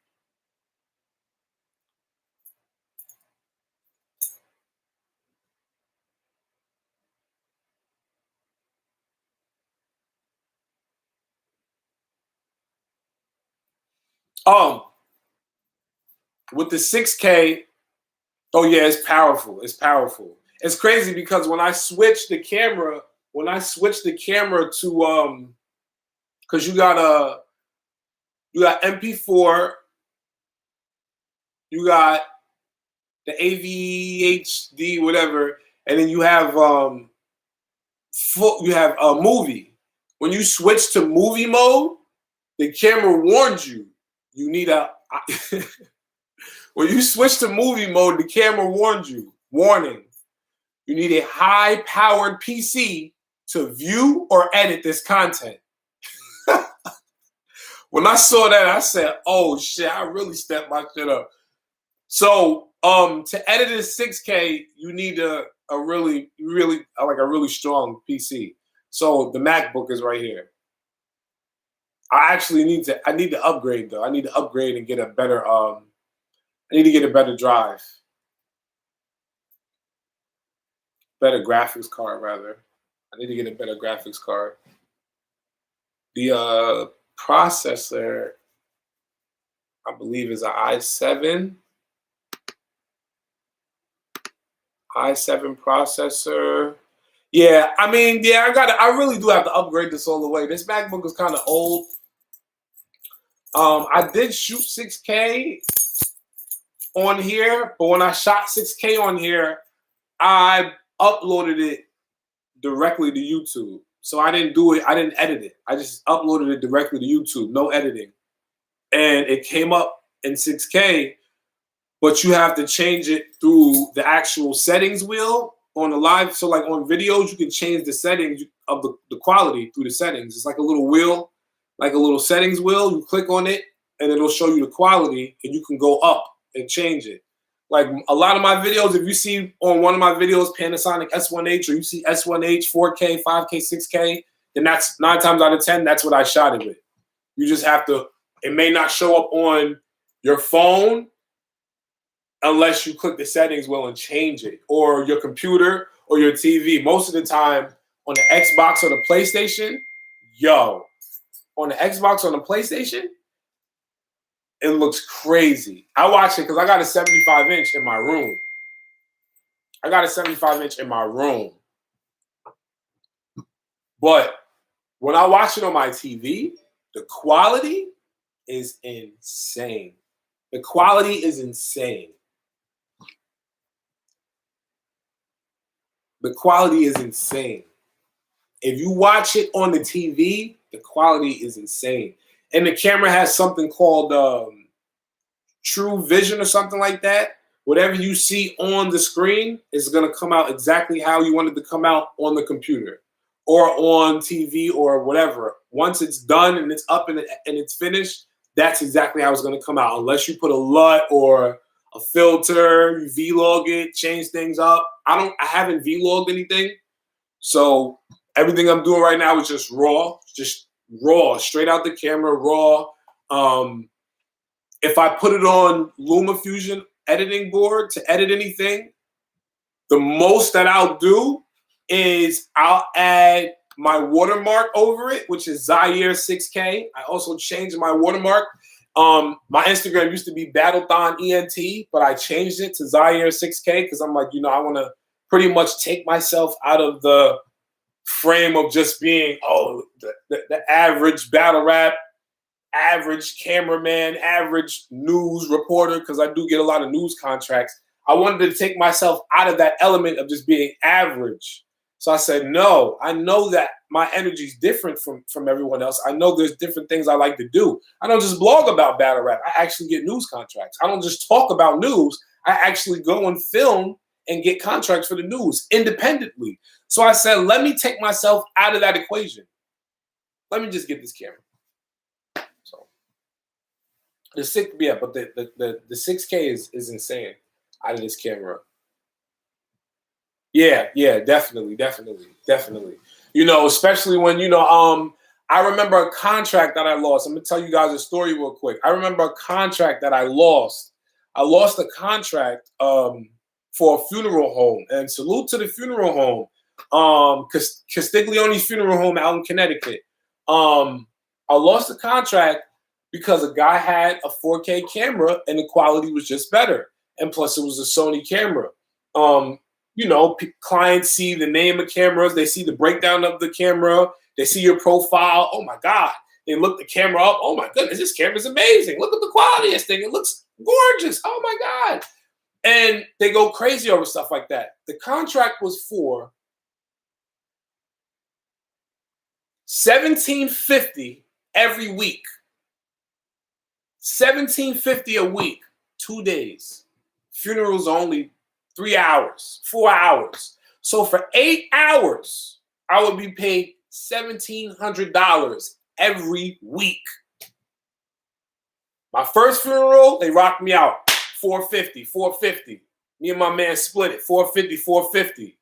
With the 6K, oh yeah, it's powerful. It's powerful. It's crazy because when I switched the camera to because you got MP4, you got the AVHD, whatever, and then you have a movie. When you switch to movie mode, the camera warns you. You need a when you switch to movie mode, the camera warns you. Warning. You need a high-powered PC to view or edit this content. When I saw that, I said, oh shit, I really stepped my shit up. So to edit in 6K, you need a really strong PC. So the MacBook is right here. I need to upgrade though. I need to upgrade and get a better I need to get a better drive. Better graphics card rather. I need to get a better graphics card. The processor, I believe, is an i7 processor. Yeah, I mean, yeah, I really do have to upgrade this all the way. This MacBook is kind of old. I did shoot 6K on here, but when I shot 6K on here, I uploaded it directly to YouTube. So I didn't edit it. I just uploaded it directly to YouTube, no editing. And it came up in 6K, but you have to change it through the actual settings wheel on the live. So like on videos, you can change the settings of the quality through the settings. It's like a little wheel, like a little settings wheel. You click on it and it'll show you the quality, and you can go up and change it. Like a lot of my videos, if you see on one of my videos, Panasonic S1H, or you see S1H, 4K, 5K, 6K, then that's 9 times out of 10, that's what I shot it with. You just have to, it may not show up on your phone unless you click the settings wheel and change it, or your computer or your TV. Most of the time on the Xbox or the PlayStation, on the Xbox or the PlayStation, it looks crazy. I watch it because I got a 75-inch in my room. But when I watch it on my TV, the quality is insane. The quality is insane. The quality is insane. If you watch it on the TV, the quality is insane. And the camera has something called True Vision or something like that. Whatever you see on the screen is going to come out exactly how you want it to come out on the computer or on TV or whatever. Once it's done and it's up and it's finished, that's exactly how it's going to come out. Unless you put a LUT or a filter, you vlog it, change things up. I haven't vlogged anything. So everything I'm doing right now is just raw, straight out the camera, raw. If I put it on LumaFusion editing board to edit anything, the most that I'll do is I'll add my watermark over it, which is ZYIR 6K. I also changed my watermark. My Instagram used to be BattleThon Ent, but I changed it to ZYIR 6K because I'm like, I want to pretty much take myself out of the frame of just being, the average battle rap, average cameraman, average news reporter, because I do get a lot of news contracts. I wanted to take myself out of that element of just being average. So I said, no, I know that my energy is different from everyone else. I know there's different things I like to do. I don't just blog about battle rap. I actually get news contracts. I don't just talk about news. I actually go and film and get contracts for the news independently. So I said, let me take myself out of that equation. Let me just get this camera. So the 6K is insane out of this camera. Yeah, definitely. Especially when, I remember a contract that I lost. I'm gonna tell you guys a story real quick. I remember a contract that I lost. I lost a contract for a funeral home, and salute to the funeral home, Castiglione's funeral home out in Connecticut. I lost the contract because a guy had a 4K camera and the quality was just better, and plus it was a Sony camera. Clients see the name of cameras, they see the breakdown of the camera, they see your profile. Oh my God. They look the camera up. Oh my goodness, this camera's amazing. Look at the quality of this thing. It looks gorgeous. Oh my God. And they go crazy over stuff like that. The contract was for $1,750 every week. $1,750 a week, 2 days. Funerals only 3 hours, 4 hours. So for 8 hours, I would be paid $1,700 every week. My first funeral, they rocked me out. $450. Me and my man split it. $450.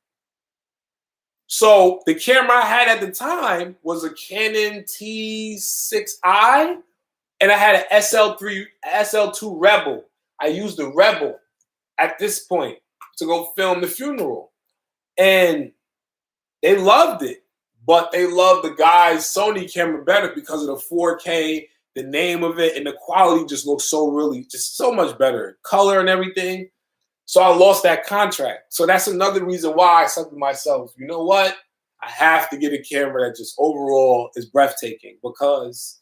So the camera I had at the time was a Canon T6i, and I had an SL2 Rebel. I used the Rebel at this point to go film the funeral. And they loved it, but they loved the guy's Sony camera better because of the 4K, the name of it, and the quality just looks so much better. Color and everything. So I lost that contract. So that's another reason why I said to myself, you know what? I have to get a camera that just overall is breathtaking, because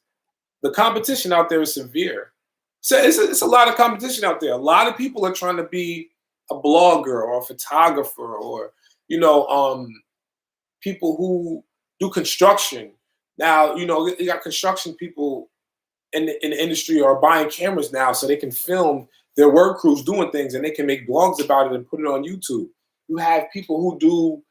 the competition out there is severe. So it's a lot of competition out there. A lot of people are trying to be a blogger or a photographer, or people who do construction. Now, you got construction people in the industry are buying cameras now so they can film their work crews doing things and they can make blogs about it and put it on YouTube. You have people who do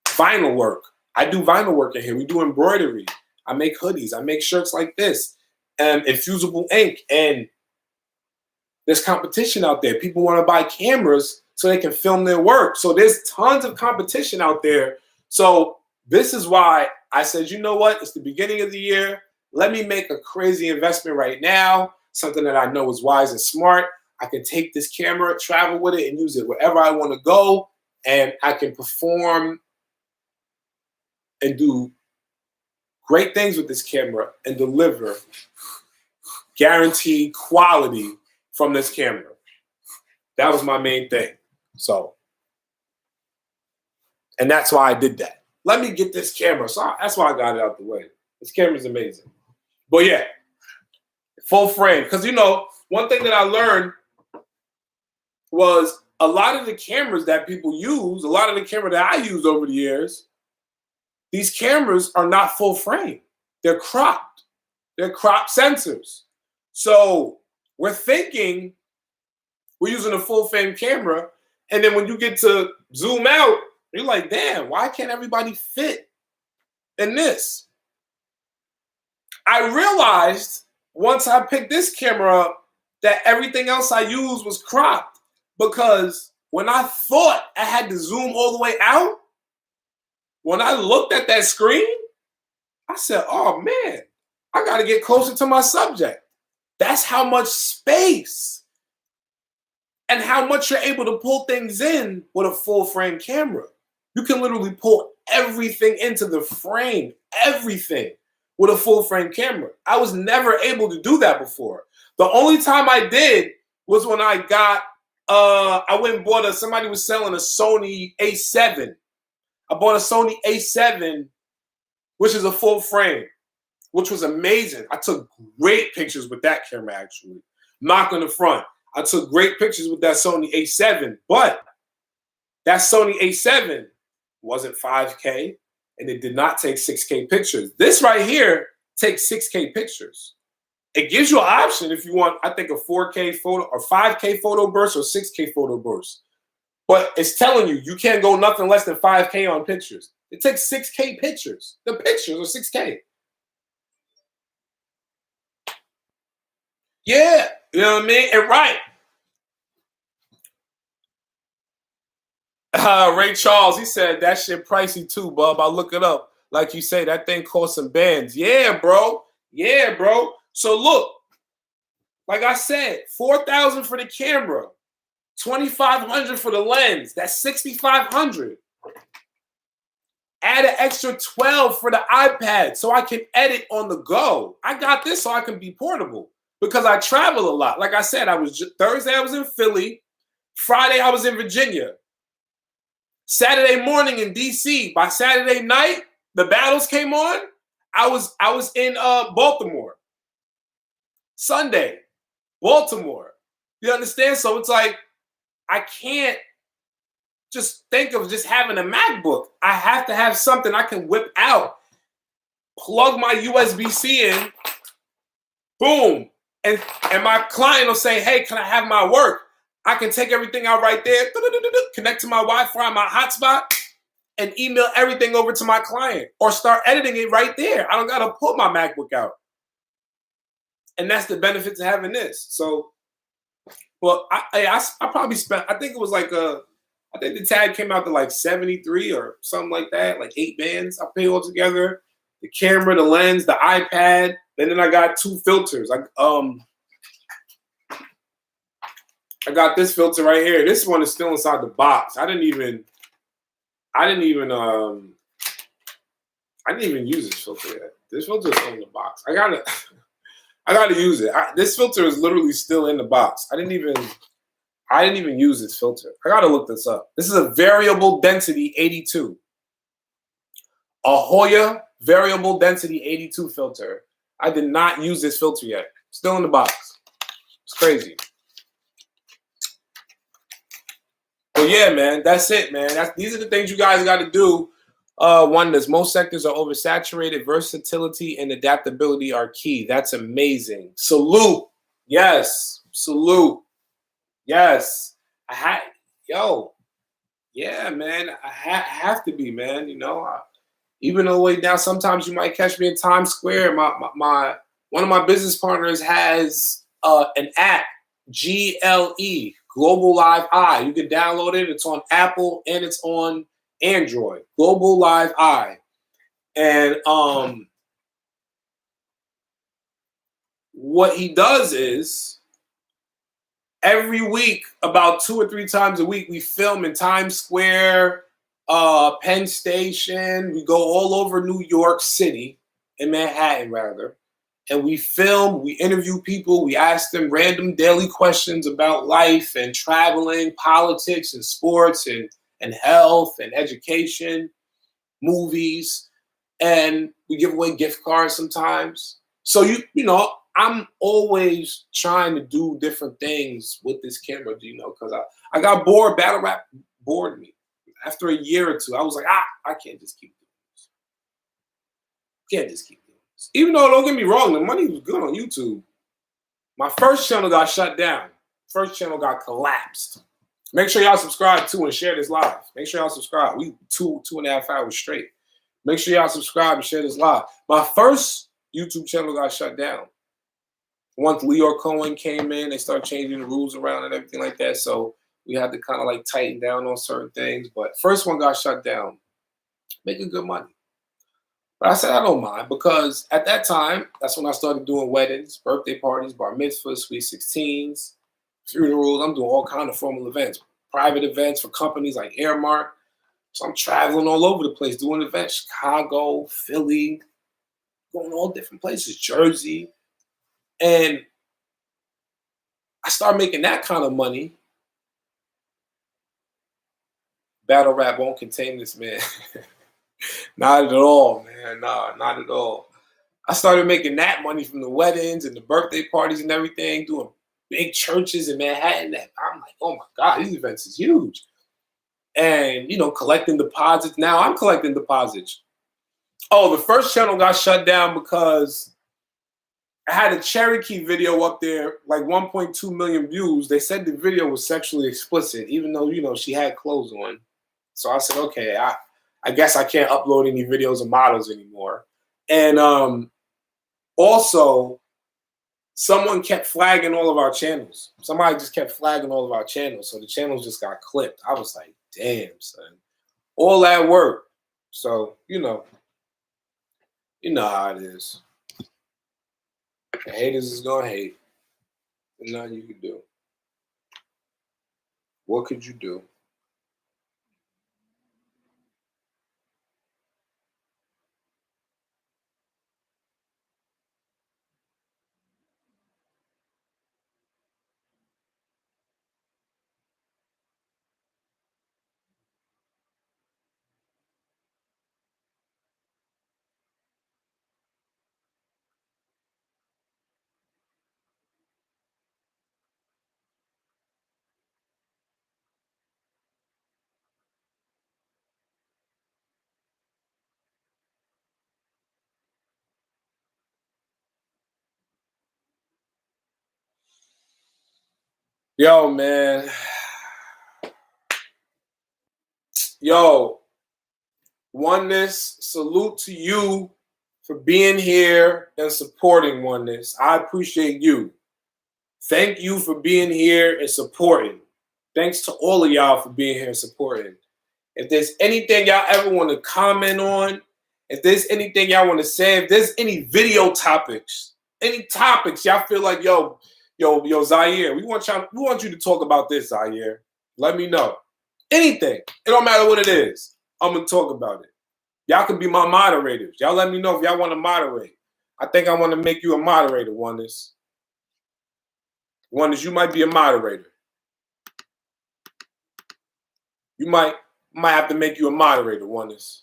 vinyl work. I do vinyl work in here. We do embroidery. I make hoodies. I make shirts like this, infusible ink. And there's competition out there. People want to buy cameras so they can film their work. So there's tons of competition out there. So this is why I said, you know what? It's the beginning of the year. Let me make a crazy investment right now, something that I know is wise and smart. I can take this camera, travel with it, and use it wherever I want to go. And I can perform and do great things with this camera and deliver guaranteed quality from this camera. That was my main thing. So, and that's why I did that. Let me get this camera. So that's why I got it out the way. This camera's amazing. But yeah, full frame. Because, you know, one thing that I learned was a lot of the cameras that people use, a lot of the camera that I used over the years, these cameras are not full frame. They're cropped. They're cropped sensors. So we're thinking we're using a full frame camera. And then when you get to zoom out, you're like, damn, why can't everybody fit in this? I realized once I picked this camera up that everything else I used was cropped, because when I thought I had to zoom all the way out, when I looked at that screen, I said, oh man, I got to get closer to my subject. That's how much space and how much you're able to pull things in with a full frame camera. You can literally pull everything into the frame, everything, with a full frame camera. I was never able to do that before. The only time I did was when I got, I went and bought somebody was selling a Sony A7. I bought a Sony A7, which is a full frame, which was amazing. I took great pictures with that camera, actually. Knock on the front. I took great pictures with that Sony A7, but that Sony A7 wasn't 5K, and it did not take 6K pictures. This right here takes 6K pictures. It gives you an option if you want, I think, a 4K photo or 5K photo burst or 6K photo burst. But it's telling you, you can't go nothing less than 5K on pictures. It takes 6K pictures. The pictures are 6K. Yeah, you know what I mean? And right. Ray Charles, he said, that shit pricey too, bub. I'll look it up. Like you say, that thing cost some bands. Yeah, bro. Yeah, bro. So look, like I said, $4,000 for the camera, $2,500 for the lens. That's $6,500. Add an extra $12 for the iPad so I can edit on the go. I got this so I can be portable because I travel a lot. Like I said, Thursday I was in Philly. Friday I was in Virginia. Saturday morning in DC. By Saturday night, the battles came on. I was in Baltimore. Sunday, Baltimore. You understand? So it's like I can't just think of just having a MacBook. I have to have something I can whip out, plug my USB-C in, boom, and my client will say, hey, can I have my work? I can take everything out right there, connect to my Wi-Fi, my hotspot, and email everything over to my client or start editing it right there. I don't got to pull my MacBook out. And that's the benefit to having this. So, well, I probably spent, I think it was like I think the tag came out to like 73 or something like that, like 8 bands I paid all together. The camera, the lens, the iPad, and then I got 2 filters. I got this filter right here. This one is still inside the box. I didn't even use this filter yet. This filter is still in the box. I gotta use it. This filter is literally still in the box. I didn't even use this filter. I gotta look this up. This is a variable density 82. A Hoya variable density 82 filter. I did not use this filter yet. Still in the box. It's crazy. But yeah, man, that's it, man. These are the things you guys got to do Oneness. Most sectors are oversaturated. Versatility and adaptability are key. That's amazing. Salute. Yes. Salute. Yes. Yo. Yeah, man. I have to be, man. You know, even though way down, sometimes you might catch me in Times Square. My one of my business partners has an app, GLE, Global Live Eye. You can download it. It's on Apple and it's on Android. Global Live Eye. And what he does is every week, about 2 or 3 times a week, we film in Times Square, Penn Station. We go all over New York City, in Manhattan rather, and we film, we interview people, we ask them random daily questions about life and traveling, politics and sports and health and education, movies, and we give away gift cards sometimes. So you know, I'm always trying to do different things with this camera, you know, because I got bored. Battle rap bored me. After a year or two, I was like, I can't just keep doing this. Can't just keep doing this. Even though, don't get me wrong, the money was good on YouTube. My first channel got shut down. First channel got collapsed. Make sure y'all subscribe too and share this live. Make sure y'all subscribe. We 2.5 hours straight. Make sure y'all subscribe and share this live. My first YouTube channel got shut down. Once Leo Cohen came in, they started changing the rules around and everything like that. So we had to kind of like tighten down on certain things. But first one got shut down, making good money. But I said I don't mind because at that time, that's when I started doing weddings, birthday parties, bar mitzvahs, sweet 16s, funerals. I'm doing all kind of formal events, private events for companies like Airmark. So I'm traveling all over the place doing events, Chicago, Philly, going all different places, Jersey. And I started making that kind of money. Battle rap won't contain this, man. Not at all, man. Nah, not at all. I started making that money from the weddings and the birthday parties and everything, doing big churches in Manhattan. I'm like, oh my God, these events is huge. And, you know, collecting deposits. Now I'm collecting deposits. Oh, the first channel got shut down because I had a Cherokee video up there, like 1.2 million views. They said the video was sexually explicit, even though, you know, she had clothes on. So I said, okay, I guess I can't upload any videos of models anymore. And also, someone kept flagging all of our channels. Somebody just kept flagging all of our channels. So the channels just got clipped. I was like, damn, son. All that work. So, you know how it is. The haters is gonna hate. There's nothing you can do. What could you do? Yo, man. Yo, Oneness, salute to you for being here and supporting Oneness. I appreciate you. Thank you for being here and supporting. Thanks to all of y'all for being here and supporting. If there's anything y'all ever want to comment on, if there's anything y'all want to say, if there's any video topics, any topics y'all feel like, yo, Zaire, we want you to talk about this, Zaire. Let me know. Anything. It don't matter what it is. I'm gonna talk about it. Y'all can be my moderators. Y'all let me know if y'all want to moderate. I think I want to make you a moderator, Oneness. Oneness, you might be a moderator. You might have to make you a moderator, Oneness.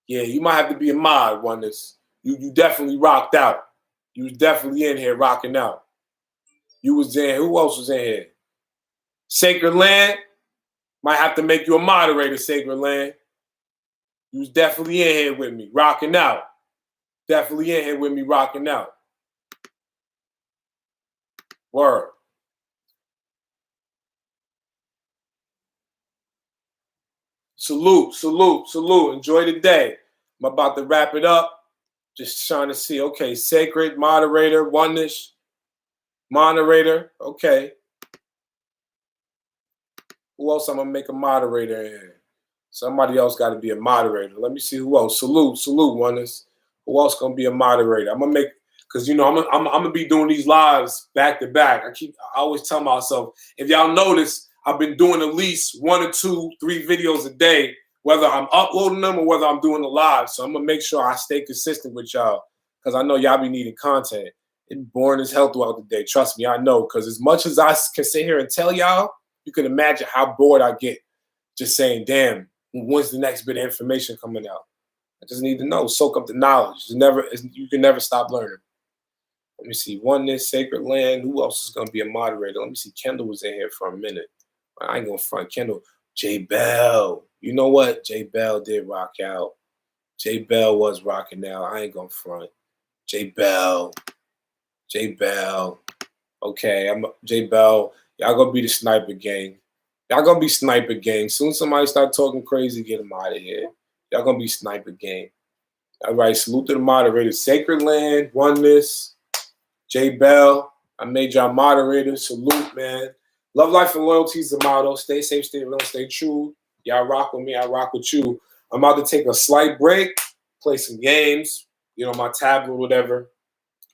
Yeah, you might have to be a mod, Oneness. You definitely rocked out. You was definitely in here rocking out. You was in. Who else was in here? Sacred Land. Might have to make you a moderator, Sacred Land. You was definitely in here with me, rocking out. Definitely in here with me, rocking out. Word. Salute, salute, salute. Enjoy the day. I'm about to wrap it up. Just trying to see. Okay, sacred, moderator, oneness, moderator. Okay. Who else I'm going to make a moderator in? Somebody else got to be a moderator. Let me see who else. Salute, salute, oneness. Who else going to be a moderator? I'm going to make, because, you know, I'm going to be doing these lives back to back. I always tell myself, if y'all notice, I've been doing at least 1 or 2, 3 videos a day, whether I'm uploading them or whether I'm doing the live. So I'm going to make sure I stay consistent with y'all, because I know y'all be needing content. It's boring as hell throughout the day. Trust me, I know, because as much as I can sit here and tell y'all, you can imagine how bored I get just saying, damn, when's the next bit of information coming out? I just need to know, soak up the knowledge. You can never stop learning. Let me see, oneness, sacred land. Who else is going to be a moderator? Let me see, Kendall was in here for a minute. I ain't going to front Kendall. J Bell. You know what? J Bell did rock out. J Bell was rocking out. I ain't going to front. J Bell. J Bell. Okay, J Bell. Y'all going to be the sniper gang. Y'all gonna be sniper gang. Soon as somebody start talking crazy, get them out of here. Y'all gonna be sniper gang. All right, salute to the moderators. Sacred Land, oneness, J Bell. I made y'all moderators. Salute, man. Love, life, and loyalty is the motto. Stay safe, stay real, stay true. Y'all rock with me, I rock with you. I'm about to take a slight break, play some games, you know, my tablet or whatever,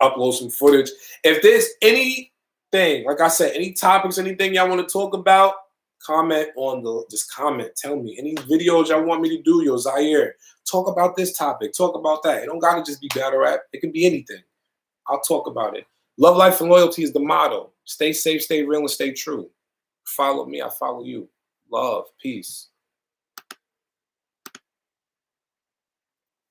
upload some footage. If there's anything, like I said, any topics, anything y'all want to talk about, comment on just comment. Tell me any videos y'all want me to do. Yo, Zaire, talk about this topic. Talk about that. It don't gotta just be battle rap. It can be anything. I'll talk about it. Love, life, and loyalty is the motto. Stay safe, stay real, and stay true. Follow me, I follow you. Love, peace.